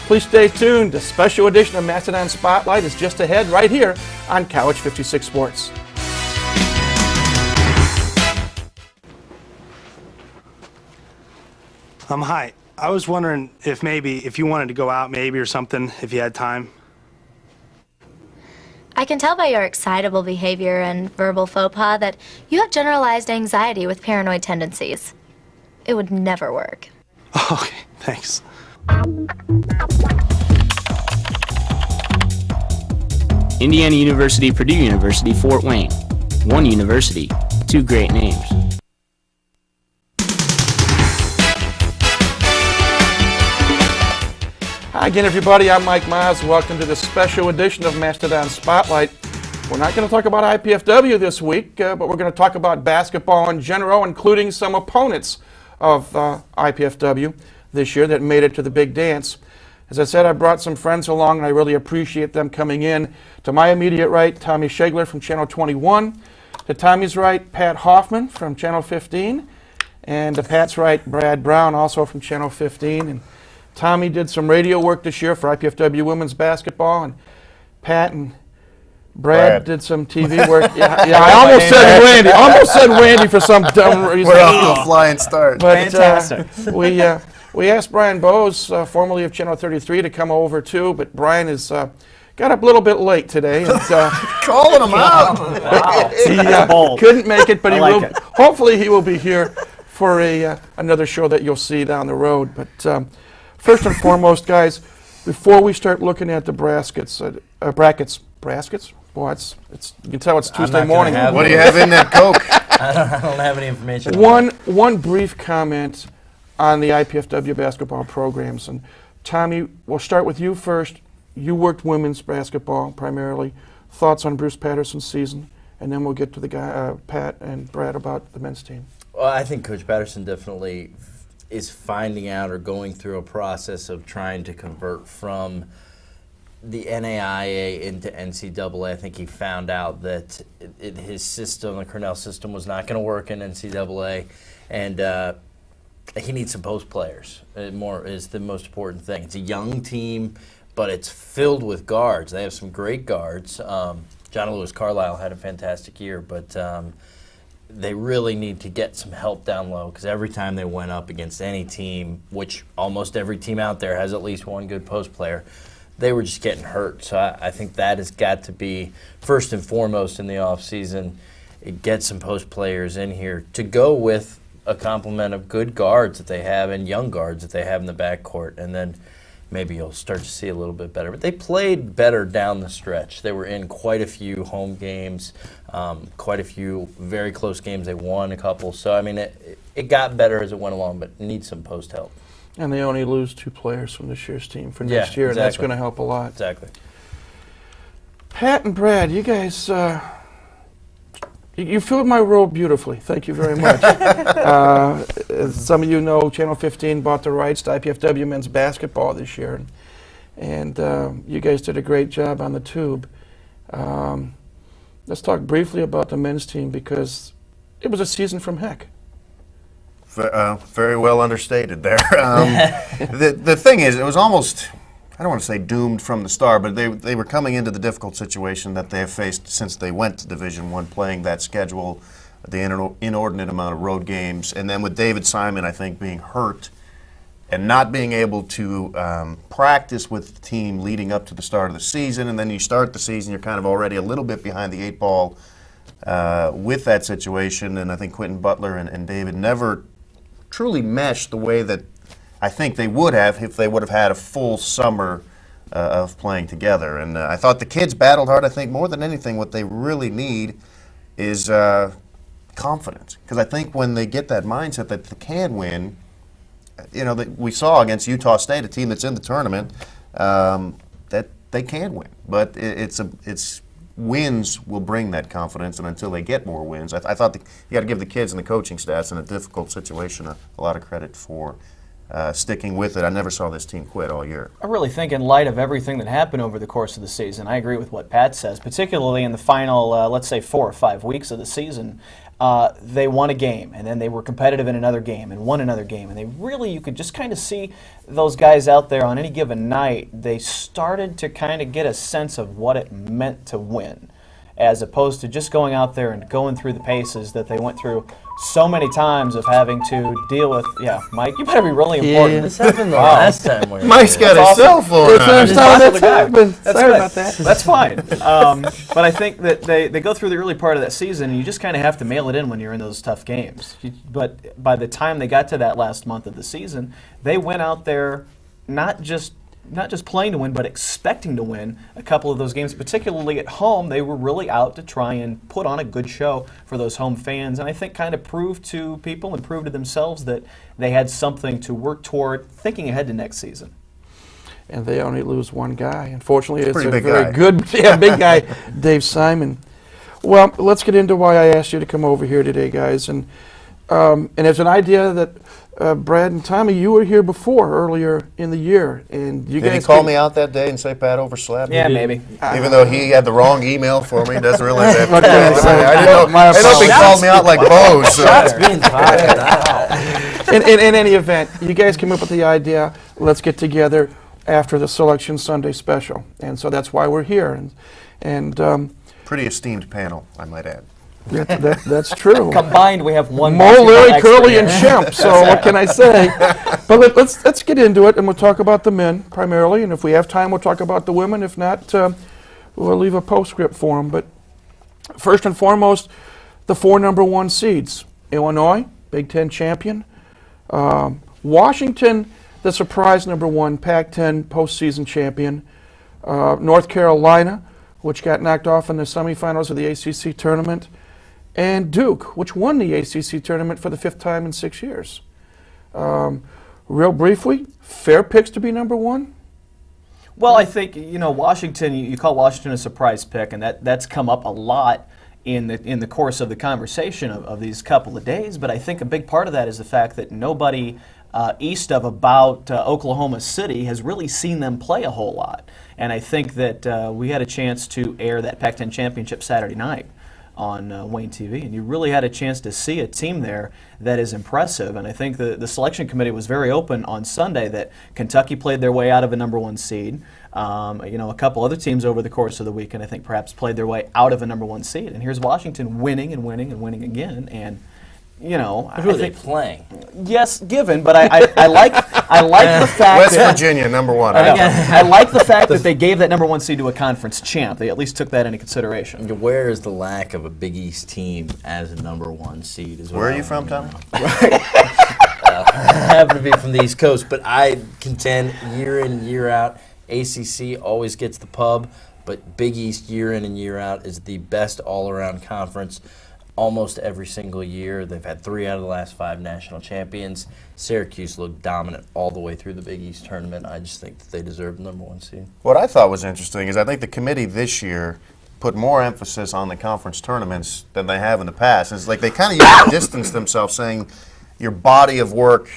Please stay tuned. A special edition of Mastodon Spotlight is just ahead right here on College 56 Sports. Hi. I was wondering if you wanted to go out maybe or something, if you had time. I can tell by your excitable behavior and verbal faux pas that you have generalized anxiety with paranoid tendencies. It would never work. Okay, thanks. Indiana University, Purdue University, Fort Wayne. One university, 2 great names. Hi again, everybody. I'm Mike Maas. Welcome to this special edition of Mastodon Spotlight. We're not going to talk about IPFW this week, but we're going to talk about basketball in general, including some opponents of IPFW this year that made it to the big dance. As I said, I brought some friends along, and I really appreciate them coming in. To my immediate right, Tommy Shegler from Channel 21. To Tommy's right, Pat Hoffman from Channel 15. And to Pat's right, Brad Brown, also from Channel 15. And Tommy did some radio work this year for IPFW women's basketball, and Pat and Brad did some TV work. Yeah, I almost said Randy. Almost said Randy for some dumb reason. We're off to a flying start. But we asked Brian Bowes, formerly of Channel 33, to come over too, but Brian is got up a little bit late today. And, calling him out. He couldn't make it, but he will. Hopefully, he will be here for another show that you'll see down the road. But first and foremost, guys, before we start looking at the brackets. Boy, you can tell it's Tuesday morning. What do you have in that Coke? I don't have any information. One brief comment on the IPFW basketball programs. And Tommy, we'll start with you first. You worked women's basketball primarily. Thoughts on Bruce Patterson's season, and then we'll get to the guy Pat and Brad about the men's team. Well, I think Coach Patterson definitely is finding out or going through a process of trying to convert from the NAIA into NCAA. I think he found out that his system, the Cornell system, was not going to work in NCAA, and he needs some post players. More is the most important thing. It's a young team, but it's filled with guards. They have some great guards. John Lewis Carlisle had a fantastic year, but they really need to get some help down low, because every time they went up against any team, which almost every team out there has at least one good post player, they were just getting hurt. So I think that has got to be first and foremost in the offseason. Get some post players in here to go with a complement of good guards that they have and young guards that they have in the backcourt, and then maybe you'll start to see a little bit better. But they played better down the stretch. They were in quite a few home games, quite a few very close games. They won a couple. So, I mean, it got better as it went along, but needs some post help. And they only lose 2 players from this year's team for next year, and that's going to help a lot. Exactly. Pat and Brad, you guys, you filled my role beautifully. Thank you very much. As some of you know, Channel 15 bought the rights to IPFW men's basketball this year, and you guys did a great job on the tube. Let's talk briefly about the men's team, because it was a season from heck. Very well understated there. The thing is, it was almost, I don't want to say doomed from the start, but they were coming into the difficult situation that they have faced since they went to Division I, playing that schedule, the inordinate amount of road games, and then with David Simon, I think, being hurt and not being able to practice with the team leading up to the start of the season, and then you start the season, you're kind of already a little bit behind the 8 ball with that situation, and I think Quentin Butler and David never truly meshed the way that I think they would have if they would have had a full summer of playing together. And I thought the kids battled hard. I think more than anything what they really need is confidence. Because I think when they get that mindset that they can win, we saw against Utah State, a team that's in the tournament, that they can win. But it's wins will bring that confidence, and until they get more wins, I thought you got to give the kids and the coaching staffs in a difficult situation a lot of credit for sticking with it. I never saw this team quit all year. I really think in light of everything that happened over the course of the season, I agree with what Pat says, particularly in the final, let's say, 4 or 5 weeks of the season. They won a game, and then they were competitive in another game and won another game, and you could just kind of see those guys out there on any given night. They started to kind of get a sense of what it meant to win, as opposed to just going out there and going through the paces that they went through so many times of having to deal with. Yeah, Mike, you better be really important. Yeah, this happened the last time we were Mike's got his cell phone. It's the first time that's happened. Sorry about that. That's fine. But I think that they go through the early part of that season, and you just kind of have to mail it in when you're in those tough games. But by the time they got to that last month of the season, they went out there not just playing to win, but expecting to win a couple of those games, particularly at home. They were really out to try and put on a good show for those home fans, and I think kind of proved to people and proved to themselves that they had something to work toward thinking ahead to next season. And they only lose one guy. Unfortunately, it's a big very guy. good, big guy, Dave Simon. Well, let's get into why I asked you to come over here today, guys. And And it's an idea that Brad and Tommy, you were here before earlier in the year, and you Did guys he call me out that day and say Pat overslept? Yeah, maybe. Even though he had the wrong email for me, doesn't realize that. What can I say? I didn't know if he called me out like Bose. Shots being fired out. In any event, you guys came up with the idea, let's get together after the Selection Sunday special. And so that's why we're here. And Pretty esteemed panel, I might add. that's true. Combined, we have one. Mo, Larry, expert Curly, here. and Shemp. So what can I say? But let's get into it, and we'll talk about the men primarily. And if we have time, we'll talk about the women. If not, we'll leave a postscript for them. But first and foremost, the 4 number 1 seeds: Illinois, Big Ten champion; Washington, the surprise number 1 Pac-10 postseason champion; North Carolina, which got knocked off in the semifinals of the ACC tournament; and Duke, which won the ACC tournament for the 5th time in 6 years. Real briefly, fair picks to be number 1? Well, I think, Washington, you call Washington a surprise pick, and that's come up a lot in the course of the conversation of these couple of days. But I think a big part of that is the fact that nobody east of about Oklahoma City has really seen them play a whole lot. And I think that we had a chance to air that Pac-10 championship Saturday night on Wayne TV, and you really had a chance to see a team there that is impressive. And I think the selection committee was very open on Sunday that Kentucky played their way out of a number 1 seed. A couple other teams over the course of the weekend, I think, perhaps played their way out of a number 1 seed. And here's Washington winning and winning and winning again. And Who are they playing? Yes, given, but I like the fact West Virginia, number 1. I like the fact that they gave that number 1 seed to a conference champ. They at least took that into consideration. Where is the lack of a Big East team as a number 1 seed? Where are you from, Tommy? I happen to be from the East Coast, but I contend year in, year out, ACC always gets the pub, but Big East year in and year out is the best all-around conference. Almost every single year. They've had 3 out of the last 5 national champions. Syracuse looked dominant all the way through the Big East tournament. I just think that they deserve the number 1 seed. What I thought was interesting is I think the committee this year put more emphasis on the conference tournaments than they have in the past. It's like they kind of used to distance themselves, saying your body of work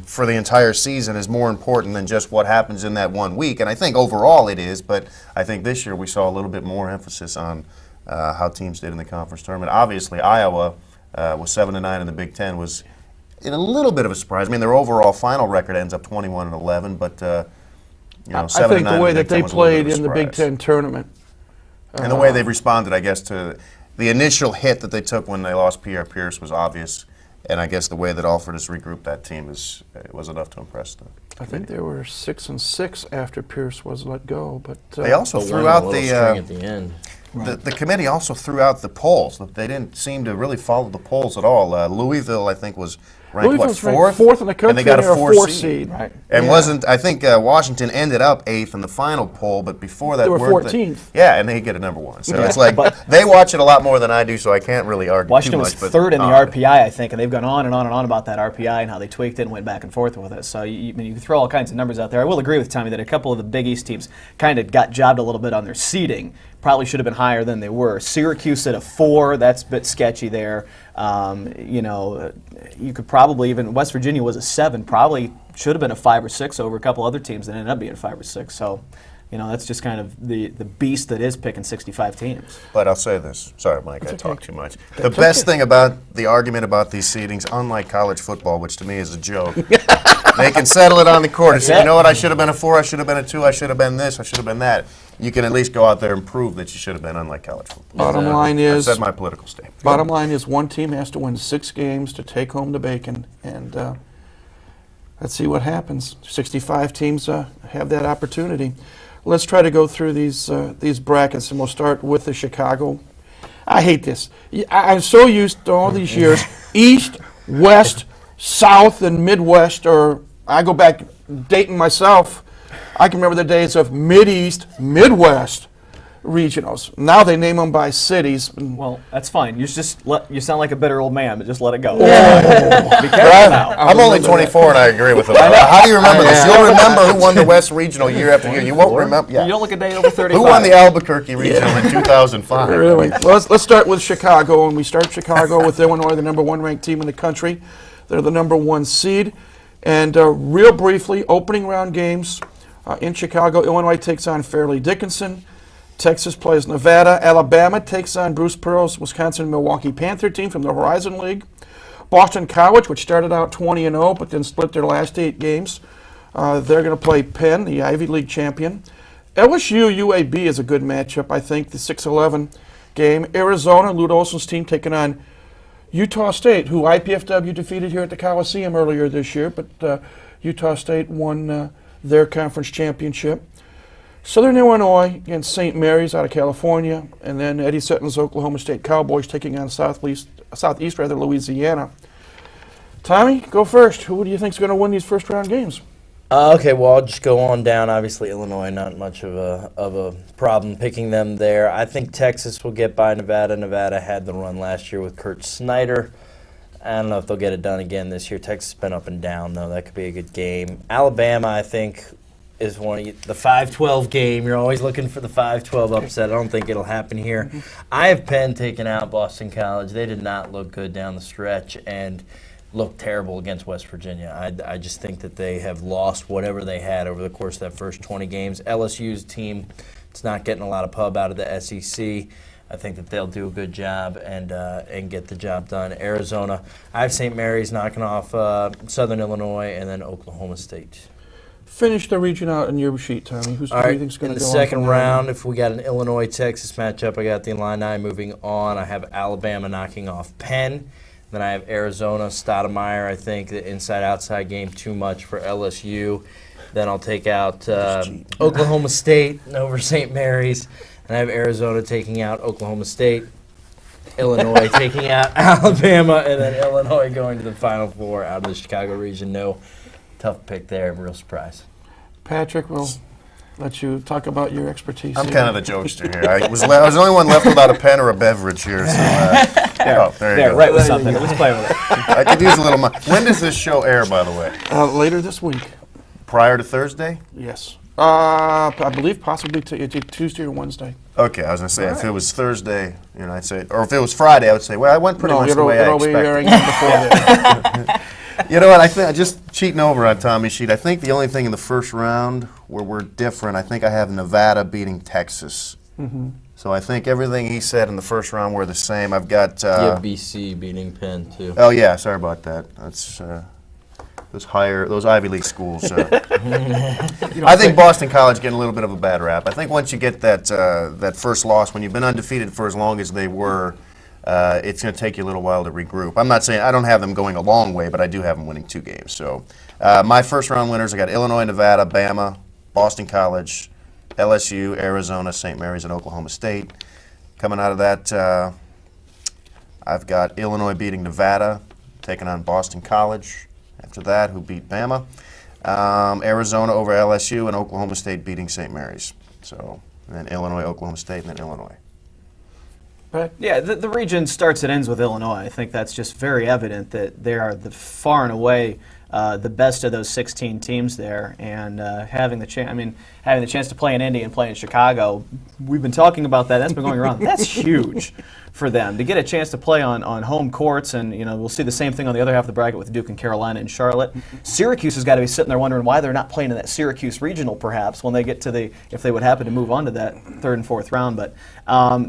for the entire season is more important than just what happens in that 1 week. And I think overall it is, but I think this year we saw a little bit more emphasis on how teams did in the conference tournament. Obviously, Iowa was 7-9 in the Big Ten was in a little bit of a surprise. I mean, their overall final record ends up 21-11, but 7-9. I think the way that they played in the Big Ten tournament, and the way they've responded, I guess, to the initial hit that they took when they lost Pierre Pierce was obvious, and I guess the way that Alfred has regrouped that team was enough to impress them. I think they were 6-6 after Pierce was let go, but they also threw out the at the end. The committee also threw out the polls. They didn't seem to really follow the polls at all. Louisville, I think, was ranked, what, 4th? 4th in the country, and they got a 4 seed. Right. And I think Washington ended up 8th in the final poll, but before that, they were 14th. And they get a number 1. So it's like, they watch it a lot more than I do, so I can't really argue Washington too much. was 3rd in the RPI, I think, and they've gone on and on and on about that RPI and how they tweaked it and went back and forth with it. So you can throw all kinds of numbers out there. I will agree with Tommy that a couple of the Big East teams kind of got jobbed a little bit on their seeding. Probably should have been higher than they were. Syracuse at a 4, that's a bit sketchy there. You could probably even, West Virginia was a 7, probably should have been a 5 or 6 over a couple other teams that ended up being 5 or 6. So, that's just kind of the beast that is picking 65 teams. But I'll say this. Sorry, Mike, I talk too much. The best thing about the argument about these seedings, unlike college football, which to me is a joke, they can settle it on the court and say, you know what, I should have been a 4, I should have been a 2, I should have been this, I should have been that. You can at least go out there and prove that you should have been, unlike college football. Bottom line is, I've said my political statement. Bottom line is, one team has to win 6 games to take home the bacon, and let's see what happens. 65 teams have that opportunity. Let's try to go through these brackets, and we'll start with the Chicago. I hate this. I'm so used to all these years, East, West, South, and Midwest, or I go back dating myself. I can remember the days of Mid-East, Midwest. regionals. Now they name them by cities. Well, that's fine. You sound like a bitter old man, but just let it go. Be careful now. I'm only 24 and I agree with him. How do you remember this? You'll remember who won the West Regional year after year. You won't remember. Yeah. You don't look a day over 35. Who won the Albuquerque Regional in 2005? Really? Well, let's start with Chicago, and we start Chicago with Illinois, the #1 ranked team in the country. They're the #1 seed. And real briefly, opening round games in Chicago, Illinois takes on Fairleigh Dickinson. Texas plays Nevada. Alabama takes on Bruce Pearl's Wisconsin-Milwaukee Panther team from the Horizon League. Boston College, which started out 20-0 but then split their last 8 games, they're going to play Penn, the Ivy League champion. LSU-UAB is a good matchup, I think, the 6-11 game. Arizona, Lute Olson's team, taking on Utah State, who IPFW defeated here at the Coliseum earlier this year, but Utah State won their conference championship. Southern Illinois against St. Mary's out of California, and then Eddie Sutton's Oklahoma State Cowboys taking on Southeast Louisiana. Tommy, go first. Who do you think is going to win these first round games? Okay, well, I'll just go on down. Obviously, Illinois, not much of a problem picking them there. I think Texas will get by Nevada. Nevada had the run last year with Kurt Snyder. I don't know if they'll get it done again this year. Texas has been up and down, though. That could be a good game. Alabama, I think, is one of the 5-12 game. You're always looking for the 5-12 upset. I don't think it'll happen here. I have Penn taking out Boston College. They did not look good down the stretch and looked terrible against West Virginia. I just think that they have lost whatever they had over the course of that first 20 games. LSU's team is not getting a lot of pub out of the SEC. I think that they'll do a good job and get the job done. Arizona, I have St. Mary's knocking off Southern Illinois and then Oklahoma State. Finish the region out in your sheet, Tommy. Who do you think is going to go in the second round? If we got an Illinois-Texas matchup, I got the Illini moving on. I have Alabama knocking off Penn. Then I have Arizona, Stoudemire. I think the inside-outside game too much for LSU. Then I'll take out Oklahoma State over St. Mary's. And I have Arizona taking out Oklahoma State. Illinois taking out Alabama. And then Illinois going to the Final Four out of the Chicago region. No tough pick there. Real surprise. Patrick, we'll let you talk about your expertise. I'm kind of the jokester here. I was the only one left without a pen or a beverage here. So, there you go. Right with something. Let's play with it. I could use a little more. When does this show air, by the way? Later this week. Prior to Thursday? Yes. I believe possibly Tuesday or Wednesday. Okay, I was going to say, if it was Thursday, I'd say, or if it was Friday, I would say, well, I went pretty much the way I expected. You know what, I think, just cheating over on Tommy's sheet, I think the only thing in the first round where we're different, I think I have Nevada beating Texas. Mm-hmm. So I think everything he said in the first round were the same. I've got... you have BC beating Penn, too. Oh, yeah, sorry about that. That's... those Ivy League schools. I think Boston College getting a little bit of a bad rap. I think once you get that first loss, when you've been undefeated for as long as they were, it's going to take you a little while to regroup. I'm not saying I don't have them going a long way, but I do have them winning 2 games. So my first round winners, I got Illinois, Nevada, Bama, Boston College, LSU, Arizona, St. Mary's, and Oklahoma State. Coming out of that, I've got Illinois beating Nevada, taking on Boston College. After that, who beat Bama, Arizona over LSU, and Oklahoma State beating St. Mary's. So, and then Illinois, Oklahoma State, and then Illinois. Right. Yeah, the region starts and ends with Illinois. I think that's just very evident that they are far and away the best of those 16 teams there, and having the chance to play in Indy and play in Chicago, we've been talking about that. That's been going around. That's huge for them to get a chance to play on home courts, and we'll see the same thing on the other half of the bracket with Duke and Carolina and Charlotte. Syracuse has got to be sitting there wondering why they're not playing in that Syracuse regional, perhaps, when they get to if they would happen to move on to that 3rd and 4th round. But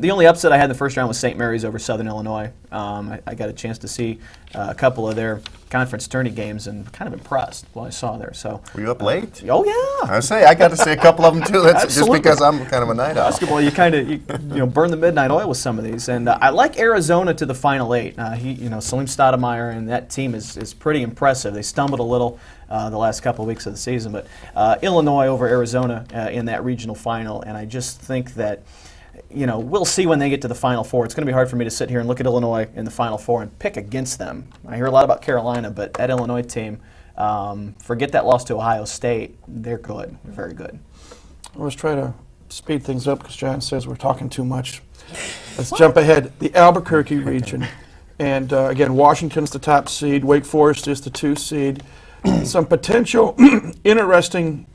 the only upset I had in the first round was St. Mary's over Southern Illinois. I got a chance to see a couple of their conference tourney games and kind of impressed what I saw there. So were you up late? Oh yeah. I got to see a couple of them too. That's just because I'm kind of a night owl. Basketball, you kind of burn the midnight oil with some of these, and I like Arizona to the Final 8. Salim Stoudemire and that team is pretty impressive. They stumbled a little the last couple of weeks of the season, but Illinois over Arizona in that regional final, and I just think that. We'll see when they get to the Final Four. It's going to be hard for me to sit here and look at Illinois in the Final Four and pick against them. I hear a lot about Carolina, but that Illinois team, forget that loss to Ohio State. They're good. They're very good. Let's try to speed things up because John says we're talking too much. Let's jump ahead. The Albuquerque region. And again, Washington's the top seed. Wake Forest is the 2 seed. Some potential interesting,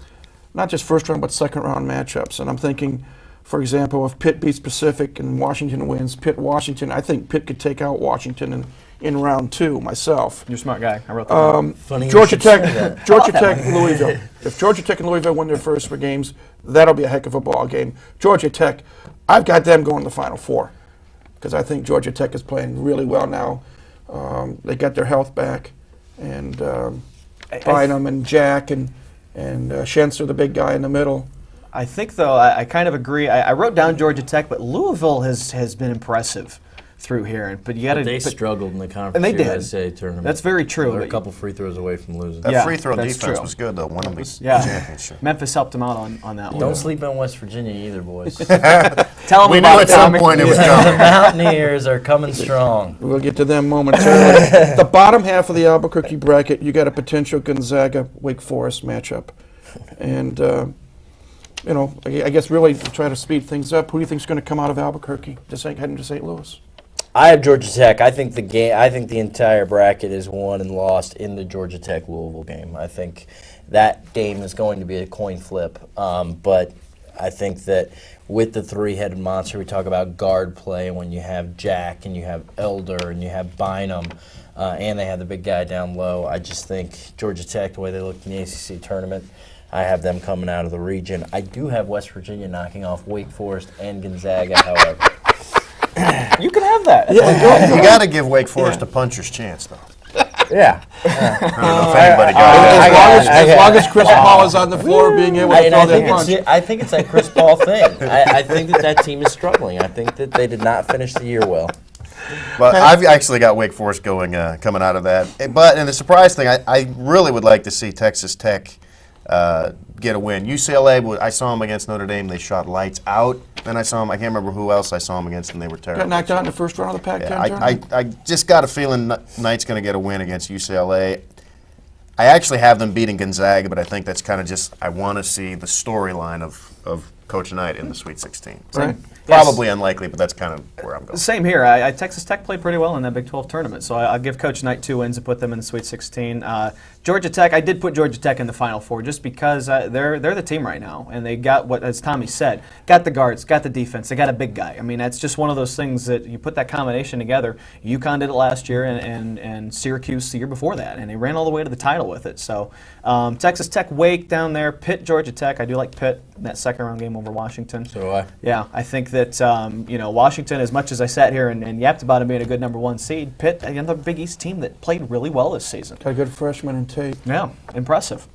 not just first round, but second round matchups. And I'm thinking, for example, if Pitt beats Pacific and Washington wins, Pitt-Washington, I think Pitt could take out Washington in round 2 myself. You're a smart guy. I wrote that down. Funny Georgia you should say Tech, that. Georgia Tech, Louisville. If Georgia Tech and Louisville win their first 4 games, that'll be a heck of a ball game. Georgia Tech, I've got them going to the Final Four because I think Georgia Tech is playing really well now. They got their health back, and Bynum and Jack and Schenzer, the big guy in the middle. I think, though, I kind of agree. I wrote down Georgia Tech, but Louisville has been impressive through here. But you got to. They struggled in the conference and they did. USA tournament. That's very true. They're a couple free throws away from losing. That free throw that's defense true. was good, though. Won them the championship. Memphis helped them out on that one. Don't sleep on West Virginia either, boys. Tell them we about knew at some point it was The coming. Mountaineers are coming strong. We'll get to them momentarily. The bottom half of the Albuquerque bracket, you got a potential Gonzaga-Wake Forest matchup. And, you know, I guess really to try to speed things up, who do you think is going to come out of Albuquerque heading to St. Louis? I have Georgia Tech. I think the entire bracket is won and lost in the Georgia Tech Louisville game. I think that game is going to be a coin flip. But I think that with the 3-headed monster, we talk about guard play, and when you have Jack and you have Elder and you have Bynum, and they have the big guy down low, I just think Georgia Tech, the way they looked in the ACC tournament, I have them coming out of the region. I do have West Virginia knocking off Wake Forest and Gonzaga, however. You can have that. Yeah, you got to give Wake Forest a puncher's chance, though. Yeah. I don't know if anybody got it. As long as Chris Paul is on the floor being able to throw that punch. I think it's that Chris Paul thing. I think that team is struggling. I think that they did not finish the year well. But I've actually got Wake Forest going, coming out of that. But and the surprise thing, I really would like to see Texas Tech get a win. UCLA, I saw them against Notre Dame. They shot lights out. Then I saw them, I can't remember who else I saw them against, and they were terrible. Got knocked out in the first round of the Pac-10 tournament? I just got a feeling Knight's going to get a win against UCLA. I actually have them beating Gonzaga, but I think that's kind of just, I want to see the storyline of Coach Knight in the Sweet 16. Right. Probably unlikely, but that's kind of where I'm going. Same here. Texas Tech played pretty well in that Big 12 tournament, so I'll give Coach Knight 2 wins and put them in the Sweet 16. Georgia Tech, I did put Georgia Tech in the Final Four just because they're the team right now, and they got what, as Tommy said, got the guards, got the defense, they got a big guy. I mean, that's just one of those things that you put that combination together. UConn did it last year, and Syracuse the year before that, and they ran all the way to the title with it. So Texas Tech, Wake down there, Pitt, Georgia Tech. I do like Pitt in that second round game over Washington. So do I. Yeah, I think that Washington, as much as I sat here and yapped about him being a good number 1 seed, Pitt, another Big East team that played really well this season. Got a good freshman in Tate. Yeah, impressive.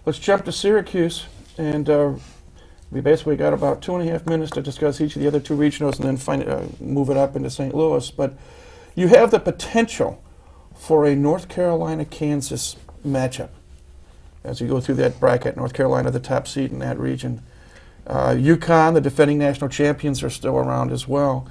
Let's jump to Syracuse, and we basically got about 2.5 minutes to discuss each of the other 2 regionals and then move it up into St. Louis. But you have the potential for a North Carolina-Kansas matchup as you go through that bracket. North Carolina, the top seed in that region. UConn, the defending national champions, are still around as well.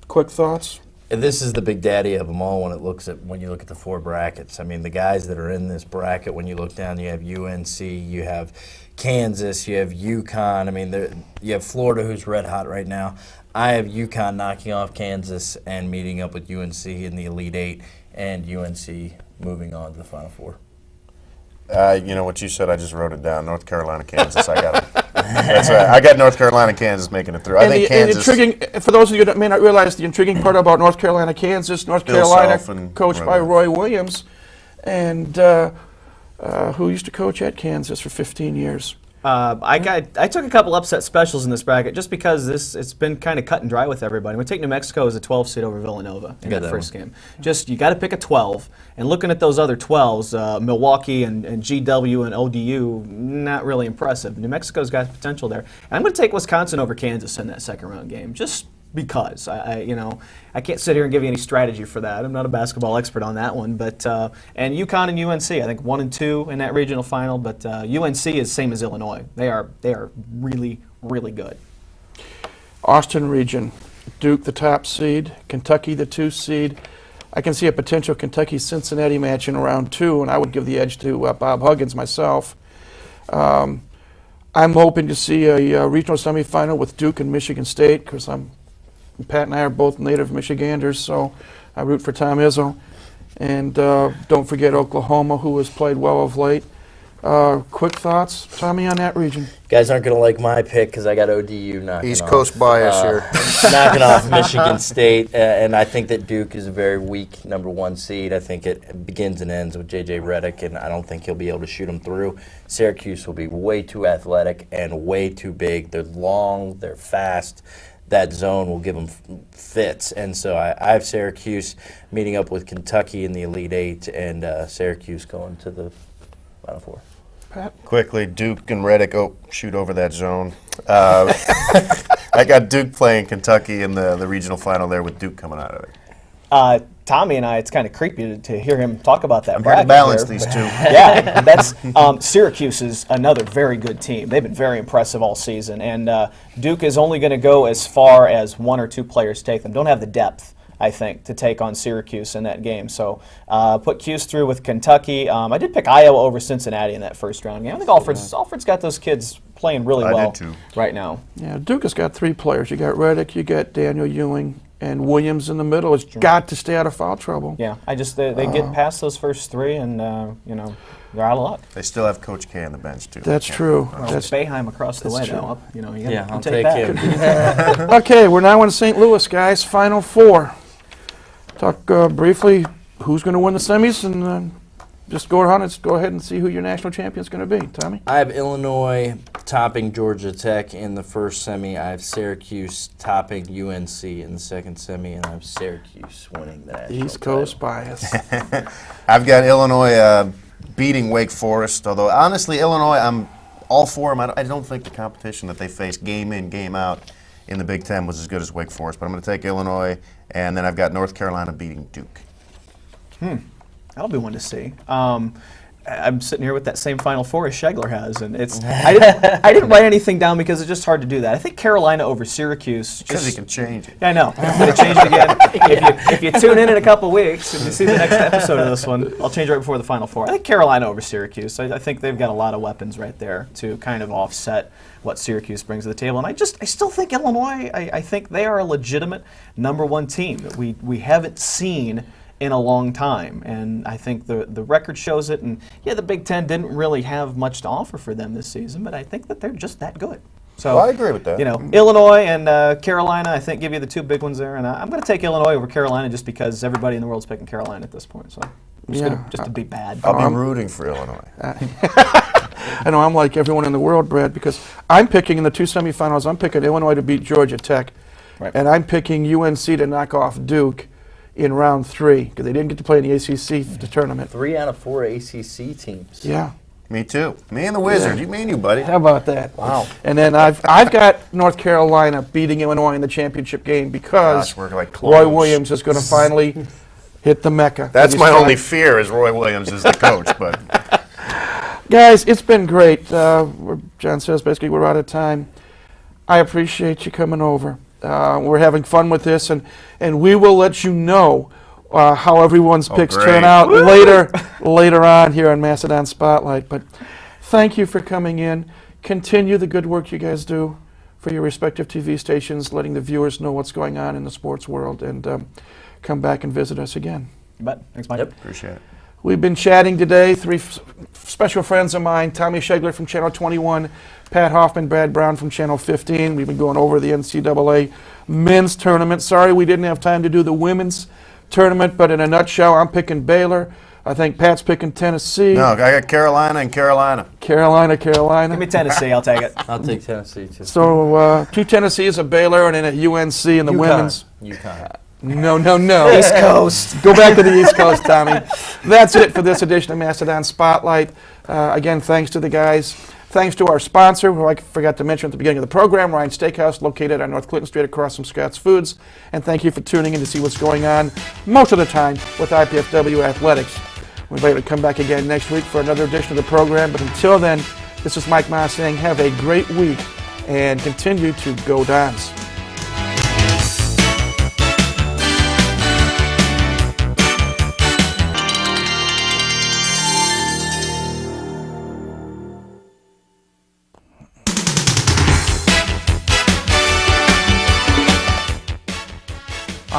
Quick thoughts? This is the big daddy of them all when you look at the 4 brackets. I mean, the guys that are in this bracket, when you look down, you have UNC, you have Kansas, you have UConn. I mean, you have Florida, who's red hot right now. I have UConn knocking off Kansas and meeting up with UNC in the Elite 8, and UNC moving on to the Final 4. You know what you said, I just wrote it down. North Carolina, Kansas, I got it. I got North Carolina, Kansas making it through. I think Kansas. For those of you that may not realize, the intriguing part about North Carolina, Kansas, North Carolina, coached by Roy Williams, and who used to coach at Kansas for 15 years. I took a couple upset specials in this bracket just because it's been kind of cut and dry with everybody. We take New Mexico as a 12 seed over Villanova in that first game. Just you got to pick a 12, and looking at those other 12s, Milwaukee and GW and ODU, not really impressive. New Mexico's got potential there. And I'm going to take Wisconsin over Kansas in that second round game, just because I can't sit here and give you any strategy for that. I'm not a basketball expert on that one, but and UConn and UNC, I think 1 and 2 in that regional final, but UNC is same as Illinois. They are really, really good. Austin region, Duke the top seed, Kentucky the 2 seed. I can see a potential Kentucky-Cincinnati match in round 2, and I would give the edge to Bob Huggins myself. I'm hoping to see a regional semifinal with Duke and Michigan State, because Pat and I are both native Michiganders, so I root for Tom Izzo. And don't forget Oklahoma, who has played well of late. Quick thoughts, Tommy, on that region? You guys aren't going to like my pick because I got ODU knocking East off. Coast bias here. Knocking off Michigan State, and I think that Duke is a very weak #1 seed. I think it begins and ends with J.J. Redick, and I don't think he'll be able to shoot them through. Syracuse will be way too athletic and way too big. They're long, they're fast. That zone will give them fits, and so I have Syracuse meeting up with Kentucky in the Elite Eight, and Syracuse going to the Final Four. Pat? Quickly, Duke and Reddick shoot over that zone. I got Duke playing Kentucky in the regional final there with Duke coming out of it. Tommy and I, it's kind of creepy to hear him talk about that. I'm here to balance these two. Yeah, that's Syracuse is another very good team. They've been very impressive all season, and Duke is only going to go as far as 1 or 2 players take them. Don't have the depth, I think, to take on Syracuse in that game. So put Cuse through with Kentucky. I did pick Iowa over Cincinnati in that first round game. I think Alfred's got those kids playing really well right now. Yeah, Duke has got 3 players. You got Reddick, you got Daniel Ewing, and Williams in the middle has got to stay out of foul trouble. Yeah, they get past those first 3, and they're out of luck. They still have Coach K on the bench too. That's true. Well, that's Boeheim across the way now. You gotta I'll take take that. him. Okay, we're now in St. Louis, guys. Final 4. Talk briefly who's going to win the semis, and just go ahead and see who your national champion is going to be. Tommy? I have Illinois topping Georgia Tech in the first semi. I have Syracuse topping UNC in the second semi, and I have Syracuse winning the national East Coast bias. I've got Illinois beating Wake Forest, although honestly, Illinois, I'm all for them. I don't think the competition that they face game in, game out in the Big Ten was as good as Wake Forest, but I'm going to take Illinois, and then I've got North Carolina beating Duke. That'll be one to see. I'm sitting here with that same Final Four as Schegler has, and I didn't write anything down because it's just hard to do that. I think Carolina over Syracuse. Because he can change it. Yeah, I know. I'm going to change it again. If you tune in a couple weeks, if you see the next episode of this one, I'll change right before the Final Four. I think Carolina over Syracuse. I think they've got a lot of weapons right there to kind of offset what Syracuse brings to the table. And I still think Illinois, I think they are a legitimate #1 team that we haven't seen in a long time, and I think the record shows it. And yeah, the Big Ten didn't really have much to offer for them this season, but I think that they're just that good. So I agree with that. Illinois and Carolina, I think, give you the 2 big ones there, and I'm going to take Illinois over Carolina just because everybody in the world's picking Carolina at this point. So I'm just going to be bad. I'll be rooting for Illinois. I know I'm like everyone in the world, Brad, because I'm picking in the 2 semifinals. I'm picking Illinois to beat Georgia Tech, and I'm picking UNC to knock off Duke in round 3 because they didn't get to play in the ACC tournament. 3 out of 4 ACC teams. Yeah. Me too. Me and the Wizard. Yeah. You mean you, buddy. How about that? Wow. And then I've got North Carolina beating Illinois in the championship game because we're like Roy clones. Williams is going to finally hit the Mecca. That's my only fear is Roy Williams is the coach. But guys, it's been great. John says basically we're out of time. I appreciate you coming over. We're having fun with this, and we will let you know how everyone's picks turn out later on here on Mastodon Spotlight. But thank you for coming in. Continue the good work you guys do for your respective TV stations, letting the viewers know what's going on in the sports world, and come back and visit us again. You bet. Thanks, Mike. Yep. Appreciate it. We've been chatting today, 3 special friends of mine, Tommy Schegler from Channel 21, Pat Hoffman, Brad Brown from Channel 15. We've been going over the NCAA men's tournament. Sorry we didn't have time to do the women's tournament, but in a nutshell, I'm picking Baylor. I think Pat's picking Tennessee. No, I got Carolina and Carolina. Carolina. Give me Tennessee, I'll take it. I'll take Tennessee, too. So 2 Tennessees, a Baylor, and then a UNC in the women's. UConn. No. East Coast. Go back to the East Coast, Tommy. That's it for this edition of Mastodon Spotlight. Again, thanks to the guys. Thanks to our sponsor, who I forgot to mention at the beginning of the program, Ryan Steakhouse, located on North Clinton Street across from Scott's Foods. And thank you for tuning in to see what's going on most of the time with IPFW Athletics. We're ready to come back again next week for another edition of the program. But until then, this is Mike Moss saying have a great week and continue to go Dons.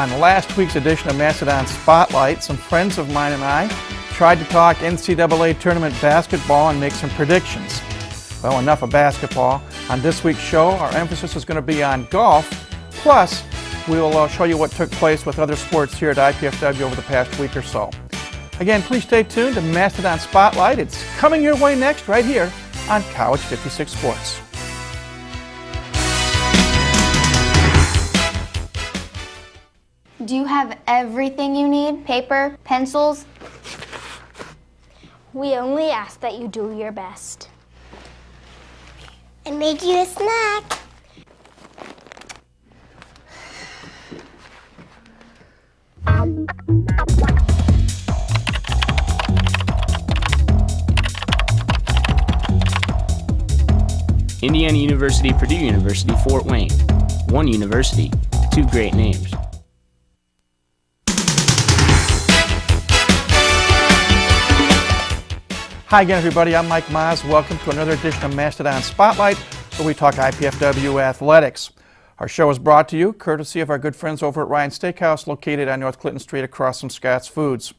On last week's edition of Mastodon Spotlight, some friends of mine and I tried to talk NCAA tournament basketball and make some predictions. Well, enough of basketball. On this week's show, our emphasis is going to be on golf, plus we'll show you what took place with other sports here at IPFW over the past week or so. Again, please stay tuned to Mastodon Spotlight. It's coming your way next right here on College 56 Sports. Do you have everything you need? Paper, pencils? We only ask that you do your best. And make you a snack. Indiana University, Purdue University, Fort Wayne. One university, two great names. Hi again, everybody. I'm Mike Maas. Welcome to another edition of Mastodon Spotlight, where we talk IPFW athletics. Our show is brought to you courtesy of our good friends over at Ryan Steakhouse, located on North Clinton Street across from Scott's Foods.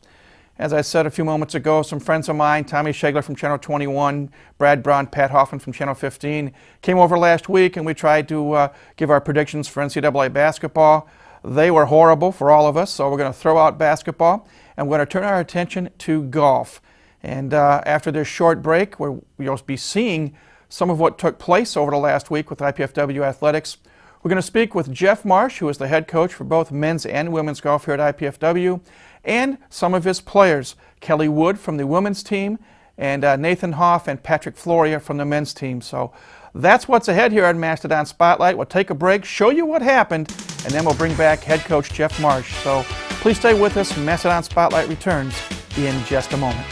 As I said a few moments ago, some friends of mine, Tommy Shegler from Channel 21, Brad Brown, Pat Hoffman from Channel 15, came over last week and we tried to give our predictions for NCAA basketball. They were horrible for all of us, so we're going to throw out basketball and we're going to turn our attention to golf. And after this short break, we'll be seeing some of what took place over the last week with IPFW athletics. We're going to speak with Jeff Marsh, who is the head coach for both men's and women's golf here at IPFW, and some of his players, Kelly Wood from the women's team, and Nathan Hoff and Patrick Floria from the men's team. So that's what's ahead here on Mastodon Spotlight. We'll take a break, show you what happened, and then we'll bring back head coach Jeff Marsh. So please stay with us. Mastodon Spotlight returns in just a moment.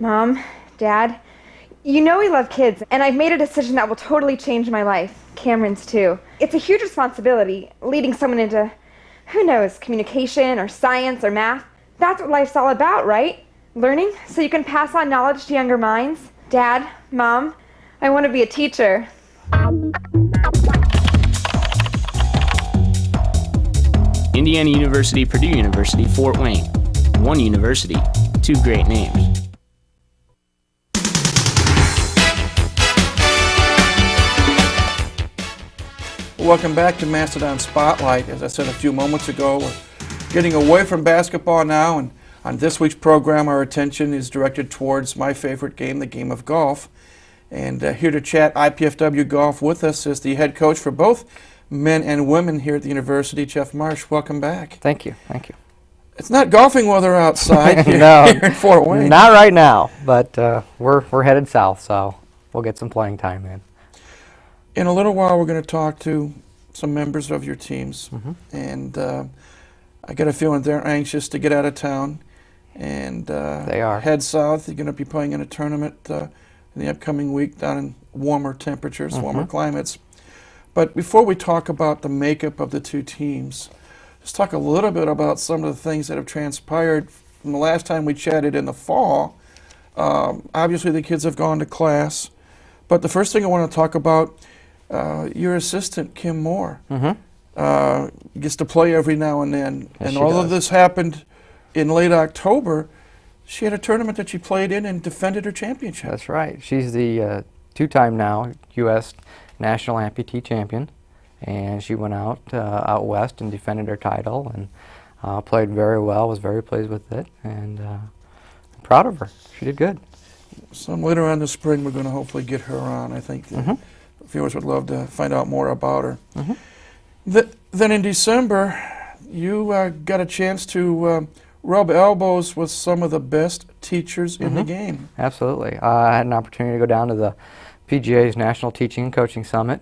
Mom, Dad, you know we love kids, and I've made a decision that will totally change my life. Cameron's too. It's a huge responsibility, leading someone into, who knows, communication or science or math. That's what life's all about, right? Learning so you can pass on knowledge to younger minds. Dad, Mom, I want to be a teacher. Indiana University, Purdue University, Fort Wayne. One university, two great names. Welcome back to Mastodon Spotlight. As I said a few moments ago, we're getting away from basketball now, and on this week's program our attention is directed towards my favorite game, the game of golf. And here to chat IPFW golf with us is the head coach for both men and women here at the university, Jeff Marsh. Welcome back. Thank you. Thank you. It's not golfing weather outside here, No, here in Fort Wayne. Not right now, but we're headed south, so we'll get some playing time in. In a little while, we're going to talk to some members of your teams, and I get a feeling they're anxious to get out of town and They are. head south. You're going to be playing in a tournament in the upcoming week down in warmer temperatures, warmer climates. But before we talk about the makeup of the two teams, let's talk a little bit about some of the things that have transpired from the last time we chatted in the fall. Obviously, the kids have gone to class, but the first thing I want to talk about, your assistant, Kim Moore, gets to play every now and then. Yes, And she although does. this happened in late October, she had a tournament that she played in and defended her championship. That's right. She's the two-time now U.S. National Amputee Champion, and she went out west and defended her title and played very well, was very pleased with it, and I'm proud of her. She did good. So later on this spring, we're going to hopefully get her on. I think the viewers would love to find out more about her. Then in December, you got a chance to rub elbows with some of the best teachers in the game. Absolutely. I had an opportunity to go down to the PGA's National Teaching and Coaching Summit.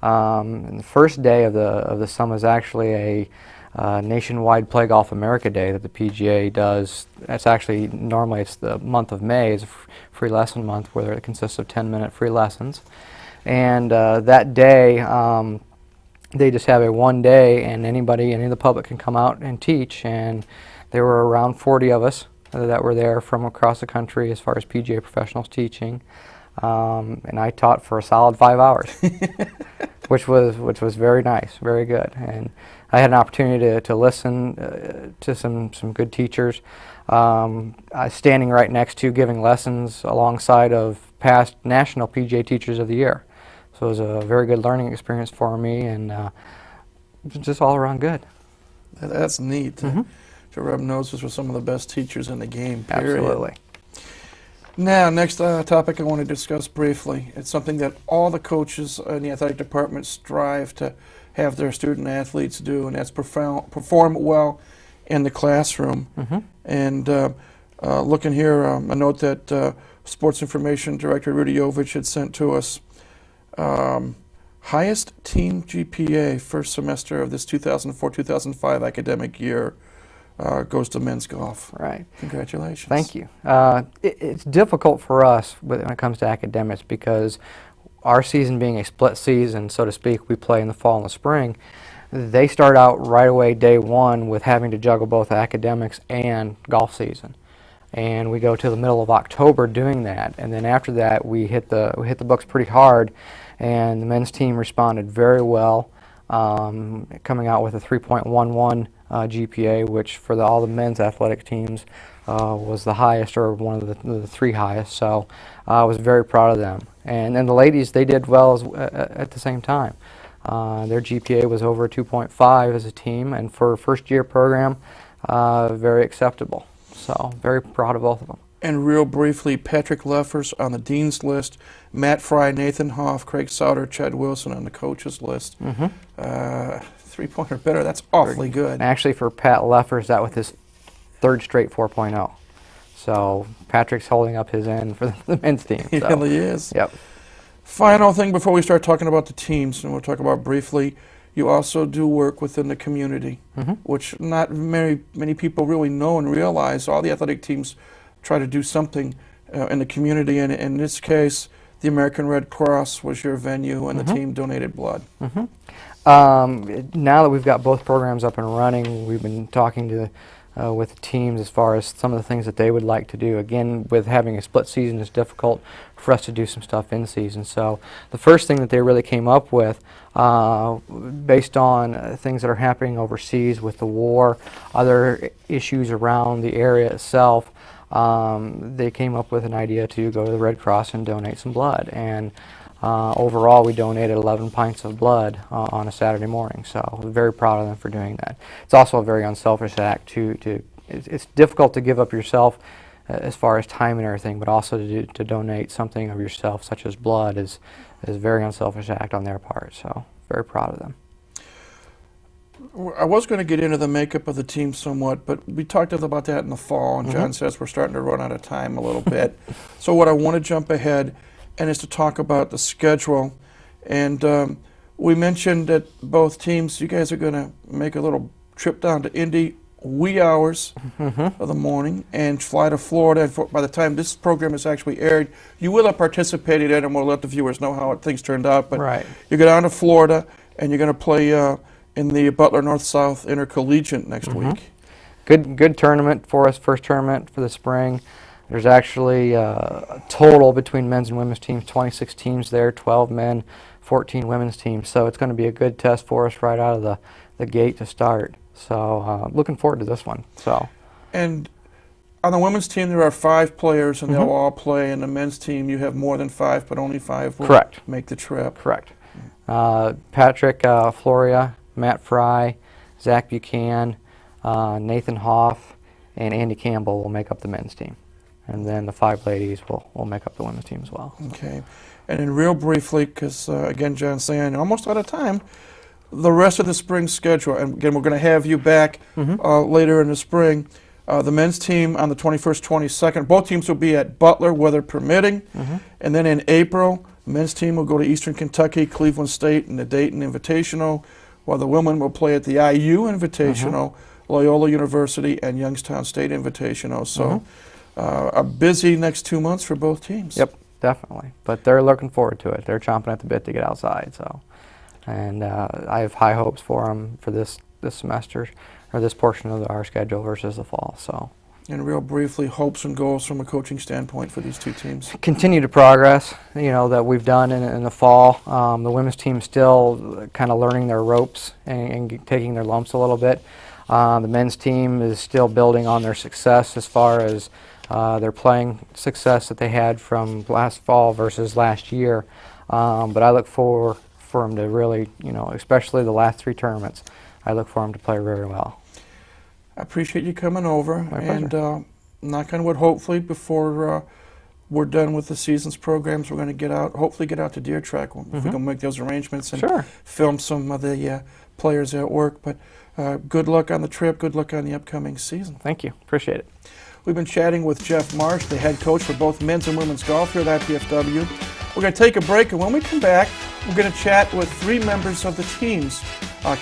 And the first day of the summit is actually a nationwide Play Golf America Day that the PGA does. It's actually, normally it's the month of May, is a free lesson month where it consists of 10-minute free lessons. And that day, they just have a one day, and any of the public can come out and teach. And there were around 40 of us that were there from across the country as far as PGA professionals teaching. And I taught for a solid 5 hours, which was very nice, very good. And I had an opportunity to listen to some good teachers. Standing right next to giving lessons alongside of past national PGA Teachers of the Year. So it was a very good learning experience for me, and just all around good. That's neat to rub noses with some of the best teachers in the game, period. Absolutely. Now, next topic I want to discuss briefly. It's something that all the coaches in the athletic department strive to have their student athletes do, and that's perform well in the classroom. And looking here, a note that Sports Information Director Rudy Jovich had sent to us. Highest team GPA first semester of this 2004-2005 academic year goes to men's golf. Right. Congratulations. Thank you. It's difficult for us when it comes to academics because our season being a split season, so to speak, we play in the fall and the spring. They start out right away day one with having to juggle both academics and golf season. And we go to the middle of October doing that, and then after that we hit the books pretty hard, and the men's team responded very well, coming out with a 3.11 GPA, which for all the men's athletic teams was the highest, or one of the three highest. So I was very proud of them. And then the ladies, they did well at the same time. Their GPA was over 2.5 as a team, and for a first-year program, very acceptable. So very proud of both of them. And real briefly, Patrick Leffers on the dean's list, Matt Fry, Nathan Hoff, Craig Sauter, Chad Wilson on the coaches list. 3-pointer better, that's awfully good. And actually for Pat Leffers, that was his third straight 4.0. So Patrick's holding up his end for the men's team. He So. really is. Yep. Final thing before we start talking about the teams, and we'll talk about briefly, you also do work within the community, which not many people really know and realize. All the athletic teams try to do something in the community, and in this case, the American Red Cross was your venue, and the team donated blood. Now that we've got both programs up and running, we've been talking to with the teams as far as some of the things that they would like to do. Again, with having a split season, it's difficult for us to do some stuff in season. So the first thing that they really came up with, based on things that are happening overseas with the war, other issues around the area itself, they came up with an idea to go to the Red Cross and donate some blood. And overall, we donated 11 pints of blood on a Saturday morning, so we're very proud of them for doing that. It's also a very unselfish act. It's difficult to give up yourself as far as time and everything, but also to donate something of yourself, such as blood, is a very unselfish act on their part, so very proud of them. I was going to get into the makeup of the team somewhat, but we talked about that in the fall, and John says we're starting to run out of time a little bit. So what I want to jump ahead and is to talk about the schedule And we mentioned that both teams, you guys are going to make a little trip down to Indy wee hours of the morning and fly to Florida. And by the time this program is actually aired, you will have participated in it, and we'll let the viewers know how things turned out. But you go down to Florida, and you're going to play in the Butler North-South Intercollegiate next week. Good tournament for us, first tournament for the spring. There's actually a total between men's and women's teams, 26 teams there, 12 men, 14 women's teams. So it's going to be a good test for us right out of the gate to start. So looking forward to this one. And on the women's team, there are 5 players, and they'll all play. In the men's team, you have more than 5, but only 5 will make the trip. Correct. Patrick Floria, Matt Fry, Zach Buchanan, Nathan Hoff, and Andy Campbell will make up the men's team. And then the 5 ladies will make up the women's team as well. Okay. And then real briefly, because again, John's saying almost out of time, the rest of the spring schedule, and again, we're going to have you back later in the spring. The men's team on the 21st, 22nd, both teams will be at Butler, weather permitting. And then in April, the men's team will go to Eastern Kentucky, Cleveland State, and the Dayton Invitational, while the women will play at the IU Invitational, Loyola University, and Youngstown State Invitational. So a busy next 2 months for both teams. Yep, definitely. But they're looking forward to it. They're chomping at the bit to get outside. So. And I have high hopes for them for this semester, or this portion of our schedule versus the fall. So. And real briefly, hopes and goals from a coaching standpoint for these 2 teams. Continue to progress, that we've done in the fall. The women's team still kind of learning their ropes and taking their lumps a little bit. The men's team is still building on their success as far as their playing success that they had from last fall versus last year. But I look for them to really, especially the last 3 tournaments, I look for them to play very well. I appreciate you coming over. My and pleasure. Knock on wood, hopefully before we're done with the season's programs, we're going to hopefully get out to Deer Track if we can make those arrangements and film some of the players at work. But good luck on the trip, good luck on the upcoming season. Thank you, appreciate it. We've been chatting with Jeff Marsh, the head coach for both men's and women's golf here at IPFW. We're going to take a break, and when we come back, we're going to chat with 3 members of the teams.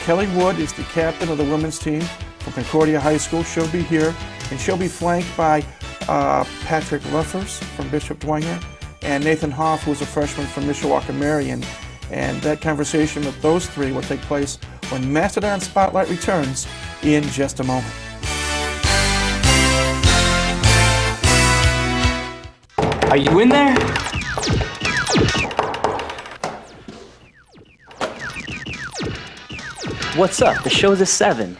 Kelly Wood is the captain of the women's team from Concordia High School. She'll be here, and she'll be flanked by Patrick Leffers from Bishop Dwenger and Nathan Hoff, who is a freshman from Mishawaka Marion. And that conversation with those 3 will take place when Mastodon Spotlight returns in just a moment. Are you in there? What's up? The show's at 7.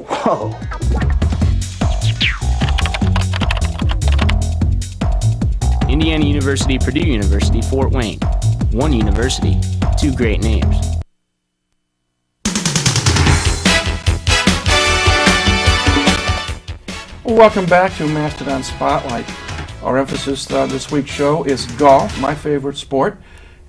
Whoa. Indiana University, Purdue University, Fort Wayne. One university, 2 great names. Welcome back to Mastodon Spotlight. Our emphasis this week's show is golf, my favorite sport.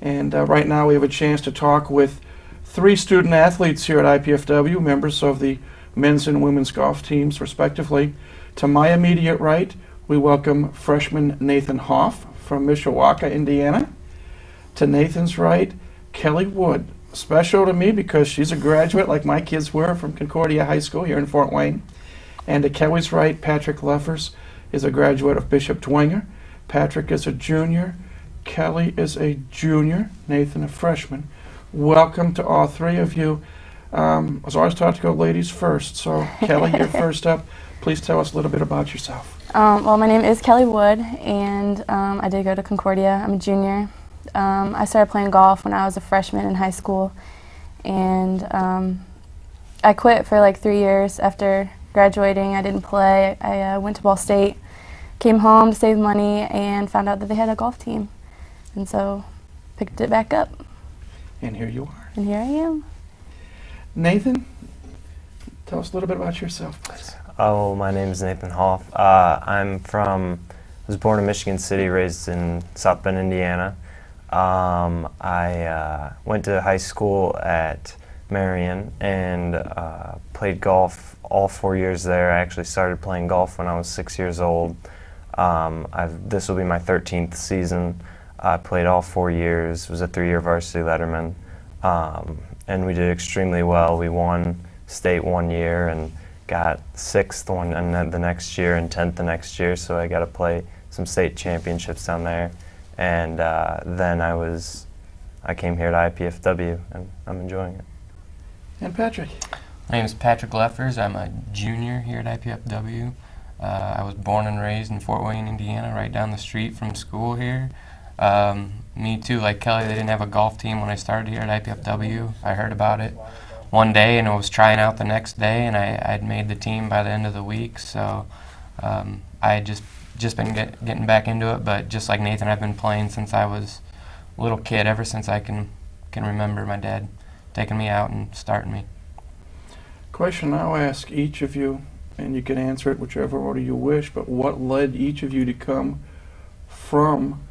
And right now we have a chance to talk with 3 student athletes here at IPFW, members of the men's and women's golf teams, respectively. To my immediate right, we welcome freshman Nathan Hoff from Mishawaka, Indiana. To Nathan's right, Kelly Wood. Special to me because she's a graduate like my kids were from Concordia High School here in Fort Wayne. And to Kelly's right, Patrick Leffers is a graduate of Bishop Dwenger. Patrick is a junior. Kelly is a junior. Nathan a freshman. Welcome to all 3 of you. I was always taught to go ladies first. So Kelly, you're first up. Please tell us a little bit about yourself. Well, my name is Kelly Wood, and I did go to Concordia. I'm a junior. I started playing golf when I was a freshman in high school, and I quit for like 3 years after graduating. I didn't play. I went to Ball State, came home to save money, and found out that they had a golf team, and so picked it back up. And here you are. And here I am. Nathan, tell us a little bit about yourself, please. Oh, my name is Nathan Hoff. I was born in Michigan City, raised in South Bend, Indiana. I went to high school at Marion, and played golf all 4 years there. I actually started playing golf when I was 6 years old. This will be my 13th season. I played all 4 years, was a 3-year varsity letterman, and we did extremely well. We won state 1 year and got 6th one and then the next year and 10th the next year, so I got to play some state championships down there. And then I came here to IPFW, and I'm enjoying it. And Patrick? My name is Patrick Leffers. I'm a junior here at IPFW. I was born and raised in Fort Wayne, Indiana, right down the street from school here. Me too, like Kelly, they didn't have a golf team when I started here at IPFW. I heard about it one day and I was trying out the next day, and I'd made the team by the end of the week. So I had just been getting back into it, but just like Nathan, I've been playing since I was a little kid, ever since I can remember my dad taking me out and starting me. Question I'll ask each of you, and you can answer it whichever order you wish, but what led each of you to come from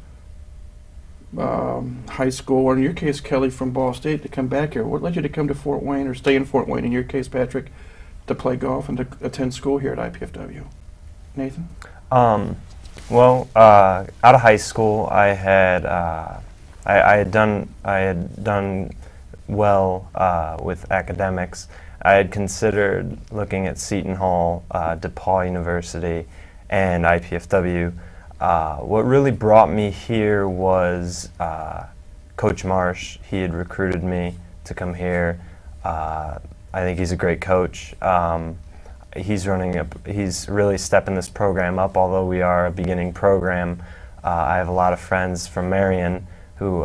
high school, or in your case, Kelly, from Ball State, to come back here? What led you to come to Fort Wayne, or stay in Fort Wayne, in your case, Patrick, to play golf and to attend school here at IPFW? Nathan? Well, out of high school, I had done well with academics. I had considered looking at Seton Hall, DePaul University, and IPFW. What really brought me here was Coach Marsh. He had recruited me to come here. I think he's a great coach. He's really stepping this program up, although we are a beginning program. I have a lot of friends from Marion who,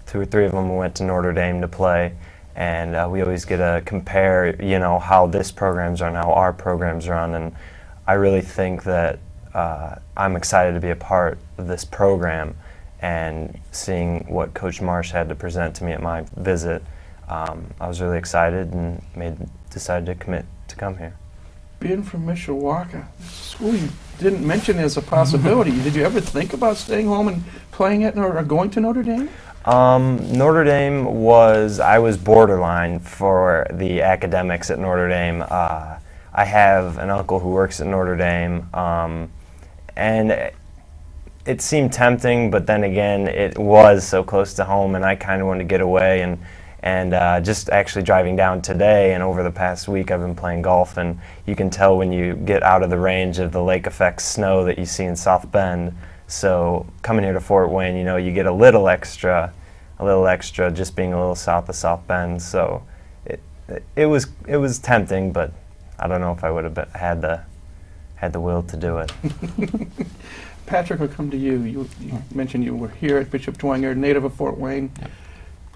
2 or 3 of them went to Notre Dame to play, and we always get to compare, how this program's run, how our program's run, and I really think that I'm excited to be a part of this program, and seeing what Coach Marsh had to present to me at my visit, I was really excited and decided to commit to come here. Being from Mishawaka, school you didn't mention as a possibility. Did you ever think about staying home and playing at or going to Notre Dame? Notre Dame I was borderline for the academics at Notre Dame. I have an uncle who works at Notre Dame, and it seemed tempting, but then again, it was so close to home, and I kind of wanted to get away. And just actually driving down today and over the past week, I've been playing golf, and you can tell when you get out of the range of the lake effect snow that you see in South Bend. So coming here to Fort Wayne, you get a little extra just being a little south of South Bend. So it was tempting, but I don't know if I would have had the will to do it. Patrick, I'll come to you. You mentioned you were here at Bishop Dwenger, native of Fort Wayne. Yep.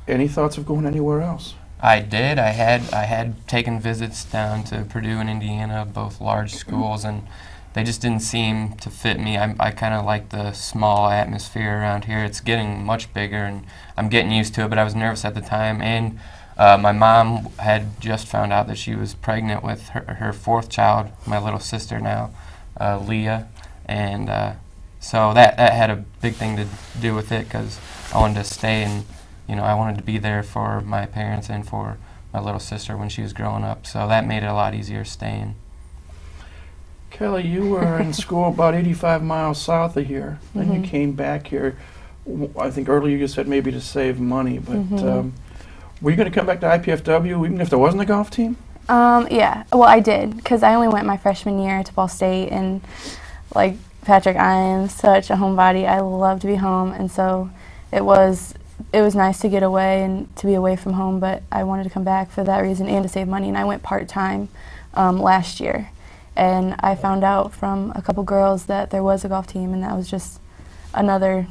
Any thoughts of going anywhere else? I did. I had taken visits down to Purdue and Indiana, both large schools, and they just didn't seem to fit me. I kind of like the small atmosphere around here. It's getting much bigger, and I'm getting used to it, but I was nervous at the time. And my mom had just found out that she was pregnant with her 4th child, my little sister now, Leah. And so that had a big thing to do with it, because I wanted to stay, and I wanted to be there for my parents and for my little sister when she was growing up. So that made it a lot easier staying. Kelly, you were in school about 85 miles south of here, and you came back here. I think earlier you said maybe to save money, but were you going to come back to IPFW even if there wasn't a golf team? Yeah, well, I did, because I only went my freshman year to Ball State, and like Patrick, I am such a homebody. I love to be home, and so it was nice to get away and to be away from home, but I wanted to come back for that reason and to save money, and I went part-time last year. And I found out from a couple girls that there was a golf team, and that was just another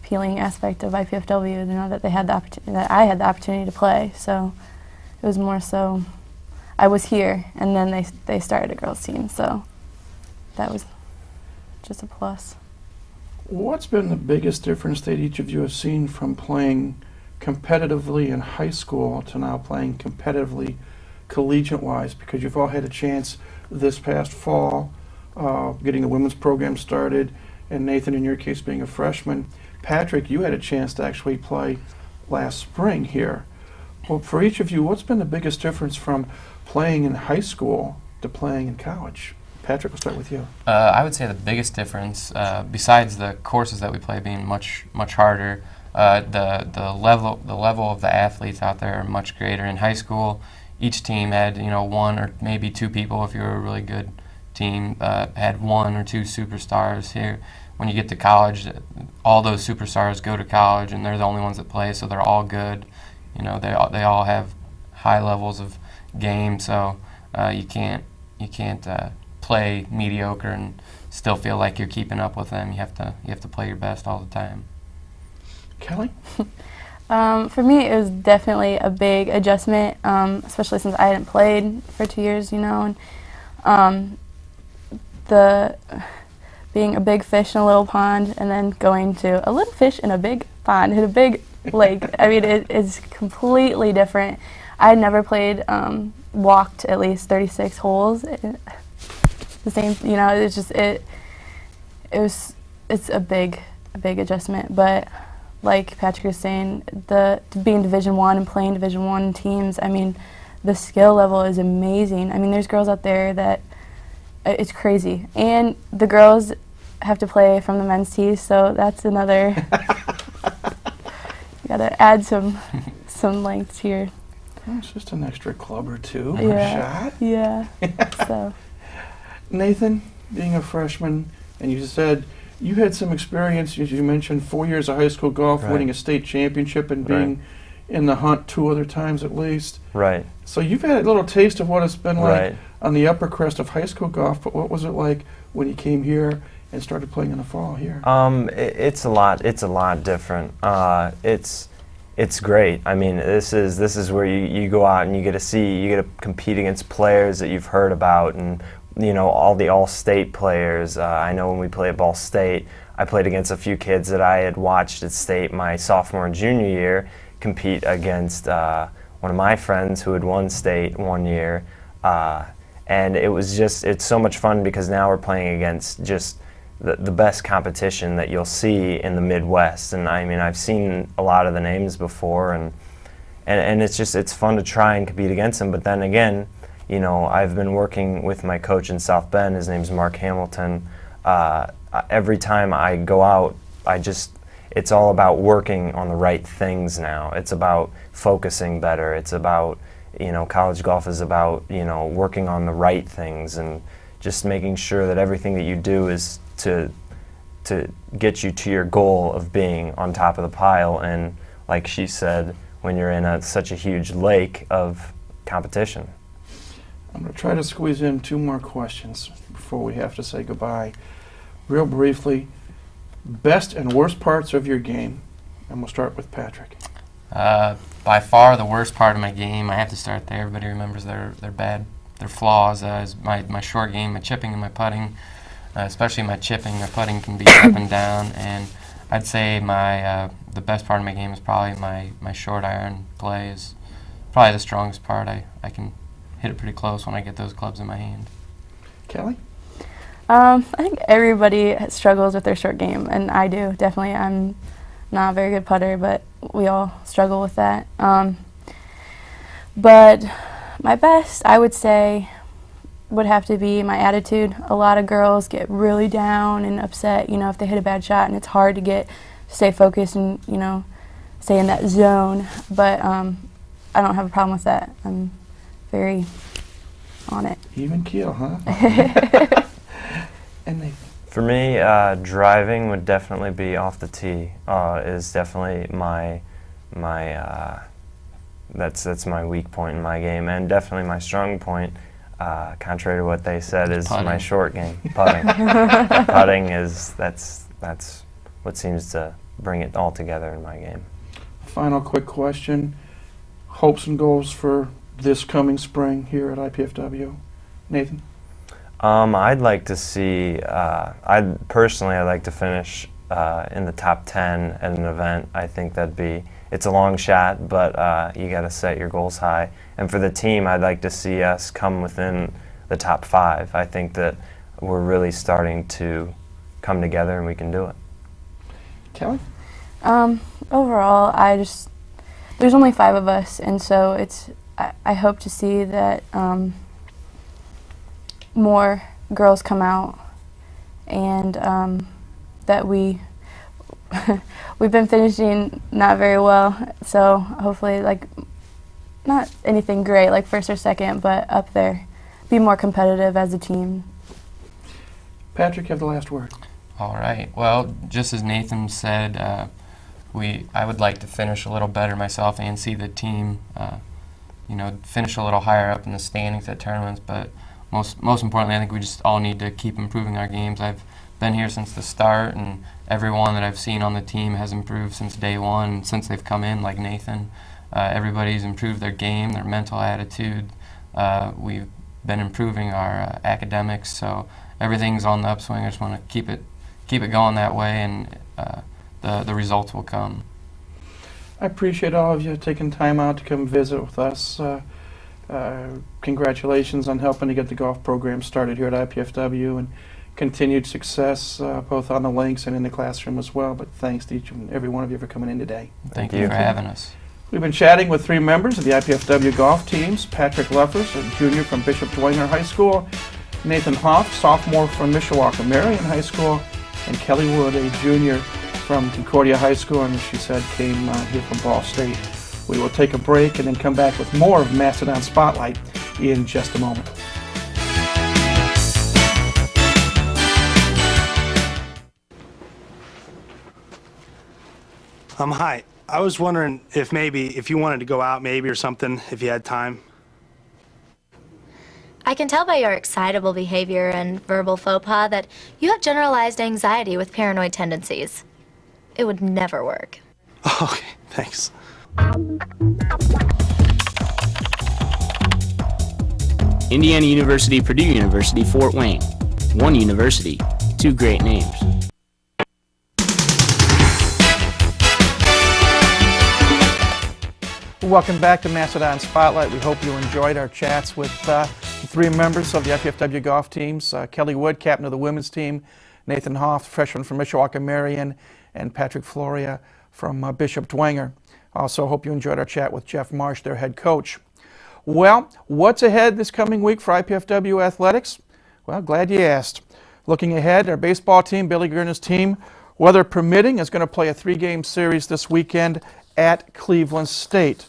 appealing aspect of IPFW, that they had that I had the opportunity to play. So it was more so I was here, and then they started a girls team, so that was just a plus. What's been the biggest difference that each of you have seen from playing competitively in high school to now playing competitively collegiate-wise? Because you've all had a chance this past fall getting the women's program started, and Nathan, in your case, being a freshman. Patrick, you had a chance to actually play last spring here. Well, for each of you, what's been the biggest difference from playing in high school to playing in college? Patrick, we'll start with you. I would say the biggest difference, besides the courses that we play being much harder, the level of the athletes out there are much greater. In high school, each team had one or maybe two people, if you were a really good team, had one or two superstars. Here, when you get to college, all those superstars go to college, and they're the only ones that play, so they're all good. They all have high levels of game, so you can't play mediocre and still feel like you're keeping up with them. You have to play your best all the time. Kelly? For me, it was definitely a big adjustment, especially since I hadn't played for 2 years, and the being a big fish in a little pond and then going to a little fish in a big pond in a big lake. I mean, it's completely different. I had never played, walked at least 36 holes. The same, it's just it's a big adjustment. But like Patrick was saying, being Division I and playing Division I teams, I mean, the skill level is amazing. I mean, there's girls out there that it's crazy, and the girls have to play from the men's tees, so that's another. You gotta add some length here. Oh, it's just an extra club or two. Yeah. Shot. Yeah. So. Nathan, being a freshman, and you said you had some experience, as you mentioned, 4 years of high school golf, winning a state championship and being in the hunt 2 other times at least. Right. So you've had a little taste of what it's been like on the upper crest of high school golf, but what was it like when you came here and started playing in the fall here? It's a lot different. It's great. I mean, this is where you go out and you get to compete against players that you've heard about, and all the all-state players. I know when we play at Ball State, I played against a few kids that I had watched at state my sophomore and junior year compete against one of my friends who had won state 1 year, and it's so much fun because now we're playing against just the best competition that you'll see in the Midwest. And I mean, I've seen a lot of the names before, and it's fun to try and compete against them. But then again, I've been working with my coach in South Bend. His name's Mark Hamilton. Every time I go out, it's all about working on the right things now. It's about focusing better. It's about, college golf is about, working on the right things and just making sure that everything that you do is to get you to your goal of being on top of the pile. And like she said, when you're in such a huge lake of competition. I'm going to try to squeeze in 2 more questions before we have to say goodbye. Real briefly, best and worst parts of your game, and we'll start with Patrick. By far the worst part of my game, I have to start there. Everybody remembers their flaws, is my short game, my chipping and my putting. Especially my chipping, my putting can be up and down, and I'd say the best part of my game is probably my short iron play is probably the strongest part. I can hit it pretty close when I get those clubs in my hand. Kelly? I think everybody struggles with their short game, and I do, definitely. I'm not a very good putter, but we all struggle with that. But my best, I would say, would have to be my attitude. A lot of girls get really down and upset, if they hit a bad shot, and it's hard to stay focused and, stay in that zone. But I don't have a problem with that. I'm very on it. Even keel, huh? And for me, driving would definitely be off the tee. Is definitely that's my weak point in my game, and definitely my strong point. Contrary to what they said, is putting. My short game, putting. Putting that's what seems to bring it all together in my game. Final quick question: hopes and goals for this coming spring here at IPFW, Nathan? I'd like to see. I'd like to finish in the top 10 at an event. I think it's a long shot, but you got to set your goals high. And for the team, I'd like to see us come within the top 5. I think that we're really starting to come together, and we can do it. Kelly? Overall, the there's only 5 of us, and so I hope to see that more girls come out, and that we've been finishing not very well, so hopefully, like, not anything great like first or second, but up there, be more competitive as a team. Patrick, you have the last word. All right. Well, just as Nathan said, I would like to finish a little better myself and see the team, finish a little higher up in the standings at tournaments. But most importantly, I think we just all need to keep improving our games. I've been here since the start, and everyone that I've seen on the team has improved since day one. Since they've come in, like Nathan, everybody's improved their game, their mental attitude. We've been improving our academics, so everything's on the upswing. I just want to keep it going that way, and the results will come. I appreciate all of you taking time out to come visit with us. Congratulations on helping to get the golf program started here at IPFW, and continued success both on the links and in the classroom as well. But thanks to each and every one of you for coming in today. Thank you for having us. We've been chatting with 3 members of the IPFW golf teams: Patrick Leffers, a junior from Bishop Dwenger High School; Nathan Hoff, sophomore from Mishawaka Marion High School; and Kelly Wood, a junior from Concordia High School, and she said came here from Ball State. We will take a break and then come back with more of Mastodon Spotlight in just a moment. Hi. I was wondering if you wanted to go out maybe or something, if you had time. I can tell by your excitable behavior and verbal faux pas that you have generalized anxiety with paranoid tendencies. It would never work. Okay, thanks. Indiana University, Purdue University, Fort Wayne. One university, 2 great names. Welcome back to Mastodon Spotlight. We hope you enjoyed our chats with the 3 members of the IPFW golf teams: Kelly Wood, captain of the women's team; Nathan Hoff, freshman from Mishawaka Marion; and Patrick Floria from Bishop Dwenger. Also, hope you enjoyed our chat with Jeff Marsh, their head coach. Well, what's ahead this coming week for IPFW athletics? Well, glad you asked. Looking ahead, our baseball team, Billy Gurna's team, weather permitting, is going to play a 3-game series this weekend at Cleveland State.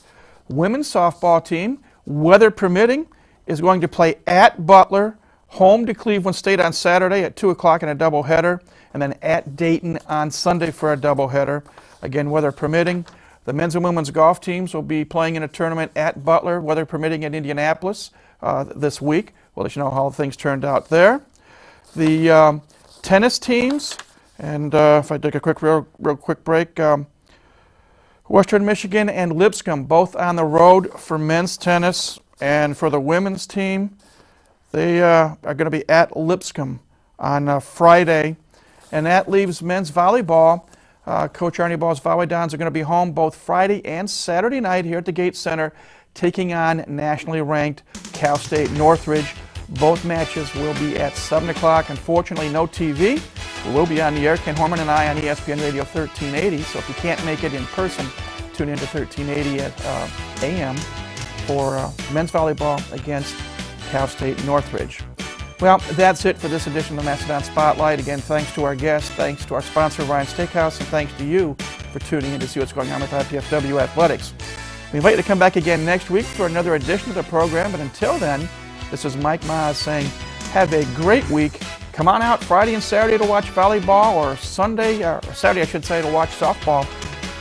Women's softball team, weather permitting, is going to play at Butler, home to Cleveland State on Saturday at 2 o'clock in a doubleheader, and then at Dayton on Sunday for a doubleheader. Again, weather permitting. The men's and women's golf teams will be playing in a tournament at Butler, weather permitting, in Indianapolis this week. We'll let you know how things turned out there. The tennis teams, and if I take a real quick break, Western Michigan and Lipscomb both on the road for men's tennis, and for the women's team, they are going to be at Lipscomb on Friday, and that leaves men's volleyball. Coach Arnie Ball's Volleydons are going to be home both Friday and Saturday night here at the Gates Center, taking on nationally ranked Cal State Northridge. Both matches will be at 7 o'clock. Unfortunately, no TV. We will be on the air, Ken Horman and I, on ESPN Radio 1380. So if you can't make it in person, tune in to 1380 at AM for men's volleyball against Cal State Northridge. Well, that's it for this edition of the Mastodon Spotlight. Again, thanks to our guests, thanks to our sponsor, Ryan Steakhouse, and thanks to you for tuning in to see what's going on with IPFW Athletics. We invite you to come back again next week for another edition of the program, but until then, this is Mike Maas saying, have a great week. Come on out Friday and Saturday to watch volleyball, or Saturday, I should say, to watch softball.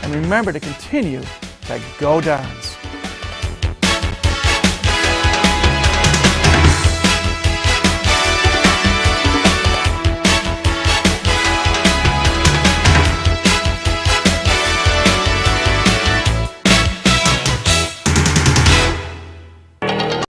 And remember to continue to go Dons.